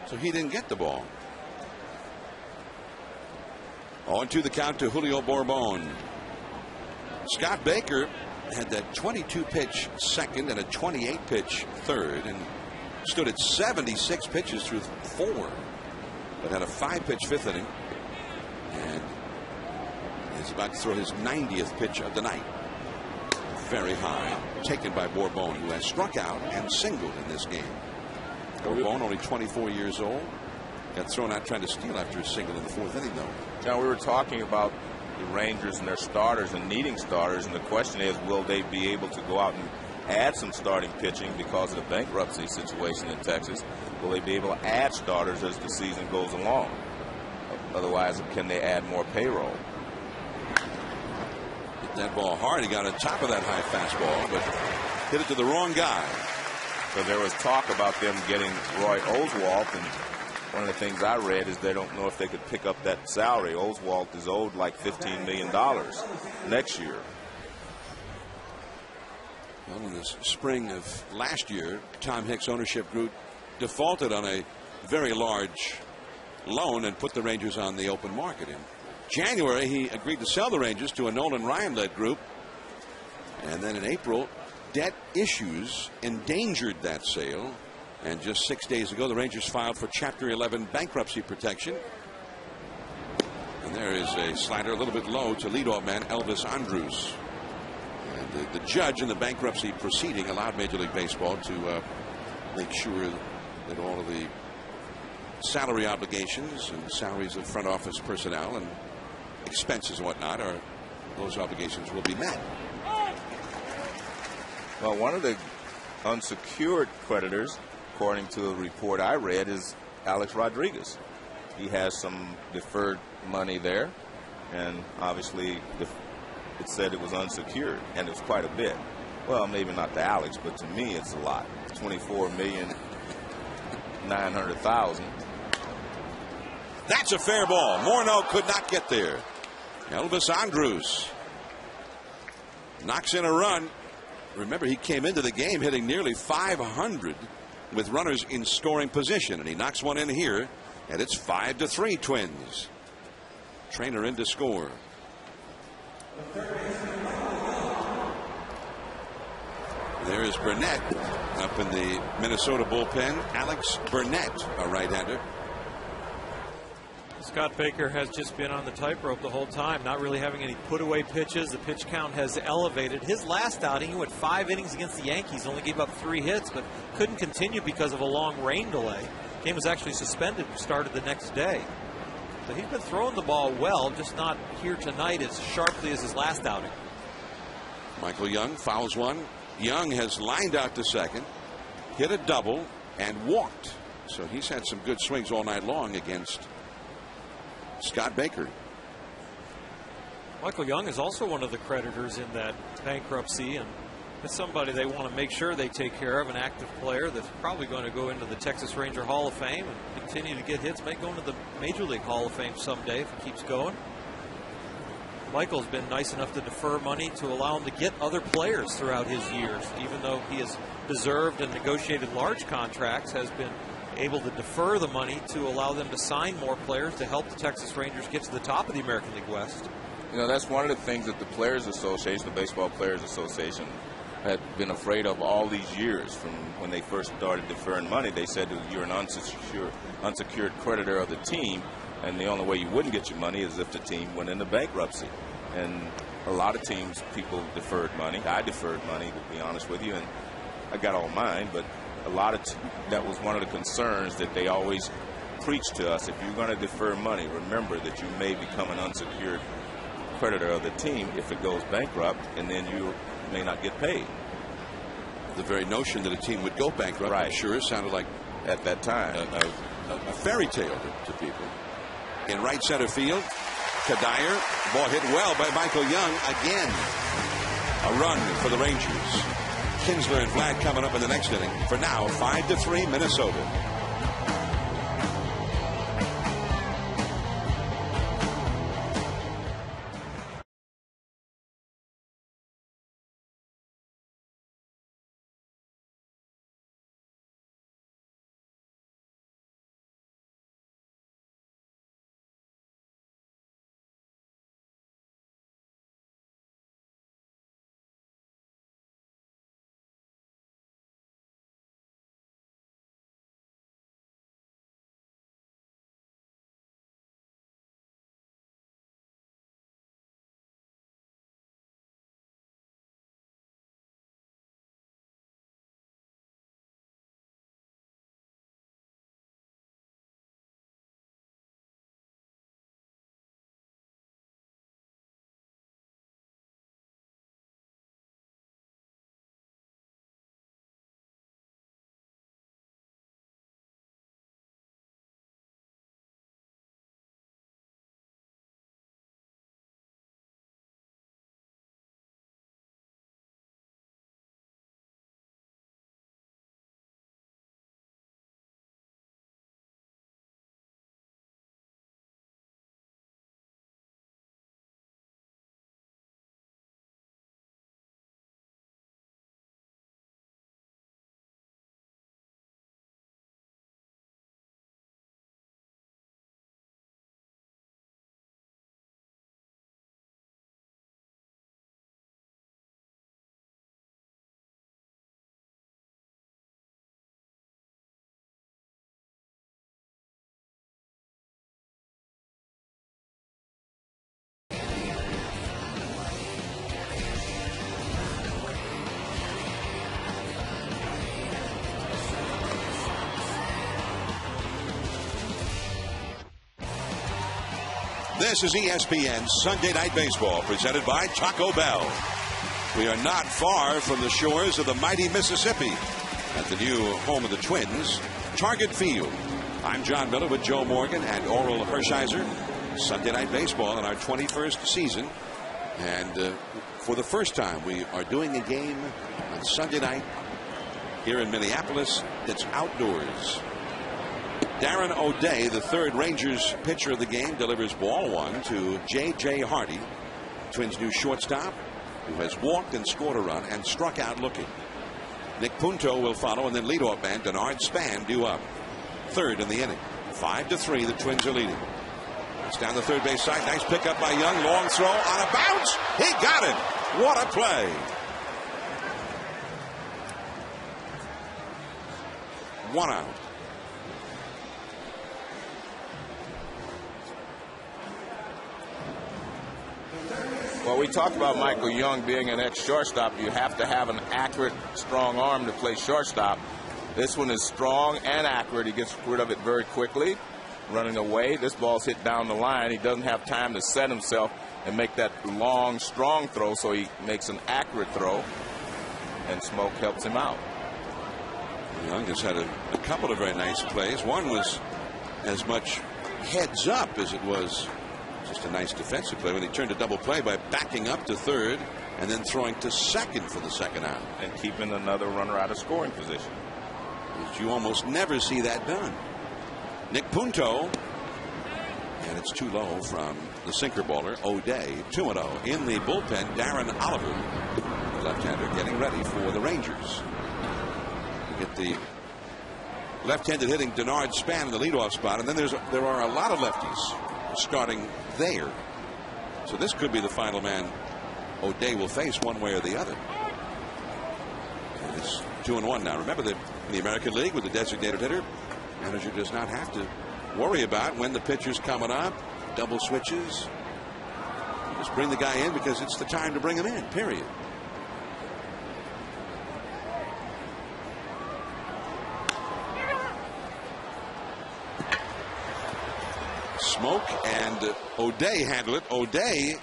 So he didn't get the ball. 0-2 the count to Julio Bourbon. Scott Baker had that 22-pitch second and a 28-pitch third and stood at 76 pitches through 4, but had a 5-pitch fifth inning and is about to throw his 90th pitch of the night. Very high, taken by Bourbon, who has struck out and singled in this game. Bourbon, only 24 years old, got thrown out trying to steal after a single in the 4th inning, though. John, we were talking about the Rangers and their starters and needing starters, and the question is, will they be able to go out and add some starting pitching because of the bankruptcy situation in Texas? Will they be able to add starters as the season goes along? Otherwise, can they add more payroll? Hit that ball hard. He got on top of that high fastball, but hit it to the wrong guy. because there was talk about them getting Roy Oswalt, and one of the things I read is they don't know if they could pick up that salary. Oswalt is owed like $15 million next year. Well, in the spring of last year, Tom Hicks' ownership group defaulted on a very large loan and put the Rangers on the open market. In January, he agreed to sell the Rangers to a Nolan Ryan-led group. And then in April, debt issues endangered that sale. And just 6 days ago, the Rangers filed for Chapter 11 bankruptcy protection. And there is a slider a little bit low to leadoff man Elvis Andrus. And the judge in the bankruptcy proceeding allowed Major League Baseball to make sure that all of the salary obligations and salaries of front office personnel and expenses and whatnot are, those obligations will be met. Well, one of the unsecured creditors, according to a report I read, is Alex Rodriguez. He has some deferred money there, and obviously it said it was unsecured, and it was quite a bit. Well, maybe not to Alex, but to me it's a lot. $24,900,000. That's a fair ball. Morneau could not get there. Elvis Andrus knocks in a run. Remember, he came into the game hitting nearly .500 with runners in scoring position, and he knocks one in here, and it's 5-3 Twins. Trainer in to score. There is Burnett up in the Minnesota bullpen. Alex Burnett, a right-hander. Scott Baker has just been on the tightrope the whole time, not really having any put-away pitches. The pitch count has elevated. His last outing, he went 5 innings against the Yankees, only gave up 3 hits, but couldn't continue because of a long rain delay. Game was actually suspended and started the next day. So he's been throwing the ball well, just not here tonight as sharply as his last outing. Michael Young fouls one. Young has lined out to second, hit a double, and walked. So he's had some good swings all night long against Scott Baker. Michael Young is also one of the creditors in that bankruptcy, and it's somebody they want to make sure they take care of, an active player that's probably going to go into the Texas Ranger Hall of Fame and continue to get hits, may go into the Major League Hall of Fame someday if he keeps going. Michael's been nice enough to defer money to allow him to get other players throughout his years, even though he has deserved and negotiated large contracts, has been able to defer the money to allow them to sign more players to help the Texas Rangers get to the top of the American League West. You know, that's one of the things that the Players Association, the Baseball Players Association, had been afraid of all these years. From when they first started deferring money, they said that you're an unsecured creditor of the team, and the only way you wouldn't get your money is if the team went into bankruptcy. And a lot of teams, people deferred money. I deferred money, to be honest with you, and I got all mine, but a lot of that was one of the concerns that they always preached to us. If you're going to defer money, remember that you may become an unsecured creditor of the team if it goes bankrupt, and then you may not get paid. The very notion that a team would go bankrupt, right, I'm sure sounded like at that time a fairy tale to people. In right center field, Kadire, ball hit well by Michael Young again. A run for the Rangers. Kinsler and Vlad coming up in the next inning. For now, 5-3 Minnesota. This is ESPN Sunday Night Baseball, presented by Taco Bell. We are not far from the shores of the mighty Mississippi at the new home of the Twins, Target Field. I'm John Miller with Joe Morgan and Oral Hershiser. Sunday Night Baseball in our 21st season. And for the first time, we are doing a game on Sunday night here in Minneapolis. It's outdoors. Darren O'Day, the third Rangers pitcher of the game, delivers ball one to J.J. Hardy, Twins' new shortstop, who has walked and scored a run and struck out looking. Nick Punto will follow, and then leadoff man Denard Span due up. Third in the inning. 5-3, the Twins are leading. It's down the third base side. Nice pickup by Young. Long throw on a bounce. He got it. What a play. One out. Well, we talked about Michael Young being an ex-shortstop. You have to have an accurate, strong arm to play shortstop. This one is strong and accurate. He gets rid of it very quickly, running away. This ball's hit down the line. He doesn't have time to set himself and make that long, strong throw, so he makes an accurate throw, and Smoke helps him out. Young has had a couple of very nice plays. One was as much heads up as it was just a nice defensive play when he turned a double play by backing up to third and then throwing to second for the second out. And keeping another runner out of scoring position. You almost never see that done. Nick Punto, and it's too low from the sinker baller O'Day. 2-0 in the bullpen. Darren Oliver, the left-hander, getting ready for the Rangers. We get the left-handed hitting Denard Span in the leadoff spot, and then there are a lot of lefties starting there. So this could be the final man O'Day will face one way or the other. And it's 2-1 now. Remember that in the American League with the designated hitter, manager does not have to worry about when the pitcher's coming up, double switches. Just bring the guy in because it's the time to bring him in, period. Smoke and O'Day handle it. O'Day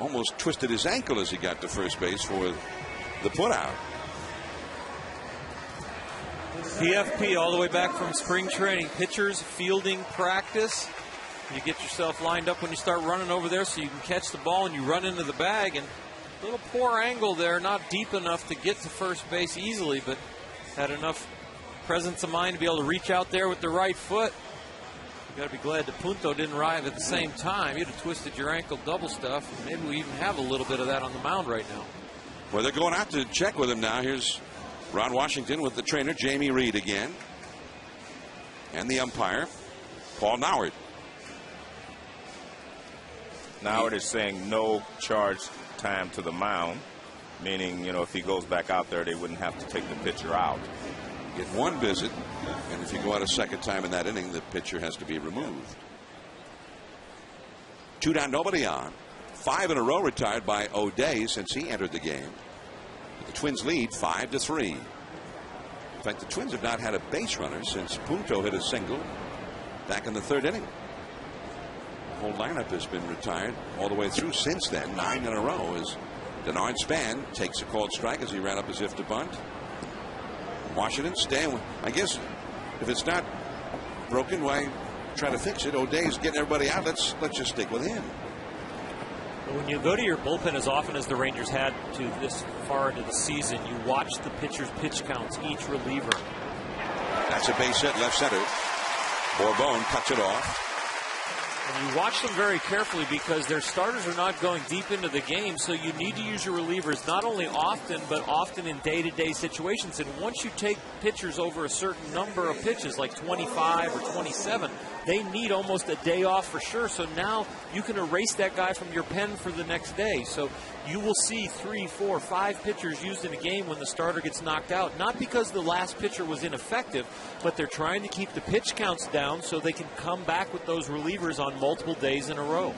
almost twisted his ankle as he got to first base for the putout. PFP all the way back from spring training. Pitchers fielding practice. You get yourself lined up when you start running over there so you can catch the ball and you run into the bag. And a little poor angle there, not deep enough to get to first base easily, but had enough presence of mind to be able to reach out there with the right foot. You got to be glad that Punto didn't arrive at the same time. You'd have twisted your ankle double stuff. Maybe we even have a little bit of that on the mound right now. Well, they're going out to check with him now. Here's Ron Washington with the trainer, Jamie Reed again. And the umpire, Paul Noward. Noward is saying no charge time to the mound, meaning, you know, if he goes back out there, they wouldn't have to take the pitcher out. Get one visit, and if you go out a second time in that inning, the pitcher has to be removed. 2 down, nobody on. 5 in a row retired by O'Day since he entered the game. The Twins lead 5-3. In fact, the Twins have not had a base runner since Punto hit a single back in the third inning. The whole lineup has been retired all the way through since then. 9 in a row as Denard Span takes a called strike as he ran up as if to bunt. Washington staying. I guess if it's not broken, why try to fix it? O'Day's getting everybody out. Let's just stick with him. When you go to your bullpen as often as the Rangers had to this far into the season, you watch the pitcher's pitch counts, each reliever. That's a base hit left center. Bourbon cuts it off. And you watch them very carefully because their starters are not going deep into the game, so you need to use your relievers not only often, but often in day-to-day situations. And once you take pitchers over a certain number of pitches, like 25 or 27, they need almost a day off for sure. So now you can erase that guy from your pen for the next day. So you will see 3, 4, 5 pitchers used in a game when the starter gets knocked out. Not because the last pitcher was ineffective, but they're trying to keep the pitch counts down so they can come back with those relievers on multiple days in a row.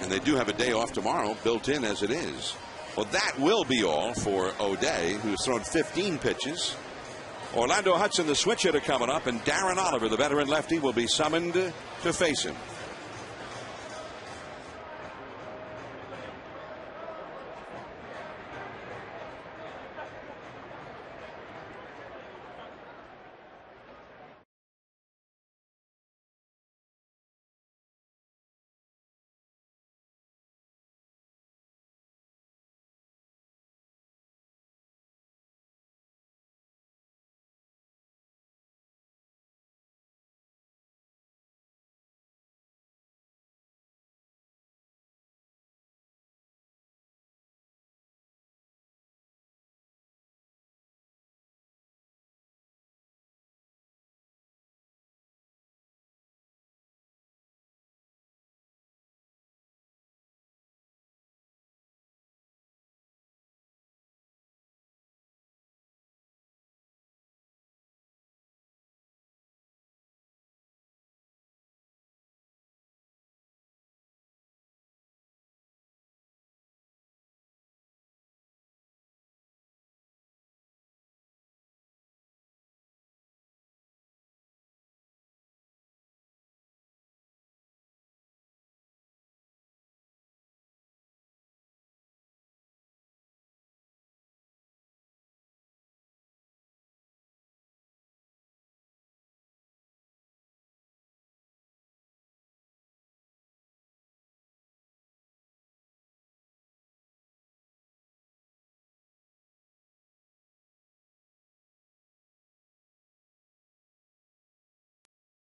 And they do have a day off tomorrow, built in as it is. Well, that will be all for O'Day, who's thrown 15 pitches Orlando Hudson, the switch hitter, coming up, and Darren Oliver, the veteran lefty, will be summoned to face him.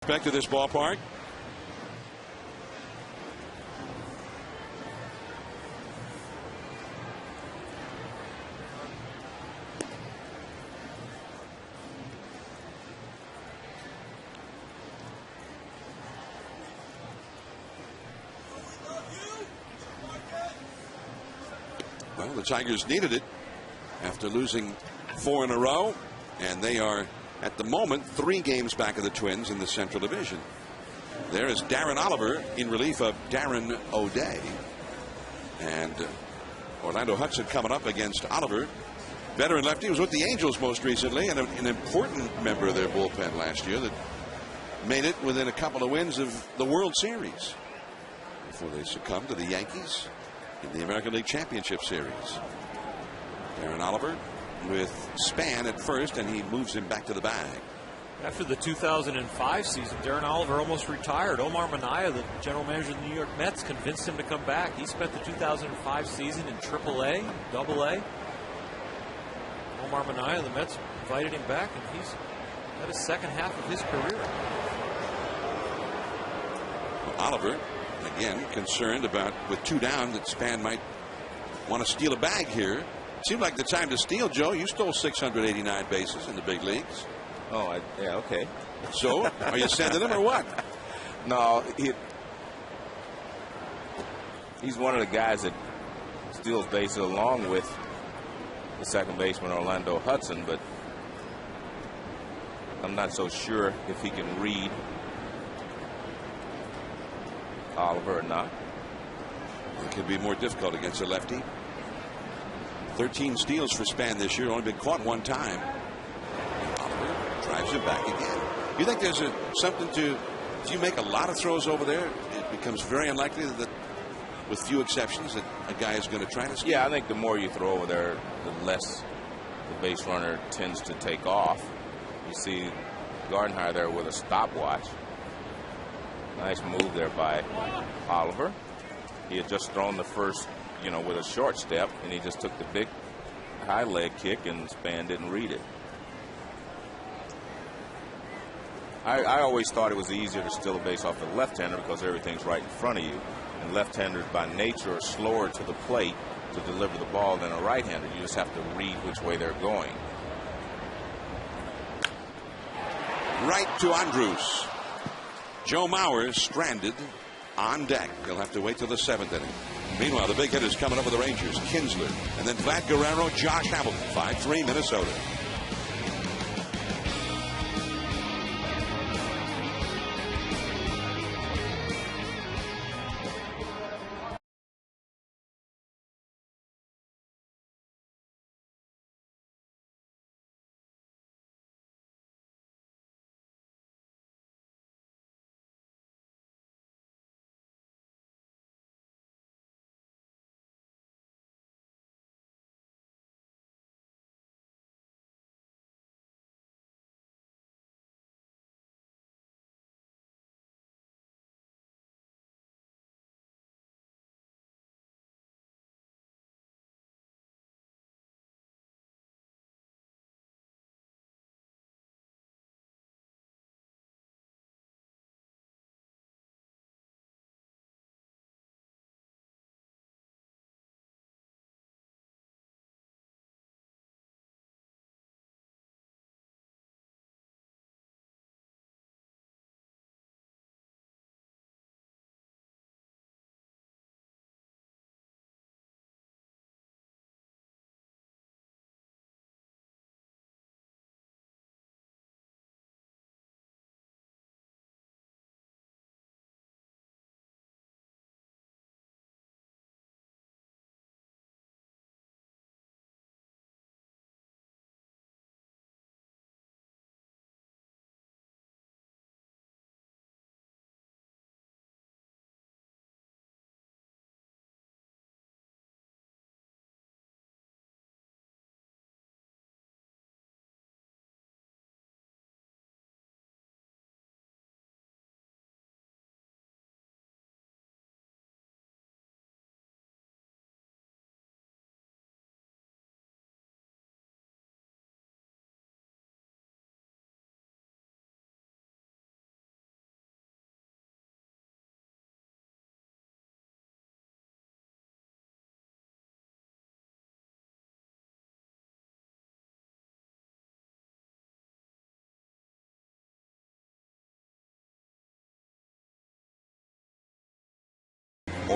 Back to this ballpark. Well, the Tigers needed it after losing 4 in a row, and they are at the moment 3 games back of the Twins in the Central Division. There is Darren Oliver in relief of Darren O'Day. And Orlando Hudson coming up against Oliver. Veteran lefty, was with the Angels most recently and an important member of their bullpen last year that made it within a couple of wins of the World Series before they succumbed to the Yankees in the American League Championship Series. Darren Oliver with Span at first, and he moves him back to the bag. After the 2005 season, Darren Oliver almost retired. Omar Minaya, the general manager of the New York Mets, convinced him to come back. He spent the 2005 season in AAA, AA. Omar Minaya, the Mets invited him back, and he's had his second half of his career. Oliver, again, concerned about, with 2 down, that Span might want to steal a bag here. Seemed like the time to steal, Joe. You stole 689 bases in the big leagues. Oh, yeah, okay. So, are you sending him or what? No, he's one of the guys that steals bases along with the second baseman Orlando Hudson, but I'm not so sure if he can read Oliver or not. It could be more difficult against a lefty. 13 steals for Span this year, only been caught 1 time. Oliver drives it back again. You think there's something to, if you make a lot of throws over there, it becomes very unlikely that, with few exceptions, that a guy is going to try to steal? Yeah, I think the more you throw over there, the less the base runner tends to take off. You see Gardenhire there with a stopwatch. Nice move there by Oliver. He had just thrown the first, with a short step, and he just took the big high leg kick, and Span didn't read it. I always thought it was easier to steal a base off the left-hander because everything's right in front of you. And left-handers by nature are slower to the plate to deliver the ball than a right-hander. You just have to read which way they're going. Right to Andrus. Joe Mauer stranded on deck. He'll have to wait till the 7th inning. Meanwhile, the big hitters coming up with the Rangers. Kinsler, and then Vlad Guerrero, Josh Hamilton. 5-3 Minnesota.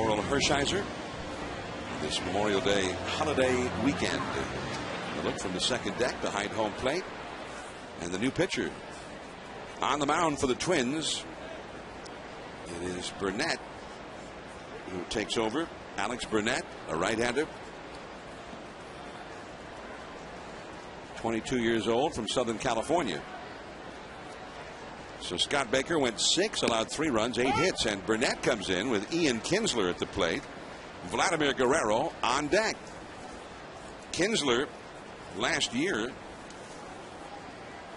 Oral Hershiser this Memorial Day holiday weekend. A look from the second deck behind home plate. And the new pitcher on the mound for the Twins. It is Burnett who takes over. Alex Burnett, a right-hander. 22 years old from Southern California. So Scott Baker went 6, allowed 3 runs, 8 hits, and Burnett comes in with Ian Kinsler at the plate. Vladimir Guerrero on deck. Kinsler last year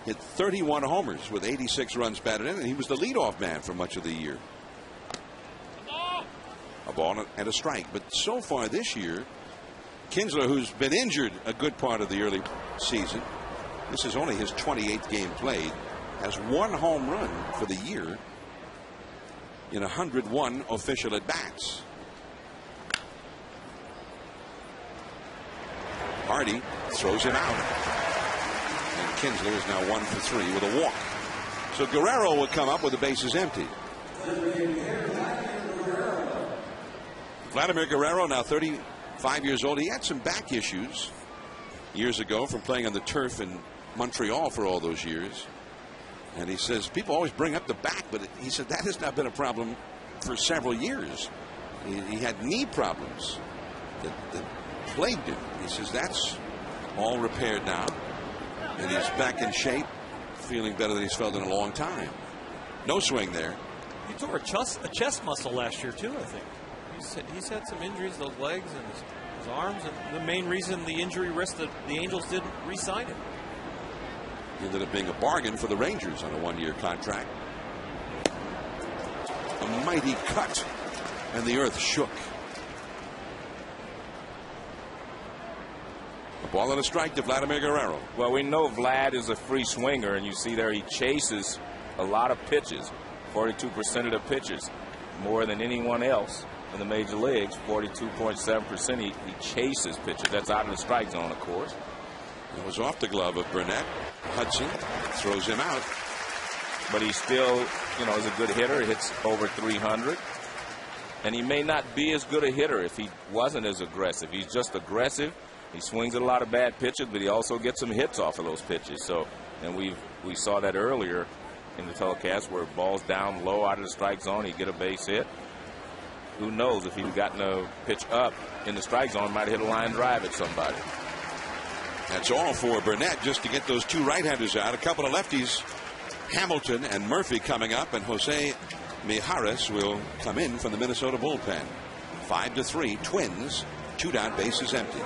hit 31 homers with 86 runs batted in, and he was the leadoff man for much of the year. A ball and a strike. But so far this year, Kinsler, who's been injured a good part of the early season, this is only his 28th game played, has 1 home run for the year in 101 official at-bats. Hardy throws him out. And Kinsler is now 1 for 3 with a walk. So Guerrero will come up with the bases empty. Vladimir Guerrero, now 35 years old. He had some back issues years ago from playing on the turf in Montreal for all those years. And he says people always bring up the back, but he said that has not been a problem for several years. He had knee problems that plagued him. He says that's all repaired now, and he's back in shape, feeling better than he's felt in a long time. No swing there. He tore a chest muscle last year too, I think. He's had some injuries, those legs and his arms, and the main reason the injury risk that the Angels didn't re-sign him. He ended up being a bargain for the Rangers on a 1-year contract. A mighty cut, and the earth shook. A ball and a strike to Vladimir Guerrero. Well, we know Vlad is a free swinger, and you see there he chases a lot of pitches. 42% of the pitches, more than anyone else in the major leagues. 42.7%. He chases pitches. That's out of the strike zone, of course. It was off the glove of Burnett. Hudson throws him out. But he still, is a good hitter. He hits over 300. And he may not be as good a hitter if he wasn't as aggressive. He's just aggressive. He swings at a lot of bad pitches, but he also gets some hits off of those pitches. So, and we saw that earlier in the telecast where balls down low out of the strike zone, he'd get a base hit. Who knows, if he'd gotten a pitch up in the strike zone, might have hit a line drive at somebody. That's all for Burnett, just to get those 2 right-handers out. A couple of lefties, Hamilton and Murphy coming up, and Jose Mijares will come in from the Minnesota bullpen. 5-3, Twins, 2 down, bases empty.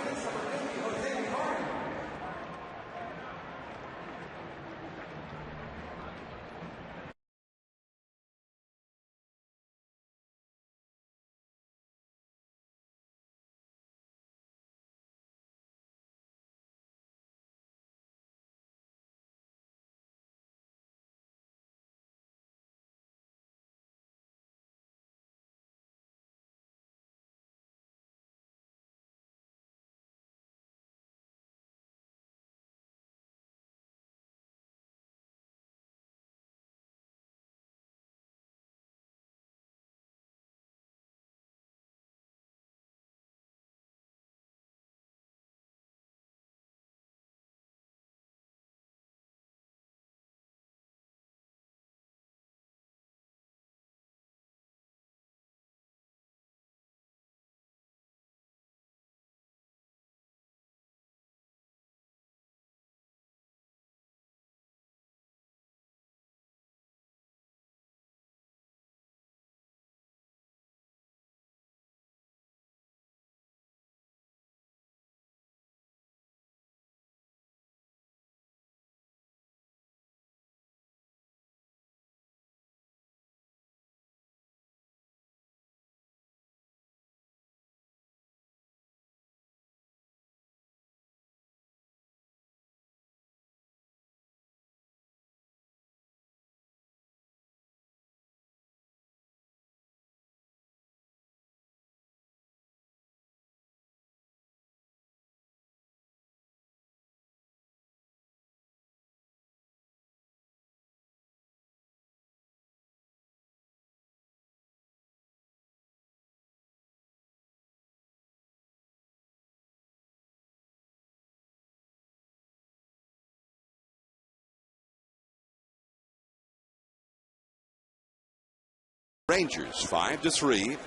Rangers 5-3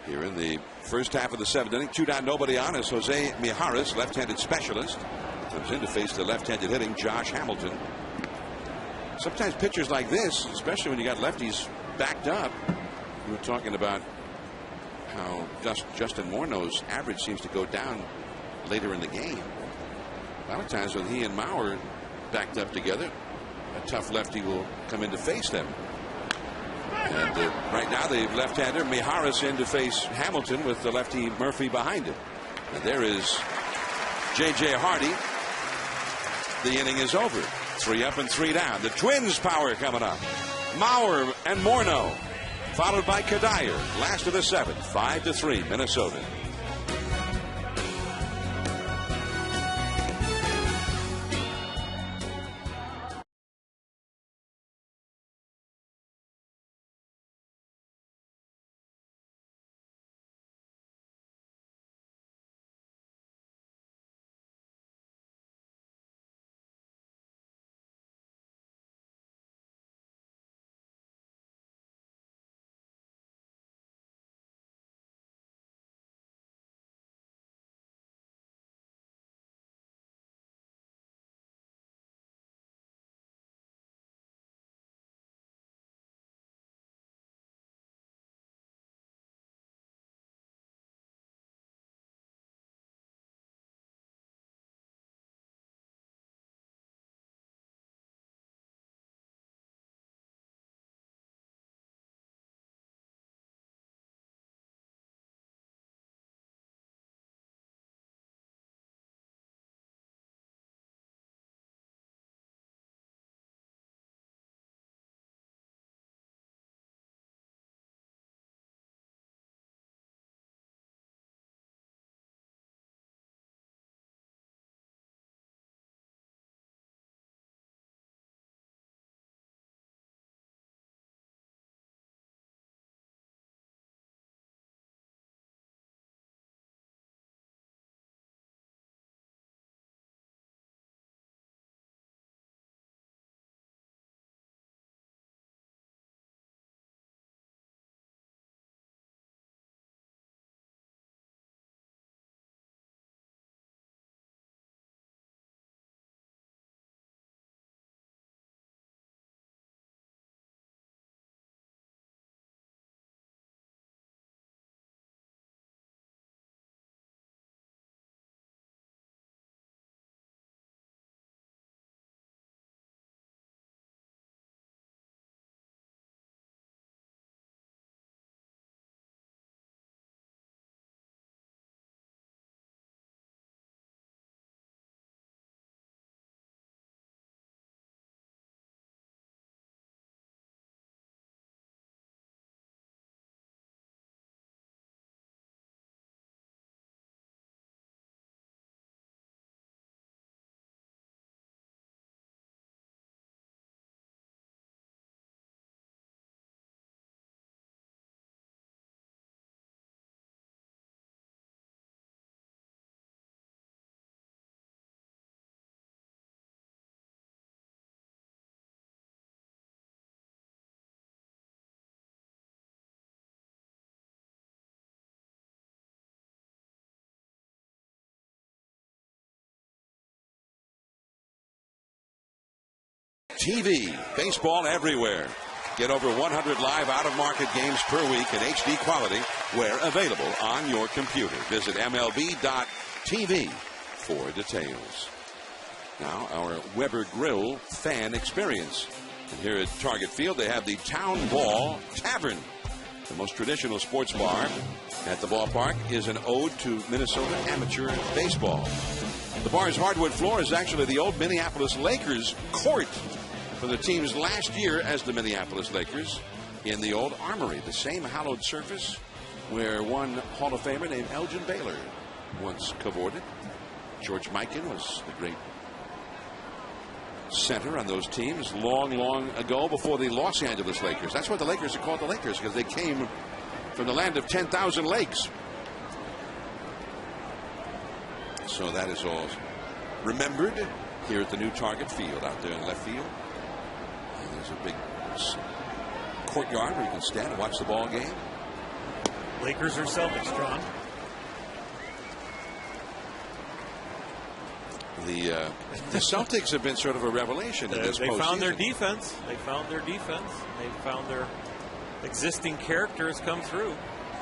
here in the first half of the 7th inning. 2 down, nobody on as Jose Mijares, left-handed specialist, comes in to face the left-handed hitting Josh Hamilton. Sometimes pitchers like this, especially when you got lefties backed up, we were talking about how Justin Morneau's average seems to go down later in the game. A lot of times when he and Mauer backed up together, a tough lefty will come in to face them. And right now the left-hander Mijares in to face Hamilton with the lefty Murphy behind him. And there is J.J. Hardy. The inning is over. 3 up and 3 down. The Twins' power coming up. Mauer and Morneau, followed by Kadire. Last of the 7th, 5-3, Minnesota. TV, baseball everywhere. Get over 100 live out-of-market games per week in HD quality where available on your computer. Visit MLB.tv for details. Now, our Weber Grill fan experience. And here at Target Field, they have the Town Ball Tavern. The most traditional sports bar at the ballpark is an ode to Minnesota amateur baseball. The bar's hardwood floor is actually the old Minneapolis Lakers court for the team's last year as the Minneapolis Lakers in the old Armory, the same hallowed surface where one Hall of Famer named Elgin Baylor once cavorted. George Mikan was the great center on those teams long ago before the Los Angeles Lakers. That's why the Lakers are called the Lakers, because they came from the land of 10,000 lakes. So that is all remembered here at the new Target Field out there in left field. And there's a big courtyard where you can stand and watch the ball game. Lakers or Celtics, John? The Celtics have been sort of a revelation in this postseason. They found their defense. They found their defense. They found their existing characters come through.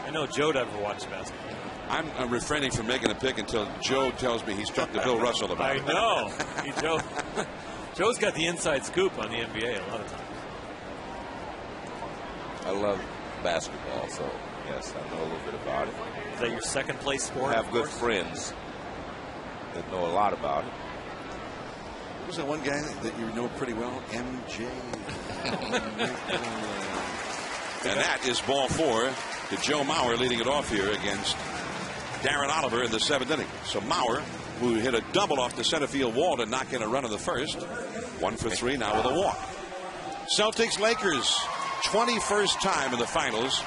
I know Joe never watched basketball. I'm refraining from making a pick until Joe tells me he's talked to Bill Russell about it. I know. Joe's got the inside scoop on the NBA a lot of times. I love basketball, so yes, I know a little bit about it. Is that your second place sport? I have good friends that know a lot about it. What was that one guy that you know pretty well? MJ. And that is ball 4 to Joe Mauer, leading it off here against Darren Oliver in the 7th inning. So Mauer, who hit a double off the center field wall to knock in a run in the first, 1 for 3 now with a walk. Celtics Lakers, 21st time in the finals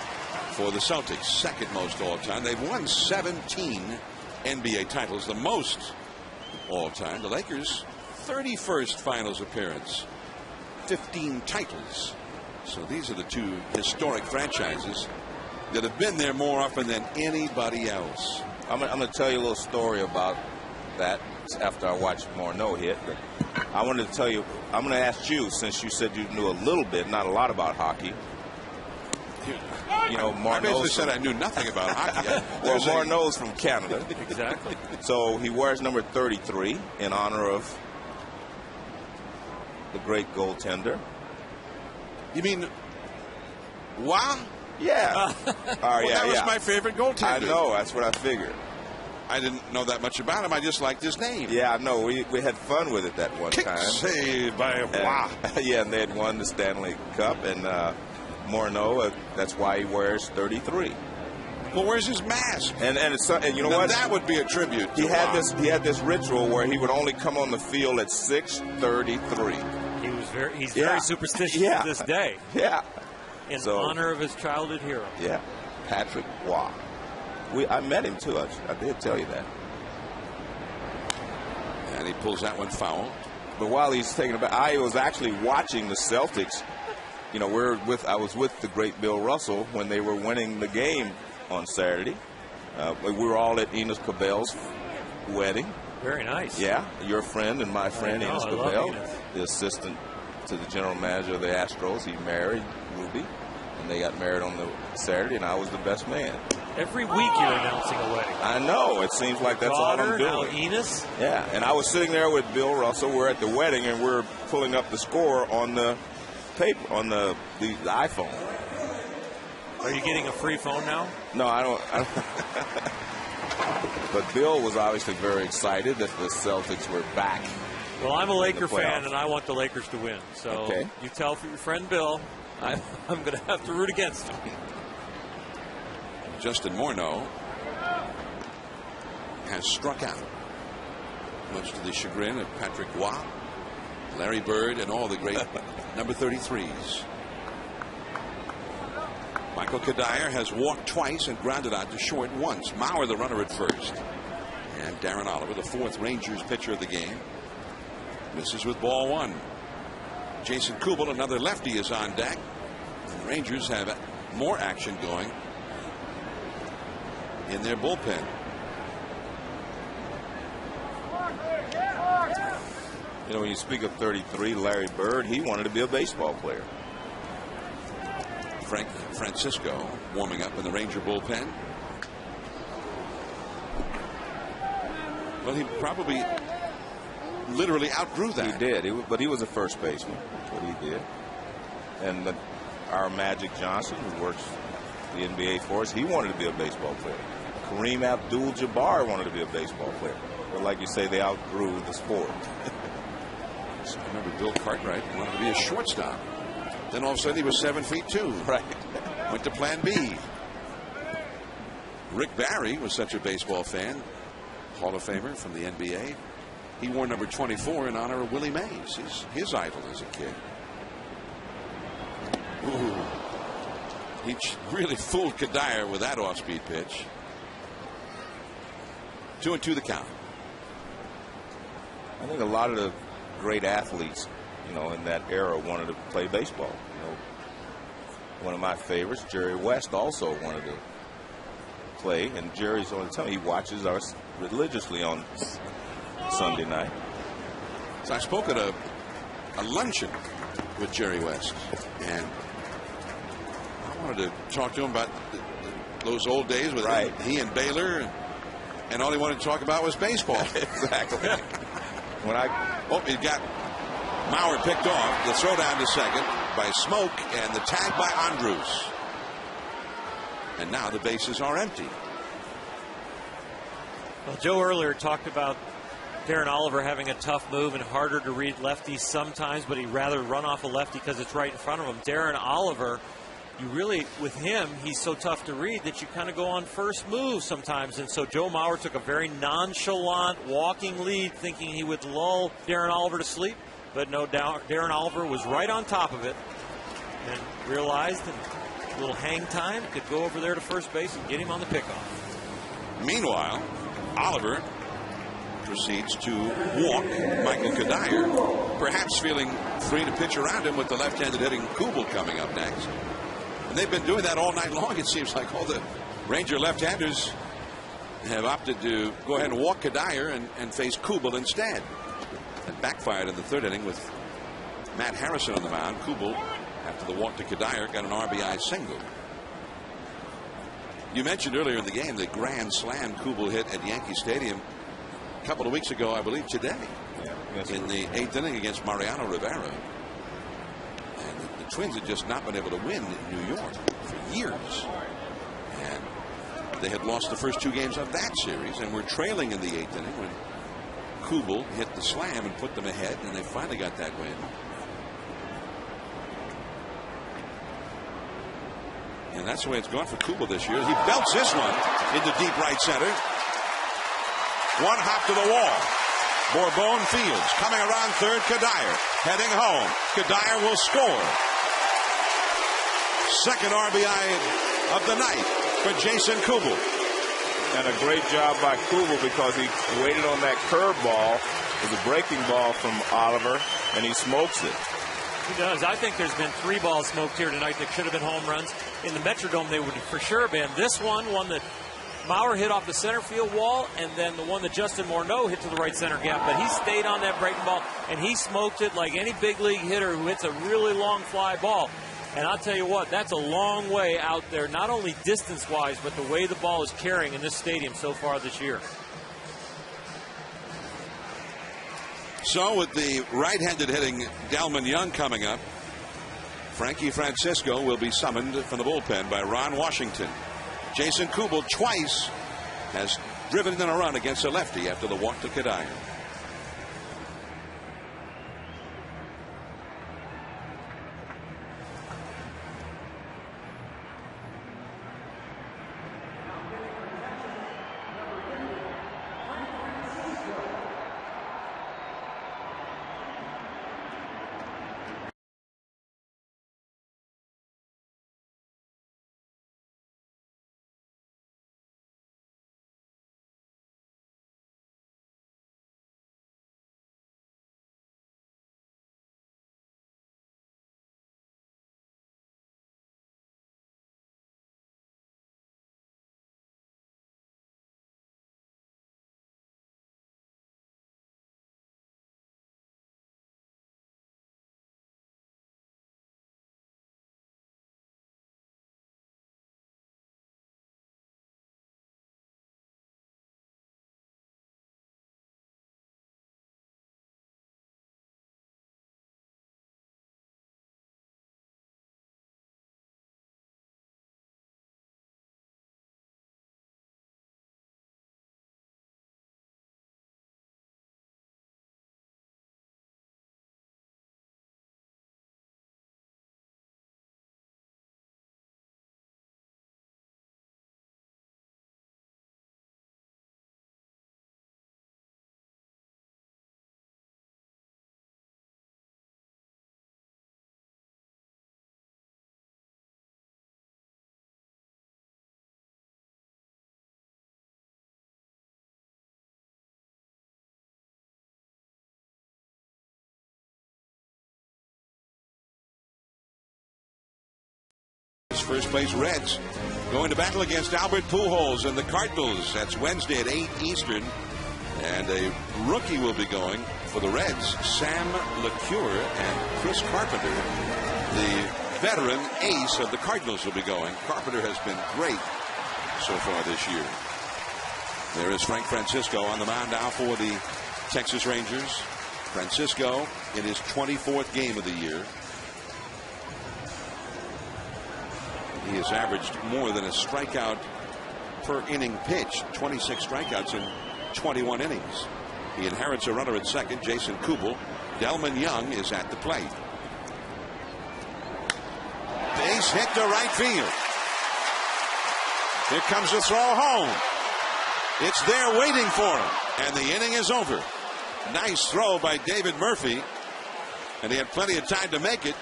for the Celtics, second most all time. They've won 17 NBA titles, the most all time. The Lakers, 31st finals appearance, 15 titles. So these are the two historic franchises that have been there more often than anybody else. I'm going to tell you a little story about that after I watched Morneau hit. But I wanted to tell you, I'm going to ask you, since you said you knew a little bit, not a lot about hockey. You know, I basically said I knew nothing about hockey. Well, Morneau's from Canada. Exactly. So he wears number 33 in honor of the great goaltender. You mean, wow? Yeah. That was my favorite goaltender. I know. That's what I figured. I didn't know that much about him. I just liked his name. Yeah, I know. We had fun with it that one time. Saved by wow. Yeah, and they had won the Stanley Cup, and Morneau, that's why he wears 33. Well, where's his mask? And you know what? That would be a tribute. He had this ritual where he would only come on the field at 6:33. He's very superstitious to this day. Yeah. In honor of his childhood hero. Yeah. Patrick Waugh. I met him too. I did tell you that. And he pulls that one foul. But while he's taking it back, I was actually watching the Celtics. You know, I was with the great Bill Russell when they were winning the game on Saturday. We were all at Enos Cabell's wedding. Very nice. Yeah, your friend and my friend Enos Cabell, the assistant to the general manager of the Astros. He married Ruby, and they got married on the Saturday, and I was the best man. Every week you're announcing a wedding. I know. It seems like that's all I'm doing. Now Enos. Yeah, and I was sitting there with Bill Russell. We're at the wedding, and we're pulling up the score on the paper, on the iPhone. Are you getting a free phone now? No, I don't. But Bill was obviously very excited that the Celtics were back. Well, I'm a Laker fan, and I want the Lakers to win. So you tell your friend Bill, I'm going to have to root against him. Justin Morneau has struck out, much to the chagrin of Patrick Waugh, Larry Bird, and all the great number 33s. Michael Kadire has walked twice and grounded out to short once. Mauer, the runner, at first. And Darren Oliver, the 4th Rangers pitcher of the game, misses with ball 1. Jason Kubel, another lefty, is on deck. And the Rangers have more action going in their bullpen. You know, when you speak of 33, Larry Bird, he wanted to be a baseball player. Frank Francisco warming up in the Ranger bullpen. Well, he probably literally outgrew that. He did, but he was a first baseman. That's what he did. And our Magic Johnson, who works the NBA for us, he wanted to be a baseball player. Kareem Abdul-Jabbar wanted to be a baseball player. But like you say, they outgrew the sport. So I remember Bill Cartwright wanted to be a shortstop. Then all of a sudden he was 7'2". Right. Went to Plan B. Rick Barry was such a baseball fan, Hall of Famer from the NBA. He wore number 24 in honor of Willie Mays, his idol as a kid. Ooh. He really fooled Kadire with that off-speed pitch. 2-2 the count. I think a lot of the great athletes, you know, in that era wanted to play baseball. You know, one of my favorites, Jerry West, also wanted to play, and Jerry's on the tell me he watches us religiously on Sunday night. So I spoke at a luncheon with Jerry West, and I wanted to talk to him about those old days with he and Baylor, and all he wanted to talk about was baseball. Exactly. He got Mauer picked off. The throw down to second by Smoke, and the tag by Andrews. And now the bases are empty. Well, Joe earlier talked about Darren Oliver having a tough move and harder to read lefties sometimes, but he'd rather run off a lefty because it's right in front of him. Darren Oliver, you really, with him, he's so tough to read that you kind of go on first move sometimes. And so Joe Mauer took a very nonchalant walking lead, thinking he would lull Darren Oliver to sleep. But no doubt, Darren Oliver was right on top of it and realized in a little hang time could go over there to first base and get him on the pickoff. Meanwhile, Oliver proceeds to walk Michael Kadire, perhaps feeling free to pitch around him with the left-handed hitting Kubel coming up next. And they've been doing that all night long. It seems like all the Ranger left-handers have opted to go ahead and walk Kadire and face Kubel instead. That backfired in the third inning with Matt Harrison on the mound. Kubel, after the walk to Kadire, got an RBI single. You mentioned earlier in the game the grand slam Kubel hit at Yankee Stadium a couple of weeks ago, I believe today, in the 8th inning against Mariano Rivera. And the Twins had just not been able to win in New York for years. And they had lost the first 2 games of that series and were trailing in the 8th inning when Kubel hit the slam and put them ahead, and they finally got that win. And that's the way it's gone for Kubel this year. He belts this one into deep right center. One hop to the wall. Bourbon fields coming around third. Kadire heading home. Kadire will score. Second RBI of the night for Jason Kubel. And a great job by Kubel because he waited on that curveball. It was a breaking ball from Oliver, and he smokes it. He does. I think there's been 3 balls smoked here tonight that should have been home runs. In the Metrodome, they would have for sure been. This one that Mauer hit off the center field wall, and then the one that Justin Morneau hit to the right center gap. But he stayed on that breaking ball, and he smoked it like any big league hitter who hits a really long fly ball. And I'll tell you what, that's a long way out there, not only distance-wise, but the way the ball is carrying in this stadium so far this year. So with the right-handed hitting Delman Young coming up, Frankie Francisco will be summoned from the bullpen by Ron Washington. Jason Kubel twice has driven in a run against a lefty after the walk to Kadire. His first place Reds going to battle against Albert Pujols and the Cardinals. That's Wednesday at 8 Eastern. And a rookie will be going for the Reds, Sam LeCure and Chris Carpenter. The veteran ace of the Cardinals will be going. Carpenter has been great so far this year. There is Frank Francisco on the mound now for the Texas Rangers. Francisco in his 24th game of the year. He has averaged more than a strikeout per inning pitched, 26 strikeouts in 21 innings. He inherits a runner at second, Jason Kubel. Delman Young is at the plate. Base hit to right field. Here comes the throw home. It's there waiting for him, and the inning is over. Nice throw by David Murphy, and he had plenty of time to make it.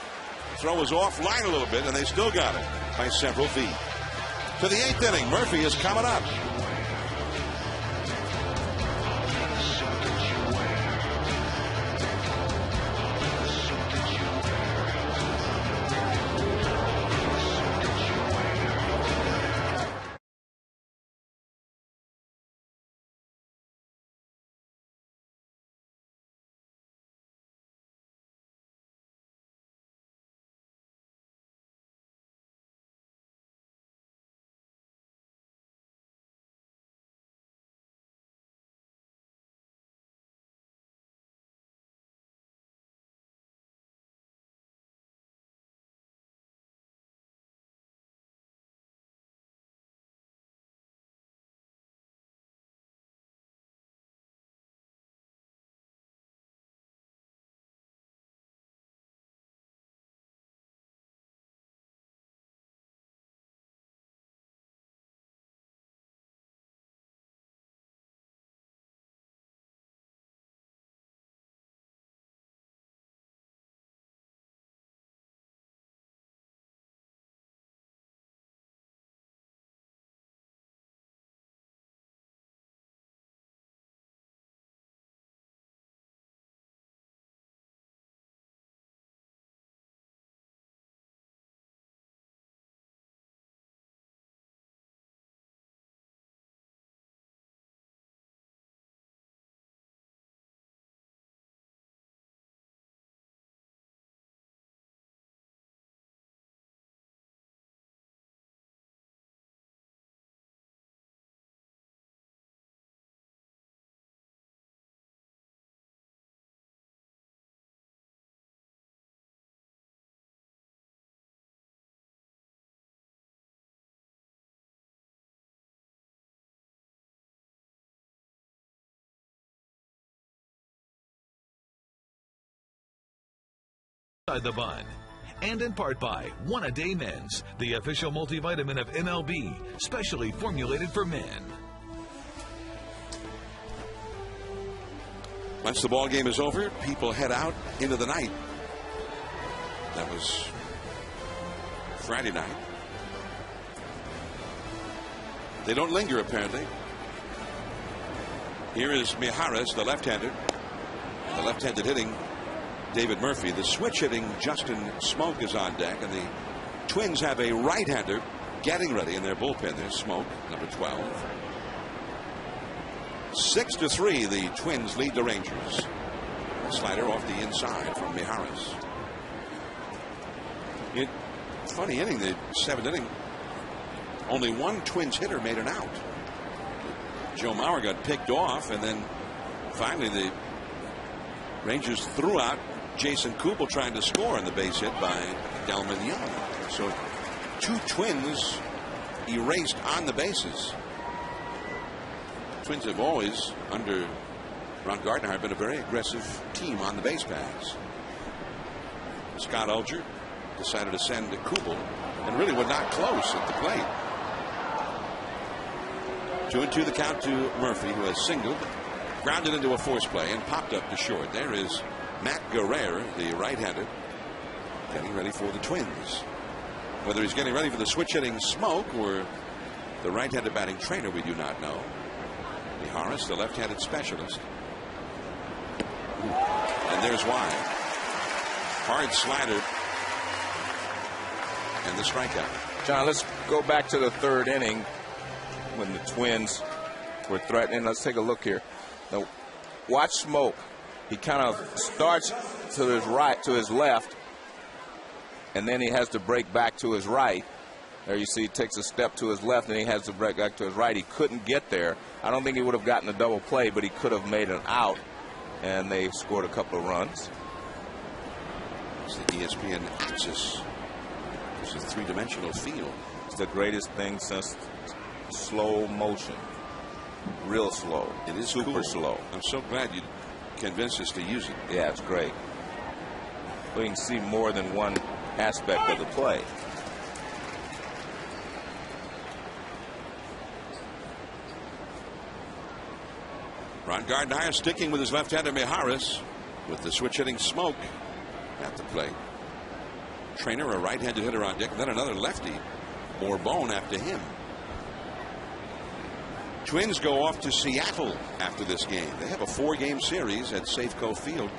Throw was offline a little bit, and they still got it by several feet. To the 8th inning, Murphy is coming up. The Bun, and in part by One A Day Men's, the official multivitamin of MLB, specially formulated for men. Once the ball game is over, people head out into the night. That was Friday night. They don't linger, apparently. Here is Mijares, the left-hander. The left-handed hitting David Murphy. The switch hitting Justin Smoke is on deck, and the Twins have a right-hander getting ready in their bullpen. There's Smoke, number 12. 6-3, the Twins lead the Rangers. Slider off the inside from Mijares. Funny inning, the 7th inning. Only one Twins hitter made an out. Joe Mauer got picked off, and then finally the Rangers threw out Jason Kubel trying to score on the base hit by Delman Young. So 2 Twins erased on the bases. Twins have always, under Ron Gardner, been a very aggressive team on the base paths. Scott Ulger decided to send to Kubel and really were not close at the plate. 2-2 the count to Murphy, who has singled, grounded into a force play, and popped up to short. There is Matt Guerrero, the right-hander, getting ready for the Twins. Whether he's getting ready for the switch-hitting Smoke or the right-handed batting trainer, we do not know. Mijares, the left-handed specialist. And there's why. Hard slider and the strikeout. John, let's go back to the third inning when the Twins were threatening. Let's take a look here. Now, watch Smoke. He kind of starts to his right, to his left, and then he has to break back to his right. There you see he takes a step to his left, and he has to break back to his right. He couldn't get there. I don't think he would have gotten a double play, but he could have made an out, and they scored a couple of runs. It's the ESPN Axis. It's a three-dimensional field. It's the greatest thing since slow motion. Real slow. It is super cool. slow. I'm so glad you convinced us to use it. Yeah, it's great. We can see more than one aspect of the play. Ron Gardner sticking with his left-hander Mijares, with the switch hitting Smoke at the plate. Trainer, a right-handed hitter on deck, and then another lefty, Bourbon after him. Twins go off to Seattle after this game. They have a 4-game series at Safeco Field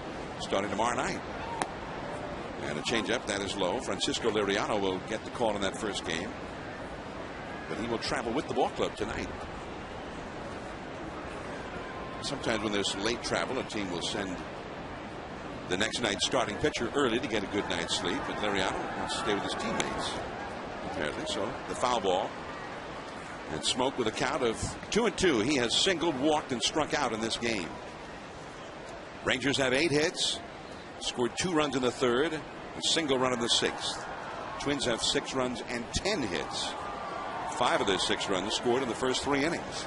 starting tomorrow night. And a changeup that is low. Francisco Liriano will get the call in that first game, but he will travel with the ball club tonight. Sometimes when there's late travel, a team will send the next night's starting pitcher early to get a good night's sleep, but Liriano wants to stay with his teammates, apparently. So the foul ball, and Smoke with a count of 2-2. He has singled, walked, and struck out in this game. Rangers have 8 hits, scored 2 runs in the third, a single run in the 6th. Twins have 6 runs and 10 hits. 5 of those 6 runs scored in the first 3 innings.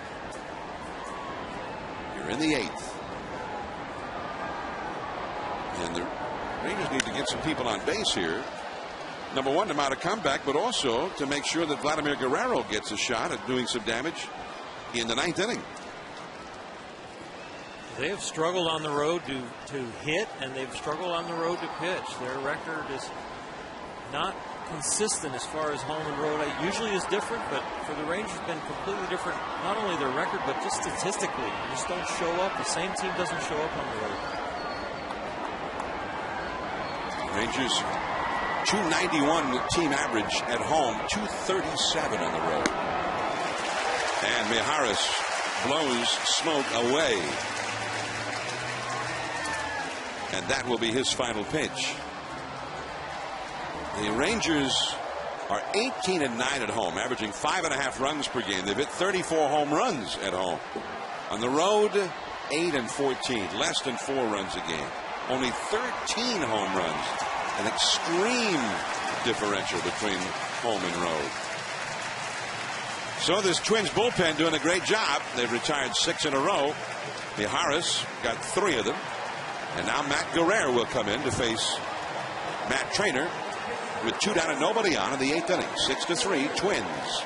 You're in the 8th. And the Rangers need to get some people on base here. Number one, to mount a comeback, but also to make sure that Vladimir Guerrero gets a shot at doing some damage in the 9th inning. They have struggled on the road to hit, and they've struggled on the road to pitch. Their record is not consistent as far as home and road. It usually is different, but for the Rangers, it's been completely different. Not only their record, but just statistically. They just don't show up. The same team doesn't show up on the road. Rangers 291 team average at home, 237 on the road. And Mijares blows Smoke away. And that will be his final pitch. The Rangers are 18-9 at home, averaging 5.5 runs per game. They've hit 34 home runs at home. On the road, 8-14, less than 4 runs a game. Only 13 home runs. An extreme differential between home and road. So this Twins bullpen doing a great job. They've retired 6 in a row. Mijares got 3 of them. And now Matt Guerrero will come in to face Matt Trainer with 2 down and nobody on in the 8th inning. 6-3 Twins.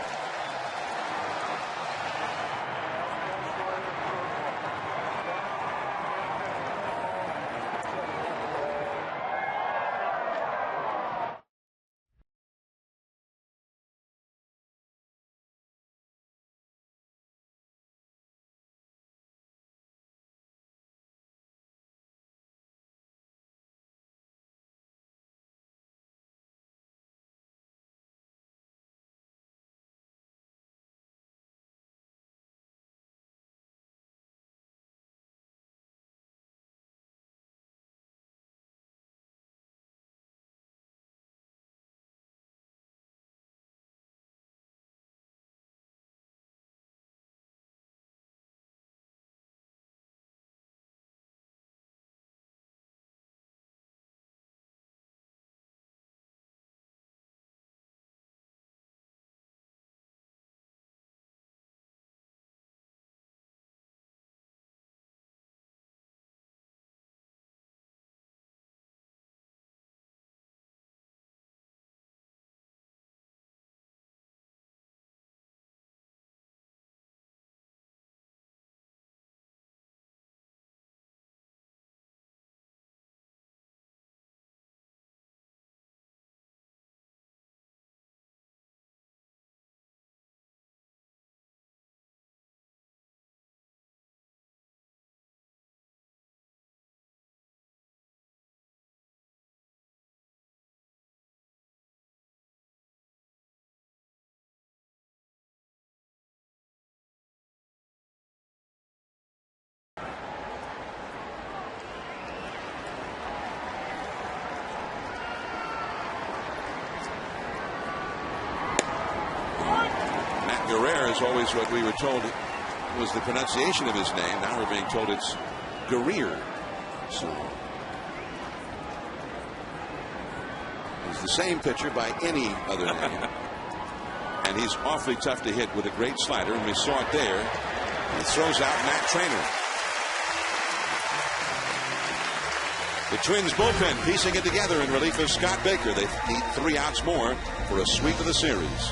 Guerrero is always what we were told was the pronunciation of his name. Now we're being told it's Guerrero. So he's the same pitcher by any other name. And he's awfully tough to hit with a great slider, and we saw it there. He throws out Matt Trainer. The Twins bullpen piecing it together in relief of Scott Baker. They need 3 outs more for a sweep of the series.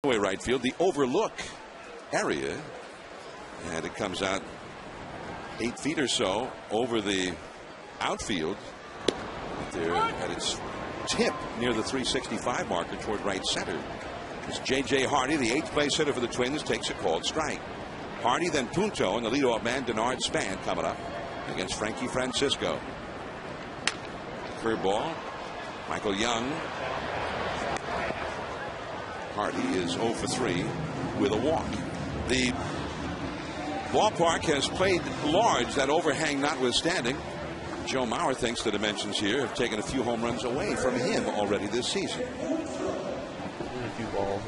Right field, the overlook area, and it comes out 8 feet or so over the outfield there at its tip near the 365 marker toward right center. As J.J. Hardy, the 8th place hitter for the Twins, takes a called strike. Hardy, then Punto, and the leadoff man Denard Span coming up against Frankie Francisco. Curveball, Michael Young. Hardy is 0 for 3 with a walk. The ballpark has played large, that overhang notwithstanding. Joe Mauer thinks the dimensions here have taken a few home runs away from him already this season. A few balls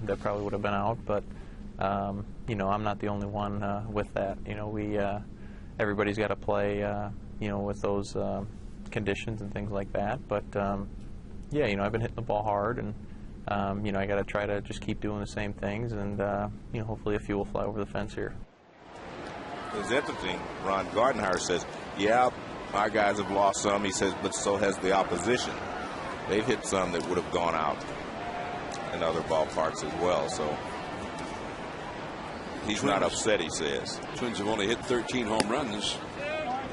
that probably would have been out, but you know, I'm not the only one with that. You know, everybody's got to play, you know, with those conditions and things like that. But yeah, you know, I've been hitting the ball hard, and you know, I got to try to just keep doing the same things, and you know, hopefully a few will fly over the fence here. It's interesting. Ron Gardenhire says, yeah, our guys have lost some. He says, but so has the opposition. They've hit some that would have gone out in other ballparks as well. So he's not upset, he says. Twins have only hit 13 home runs.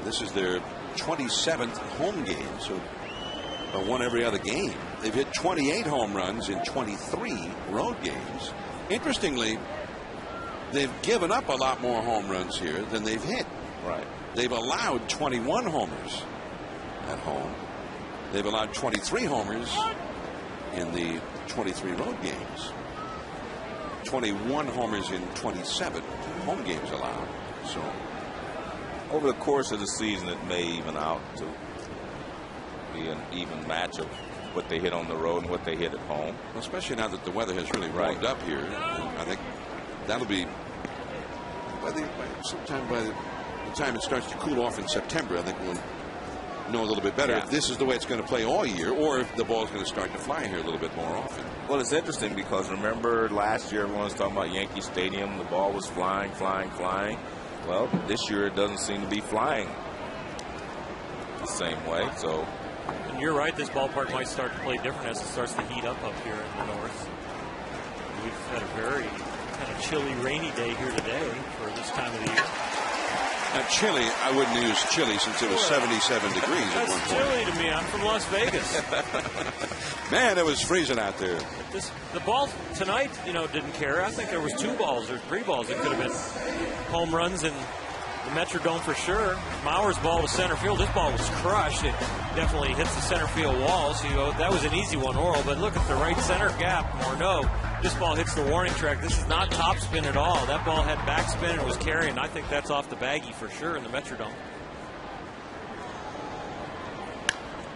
This is their 27th home game, so one every other game. They've hit 28 home runs in 23 road games. Interestingly, they've given up a lot more home runs here than they've hit. Right. They've allowed 21 homers at home. They've allowed 23 homers in the 23 road games. 21 homers in 27 home games allowed. So over the course of the season, it may even out to be an even match of what they hit on the road and what they hit at home. Especially now that the weather has really warmed up here. I think that'll be sometime by the time it starts to cool off in September. I think we'll know a little bit better Yeah. if this is the way it's going to play all year, or if the ball's going to start to fly here a little bit more often. Well, it's interesting because remember last year everyone was talking about Yankee Stadium. The ball was flying, flying, flying. Well, this year it doesn't seem to be flying the same way. So, and you're right, this ballpark might start to play different as it starts to heat up here in the north. We've had a very kind of chilly, rainy day here today for this time of the year. Now, chilly, I wouldn't use chilly since it was 77 degrees at one That's point. chilly to me. I'm from Las Vegas. Man, it was freezing out there. The ball tonight, didn't care. I think there was 2 balls or 3 balls that could have been home runs in the Metrodome for sure. Mauer's ball to center field. This ball was crushed. It definitely hits the center field wall. So that was an easy one, Oral. But look at the right center gap. Morneau. This ball hits the warning track. This is not topspin at all. That ball had backspin and was carrying. I think that's off the baggie for sure in the Metrodome.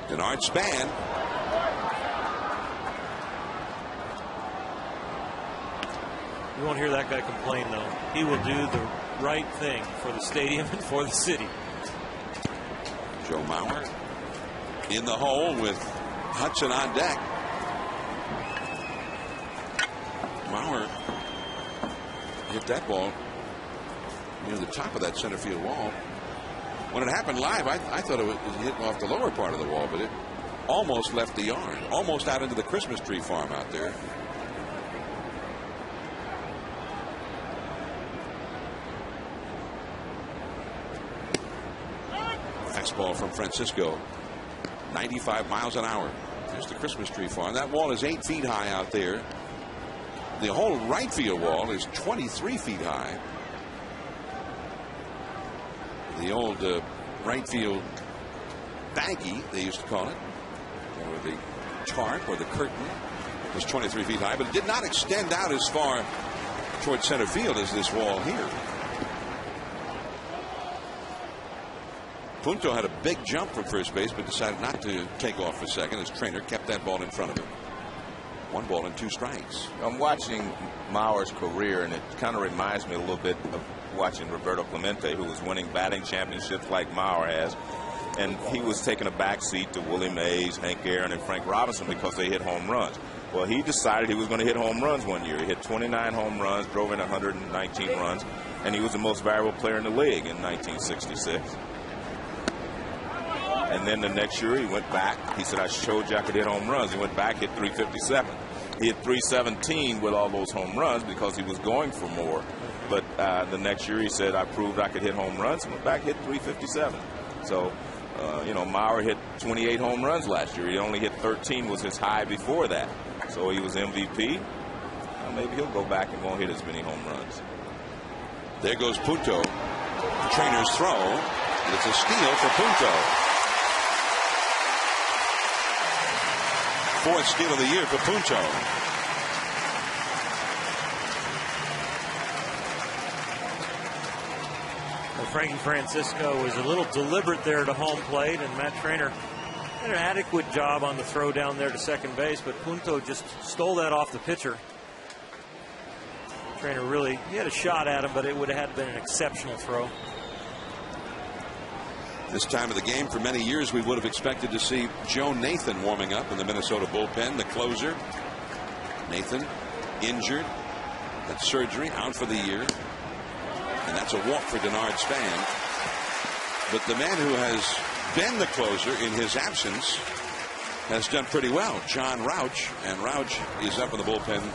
Denard Span. You won't hear that guy complain, though. He will do the right thing for the stadium and for the city. Joe Mauer in the hole with Hudson on deck. Mauer hit that ball near the top of that center field wall. When it happened live, I thought it was hitting off the lower part of the wall, but it almost left the yard, almost out into the Christmas tree farm out there. Fastball from Francisco, 95 miles an hour. There's the Christmas tree farm. That wall is 8 feet high out there. The whole right field wall is 23 feet high. The old right field baggie, they used to call it, or the tarp or the curtain, was 23 feet high, but it did not extend out as far towards center field as this wall here. Punto had a big jump from first base, but decided not to take off for second. His trainer kept that ball in front of him. 1 ball and 2 strikes. I'm watching Mauer's career, and it kind of reminds me a little bit of watching Roberto Clemente, who was winning batting championships like Mauer has. And he was taking a back seat to Willie Mays, Hank Aaron, and Frank Robinson because they hit home runs. Well, he decided he was going to hit home runs one year. He hit 29 home runs, drove in 119 runs, and he was the most valuable player in the league in 1966. And then the next year he went back. He said, I showed you I could hit home runs. He went back, hit 357. He hit 317 with all those home runs because he was going for more. But the next year he said, I proved I could hit home runs. He went back, hit 357. So, Mauer hit 28 home runs last year. He only hit 13 was his high before that. So he was MVP. Maybe he'll go back and won't hit as many home runs. There goes Punto. The trainer's throw. And it's a steal for Punto. 4th steal of the year for Punto. Well, Frankie Francisco was a little deliberate there to home plate, and Matt Trainer did an adequate job on the throw down there to second base, but Punto just stole that off the pitcher. Trainer really, he had a shot at him, but it would have had been an exceptional throw. This time of the game, for many years, we would have expected to see Joe Nathan warming up in the Minnesota bullpen, the closer. Nathan injured, had surgery, out for the year. And that's a walk for Denard Span. But the man who has been the closer in his absence has done pretty well, John Rauch. And Rauch is up in the bullpen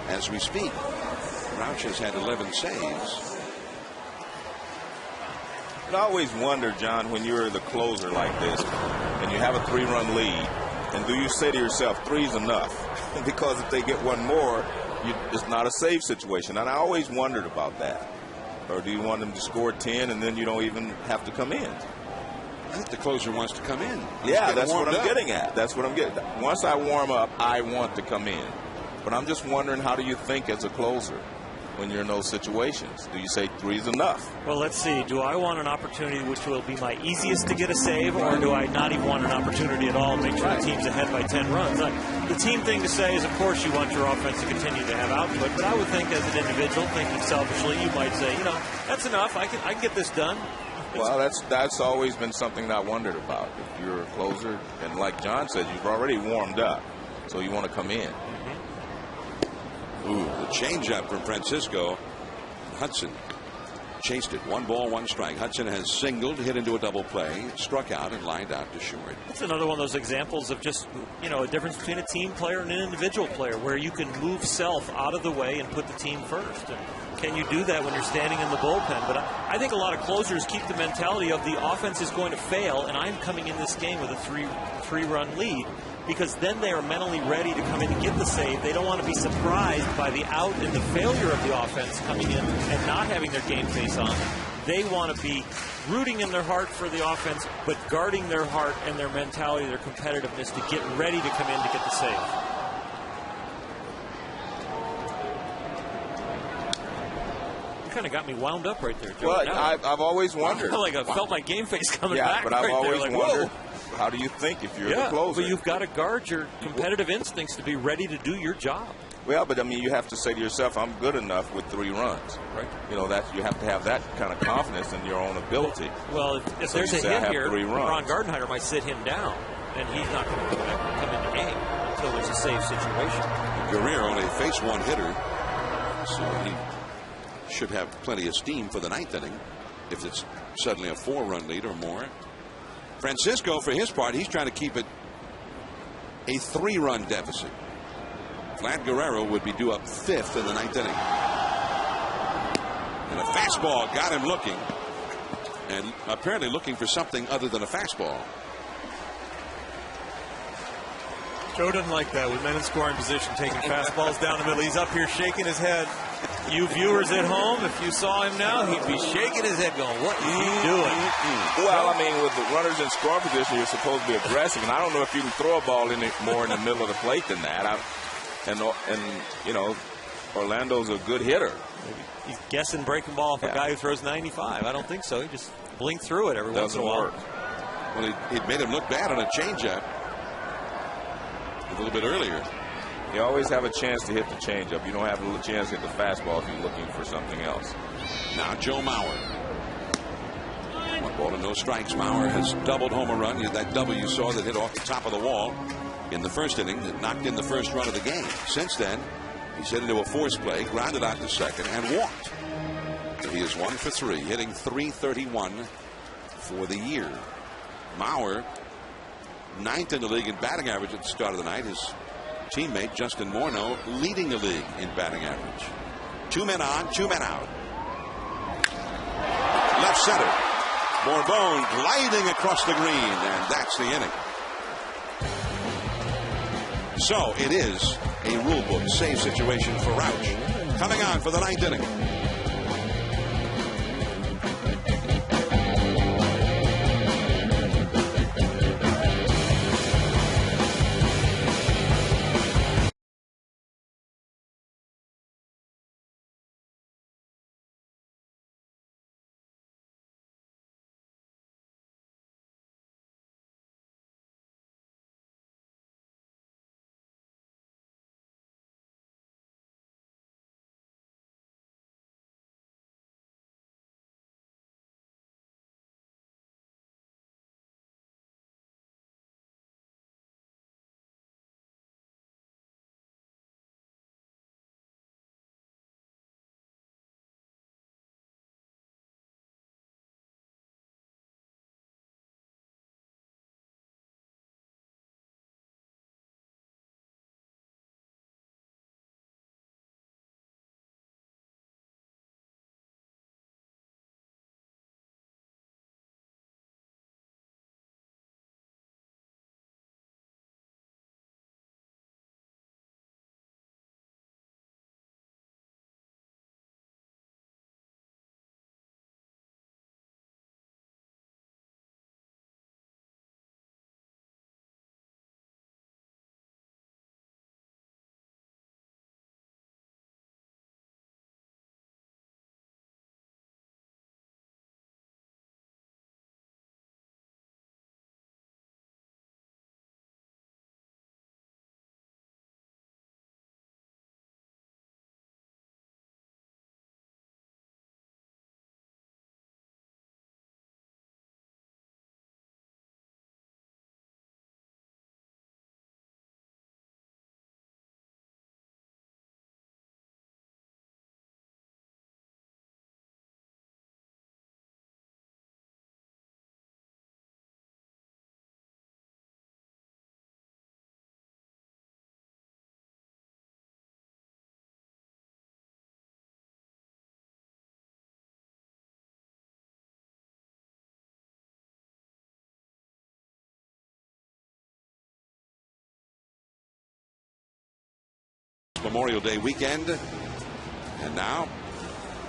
as we speak. Rauch has had 11 saves. I always wonder, John, when you're the closer like this and you have a 3-run lead, and do you say to yourself, 3's enough? Because if they get one more, it's not a save situation. And I always wondered about that. Or do you want them to score 10 and then you don't even have to come in? I think the closer wants to come in. Yeah, that's what I'm getting at. That's what I'm getting at. Once I warm up, I want to come in. But I'm just wondering, how do you think as a closer? when you're in those situations? Do you say 3 is enough? Well, let's see. Do I want an opportunity which will be my easiest to get a save, or do I not even want an opportunity at all to make sure the team's ahead by 10 runs? The team thing to say is, of course, you want your offense to continue to have output, but I would think as an individual, thinking selfishly, you might say, that's enough. I can get this done. Well, that's always been something that I wondered about. If you're a closer, and like John said, you've already warmed up, so you want to come in. Ooh, the changeup from Francisco. Hudson chased it. 1 ball, 1 strike. Hudson has singled, hit into a double play, struck out, and lined out to short. That's another one of those examples of just, a difference between a team player and an individual player, where you can move self out of the way and put the team first. And can you do that when you're standing in the bullpen? But I think a lot of closers keep the mentality of the offense is going to fail, and I'm coming in this game with a three-run lead, because then they are mentally ready to come in and get the save. They don't want to be surprised by the out and the failure of the offense coming in and not having their game face on. They want to be rooting in their heart for the offense, but guarding their heart and their mentality, their competitiveness to get ready to come in to get the save. You kind of got me wound up right there, Joe. Well, I've always wondered. I felt my game face coming back. Yeah, but I've always wondered, whoa. How do you think if you're the closer? But you've got to guard your competitive instincts to be ready to do your job. Well, but I mean, you have to say to yourself, I'm good enough with 3 runs. Right. You have to have that kind of confidence in your own ability. Well, if So there's you a say, I hit have here, 3 runs. Ron Gardenhire might sit him down, and he's not going to come in the game until there's a safe situation. Guerrero only faced 1 hitter, so he should have plenty of steam for the 9th inning if it's suddenly a 4-run lead or more. Francisco, for his part, he's trying to keep it a 3-run deficit. Vlad Guerrero would be due up 5th in the 9th inning. And a fastball got him looking, and apparently looking for something other than a fastball. Joe doesn't like that with men in scoring position taking fastballs down the middle. He's up here shaking his head. You viewers at home, if you saw him now, he'd be shaking his head going, what is he doing? Well, I mean, with the runners in scoring position, you're supposed to be aggressive, and I don't know if you can throw a ball in more in the middle of the plate than that. Orlando's a good hitter. He's guessing breaking ball off a guy who throws 95. I don't think so. He just blinked through it every once in a while. Well, it made him look bad on a changeup a little bit earlier. You always have a chance to hit the changeup. You don't have a chance to hit the fastball if you're looking for something else. Now Joe Mauer. 1 ball and no strikes. Mauer has doubled home a run. That double you saw that hit off the top of the wall in the 1st inning that knocked in the 1st run of the game. Since then, he's hit into a force play, grounded out to second, and walked. He is 1 for 3, hitting .331 for the year. Mauer, 9th in the league in batting average at the start of the night. His teammate Justin Morneau leading the league in batting average. 2 men on, 2 men out. Left center. Bourbon gliding across the green, and that's the inning. So it is a rule book save situation for Rauch. Coming on for the 9th inning. Memorial Day weekend. And now,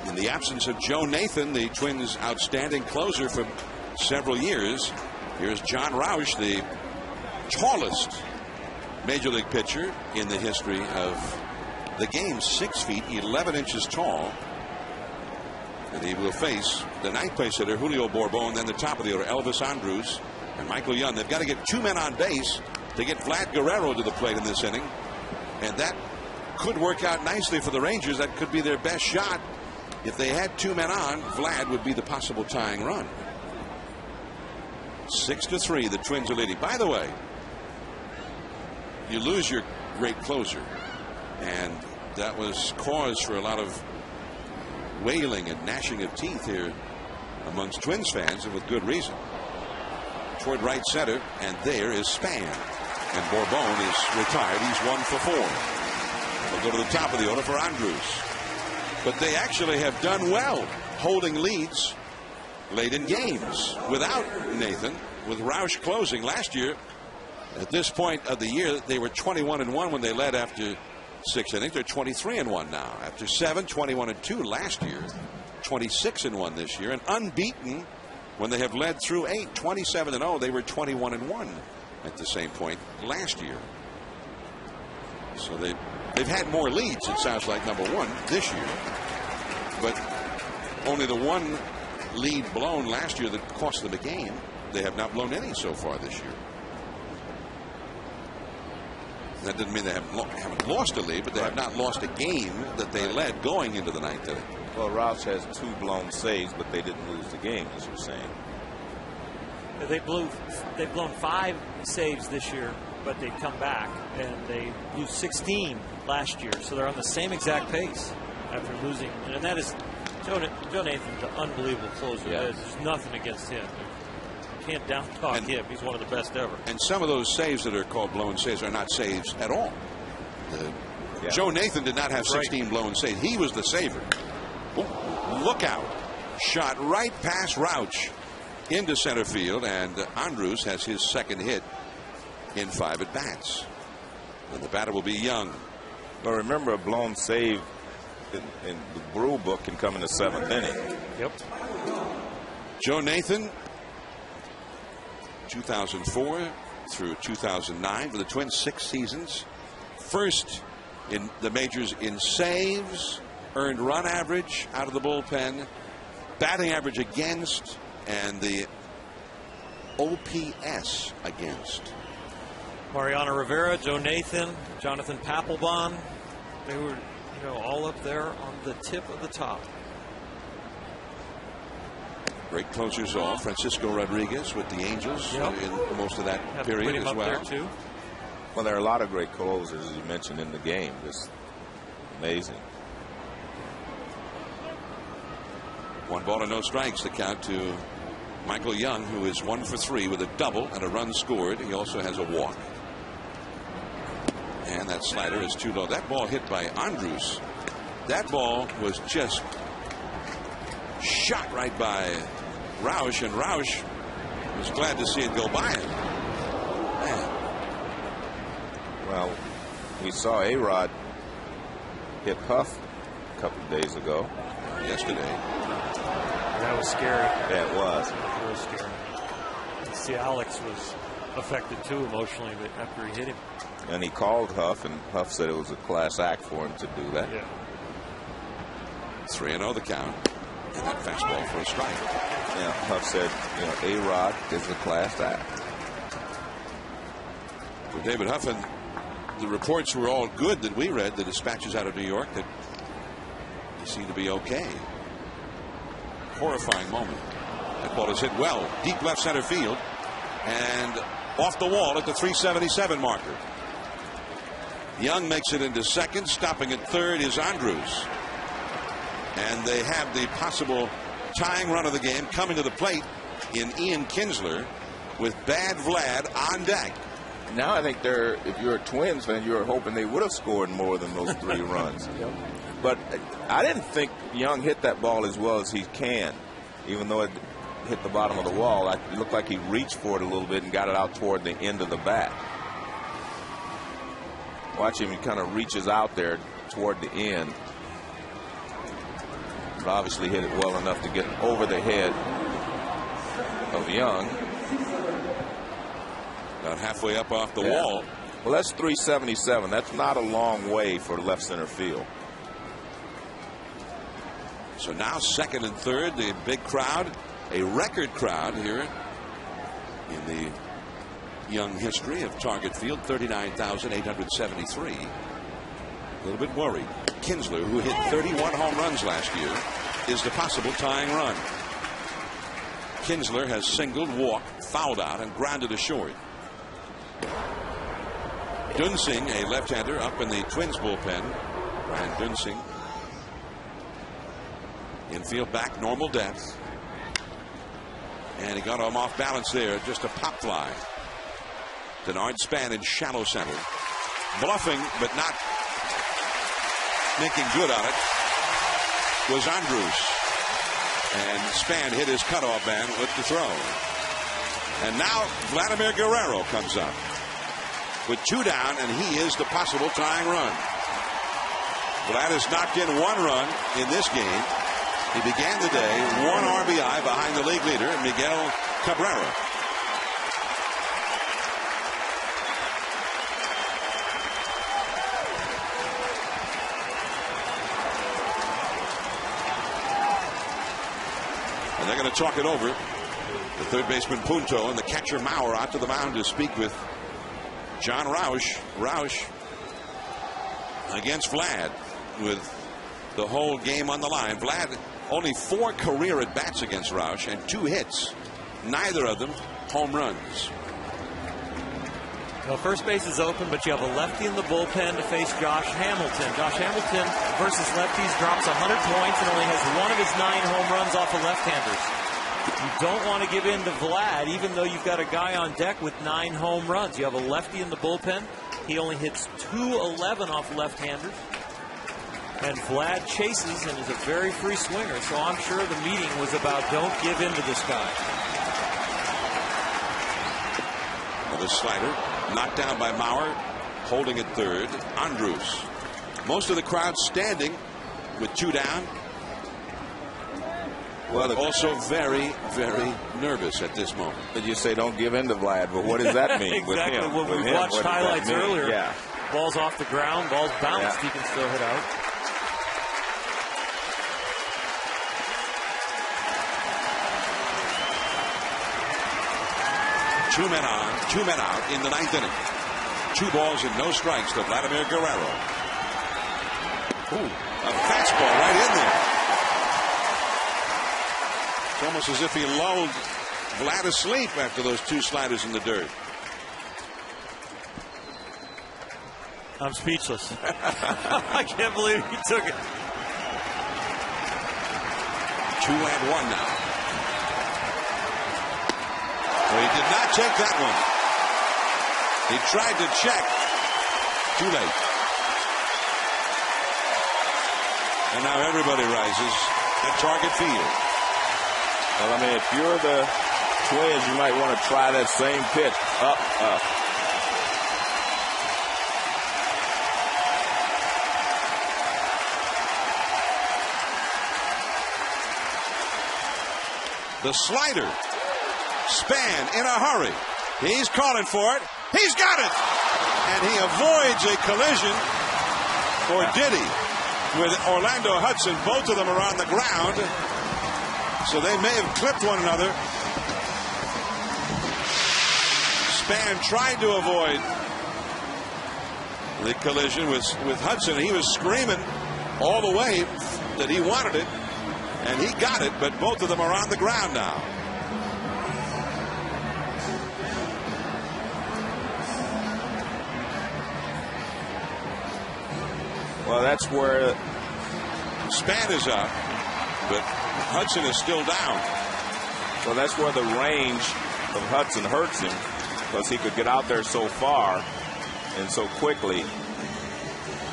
in the absence of Joe Nathan, the Twins' outstanding closer for several years, here's John Roush, the tallest Major League pitcher in the history of the game, 6 feet 11 inches tall. And he will face the ninth place hitter, Julio Bourbon, then the top of the order, Elvis Andrus and Michael Young. They've got to get 2 men on base to get Vlad Guerrero to the plate in this inning. And that could work out nicely for the Rangers. That could be their best shot. If they had 2 men on, Vlad would be the possible tying run. 6-3, the Twins are leading. By the way, you lose your great closer, and that was cause for a lot of wailing and gnashing of teeth here amongst Twins fans, and with good reason. Toward right center, and there is Span. And Bourbon is retired. He's 1 for 4. We'll go to the top of the order for Andrus. But they actually have done well holding leads late in games without Nathan, with Roush closing. Last year, at this point of the year, they were 21-1 when they led after 6 innings. They're 23-1 now. After 7, 21-2 last year, 26-1 this year, and unbeaten when they have led through 8, 27-0. They were 21-1 at the same point last year. So they've had more leads, it sounds like, number one, this year. But only the one lead blown last year that cost them a game. They have not blown any so far this year. That doesn't mean they haven't lost a lead, but they have not lost a game that they led going into the ninth inning. Well, Roush has 2 blown saves, but they didn't lose the game, as you're saying. They've blown 5 saves this year, but they've come back, and they blew 16 last year. So they're on the same exact pace after losing. And that is, Joe Nathan's an unbelievable closer. Yeah. There's nothing against him. You can't down talk him. He's one of the best ever. And some of those saves that are called blown saves are not saves at all. Joe Nathan did not have 16 blown saves. He was the saver. Ooh, look out. Shot right past Roush into center field, and Andrus has his second hit in 5 at bats. And the batter will be Young. But remember, a blown save in the Brew book can come in the 7th inning. Yep. Joe Nathan, 2004 through 2009 for the Twins, 6 seasons. First in the majors in saves, earned run average out of the bullpen, batting average against, and the OPS against. Mariano Rivera, Joe Nathan, Jonathan Papelbon, they were, all up there on the tip of the top. Great closers off. Francisco Rodriguez with the Angels in most of that period as well. Too. Well, there are a lot of great closers, as you mentioned, in the game. Just amazing. 1 ball and no strikes, the count to Michael Young, who is 1 for 3 with a double and a run scored. He also has a walk. And that slider is too low. That ball hit by Andrus. That ball was just shot right by Roush, and Roush was glad to see it go by him. Man. Well, we saw A-Rod hit Huff a couple of days ago. Yesterday. That was scary. Yeah, it was. It was scary. See, Alex was affected too emotionally after he hit him. And he called Huff, and Huff said it was a class act for him to do that. Yeah. 3-0 the count. And that fastball for a strike. Yeah, Huff said, A-Rod is a class act. For David Huff, and the reports were all good that we read, the dispatches out of New York, that he seemed to be okay. Horrifying moment. That ball is hit well, deep left center field, and off the wall at the 377 marker. Young makes it into second. Stopping at third is Andrus. And they have the possible tying run of the game coming to the plate in Ian Kinsler with Bad Vlad on deck. Now I think if you're a Twins fan, you're hoping they would have scored more than those 3 runs. Yep. But I didn't think Young hit that ball as well as he can, even though it hit the bottom of the wall. It looked like he reached for it a little bit and got it out toward the end of the bat. Watch him, he kind of reaches out there toward the end. But obviously hit it well enough to get over the head of Young. About halfway up off the wall. Well, that's 377. That's not a long way for left center field. So now second and third, the big crowd, a record crowd here in the Young history of Target Field, 39,873. A little bit worried. Kinsler, who hit 31 home runs last year, is the possible tying run. Kinsler has singled, walked, fouled out, and grounded ashore. Dunsing, a left-hander, up in the Twins bullpen. Brian Dunsing. Infield back, normal depth. And he got him off balance there. Just a pop fly. Denard Span in shallow center. Bluffing, but not making good on it, was Andrews. And Span hit his cutoff man with the throw. And now Vladimir Guerrero comes up with 2 down, and he is the possible tying run. Vlad has knocked in 1 run in this game. He began the day 1 RBI behind the league leader, Miguel Cabrera. And they're going to talk it over. The third baseman Punto and the catcher Maurer out to the mound to speak with John Roush. Roush against Vlad with the whole game on the line. Vlad only 4 career at bats against Roush and 2 hits. Neither of them home runs. Well, first base is open, but you have a lefty in the bullpen to face Josh Hamilton. Josh Hamilton versus lefties drops 100 points and only has 1 of his 9 home runs off of left-handers. You don't want to give in to Vlad, even though you've got a guy on deck with 9 home runs. You have a lefty in the bullpen. He only hits .211 off left-handers. And Vlad chases and is a very free swinger, so I'm sure the meeting was about don't give in to this guy. Another slider knocked down by Maurer, holding at third. Andrews. Most of the crowd standing with 2 down. Well, also very, very nervous at this moment. Did you say don't give in to Vlad? But what does that mean? Exactly. With him? When with we him, watched highlights earlier, yeah. Ball's off the ground, ball's bounced, he can still hit out. Two men on, 2 men out in the 9th inning. 2 balls and no strikes to Vladimir Guerrero. Ooh, a fastball right in there. It's almost as if he lulled Vlad asleep after those 2 sliders in the dirt. I'm speechless. I can't believe he took it. 2-1 now. Well, he did not take that one. He tried to check. Too late. And now everybody rises at Target Field. Well, I mean, if you're the Twins, you might want to try that same pitch. Up. The slider. Span in a hurry. He's calling for it. He's got it. And he avoids a collision. Or did he? With Orlando Hudson. Both of them are on the ground. So they may have clipped one another. Span tried to avoid the collision with Hudson. He was screaming all the way that he wanted it. And he got it, but both of them are on the ground now. Well, that's where Span is up, but Hudson is still down. Well, that's where the range of Hudson hurts him, because he could get out there so far and so quickly.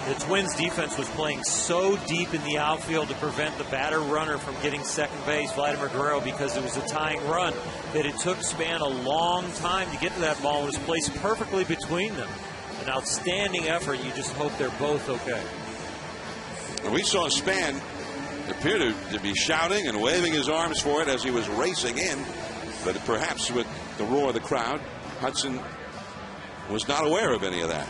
The Twins defense was playing so deep in the outfield to prevent the batter runner from getting second base, Vladimir Guerrero, because it was a tying run, that it took Span a long time to get to that ball. It was placed perfectly between them. an outstanding effort. You just hope they're both okay. And we saw Spann appear to be shouting and waving his arms for it as he was racing in. But perhaps with the roar of the crowd, Hudson was not aware of any of that.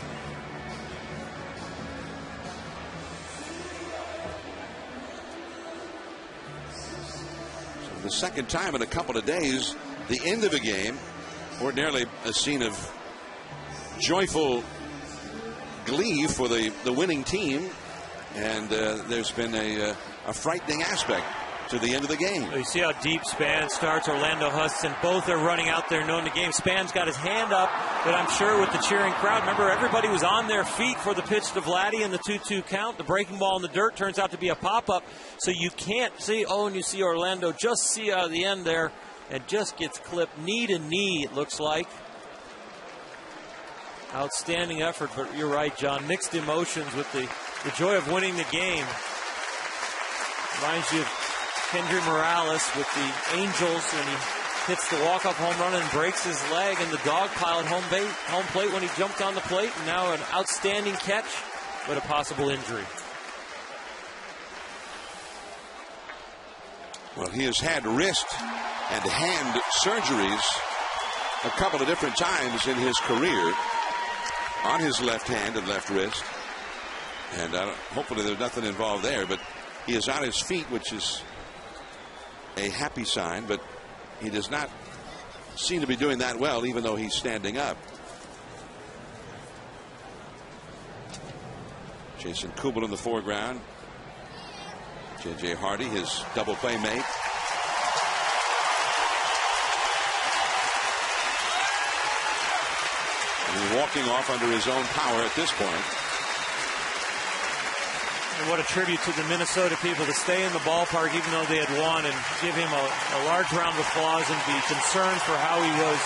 So the second time in a couple of days, the end of a game, ordinarily a scene of joyful glee for the winning team, and there's been a frightening aspect to the end of the game. You see how deep Spann starts, Orlando Hudson. Both are running out there knowing the game. Spann's got his hand up, but I'm sure with the cheering crowd, remember everybody was on their feet for the pitch to Vladdy and the 2-2 count. The breaking ball in the dirt turns out to be a pop-up, so you can't see, and you see Orlando just see out of the end there and just gets clipped knee to knee, it looks like. Outstanding effort, but you're right, John. Mixed emotions with the joy of winning the game. Reminds you of Kendry Morales with the Angels when he hits the walk-off home run and breaks his leg in the dog pile at home plate when he jumped on the plate. And now an outstanding catch, but a possible injury. Well, he has had wrist and hand surgeries a couple of different times in his career on his left hand and left wrist. And hopefully there's nothing involved there, but he is on his feet, which is a happy sign, but he does not seem to be doing that well, even though he's standing up. Jason Kubel in the foreground. J.J. Hardy, his double play mate. And he's walking off under his own power at this point. And what a tribute to the Minnesota people to stay in the ballpark even though they had won and give him a large round of applause and be concerned for how he was.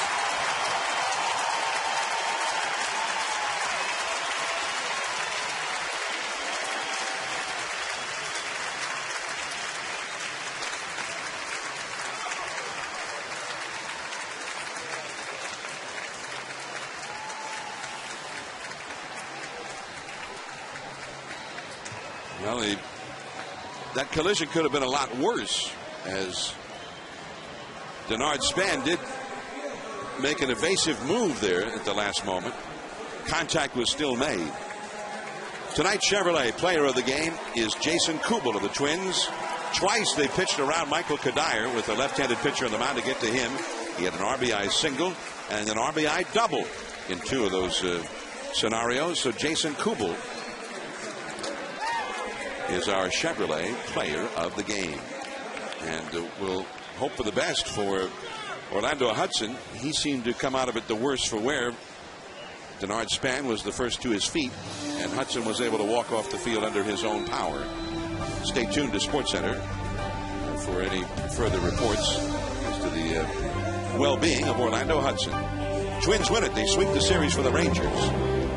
Well, that collision could have been a lot worse, as Denard Spann did make an evasive move there at the last moment. Contact was still made. Tonight's Chevrolet player of the game is Jason Kubel of the Twins. Twice they pitched around Michael Kadire with a left-handed pitcher on the mound to get to him. He had an RBI single and an RBI double in two of those scenarios. So Jason Kubel is our Chevrolet player of the game. And we'll hope for the best for Orlando Hudson. He seemed to come out of it the worse for wear. Denard Spann was the first to his feet, and Hudson was able to walk off the field under his own power. Stay tuned to SportsCenter for any further reports as to the well-being of Orlando Hudson. Twins win it. They sweep the series for the Rangers.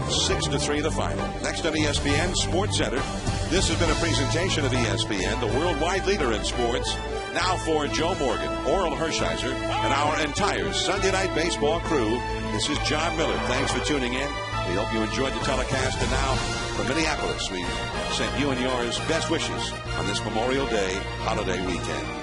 6-3 the final. Next on ESPN SportsCenter. This has been a presentation of ESPN, the worldwide leader in sports. Now for Joe Morgan, Oral Hershiser, and our entire Sunday Night Baseball crew, this is John Miller. Thanks for tuning in. We hope you enjoyed the telecast. And now, from Minneapolis, we send you and yours best wishes on this Memorial Day holiday weekend.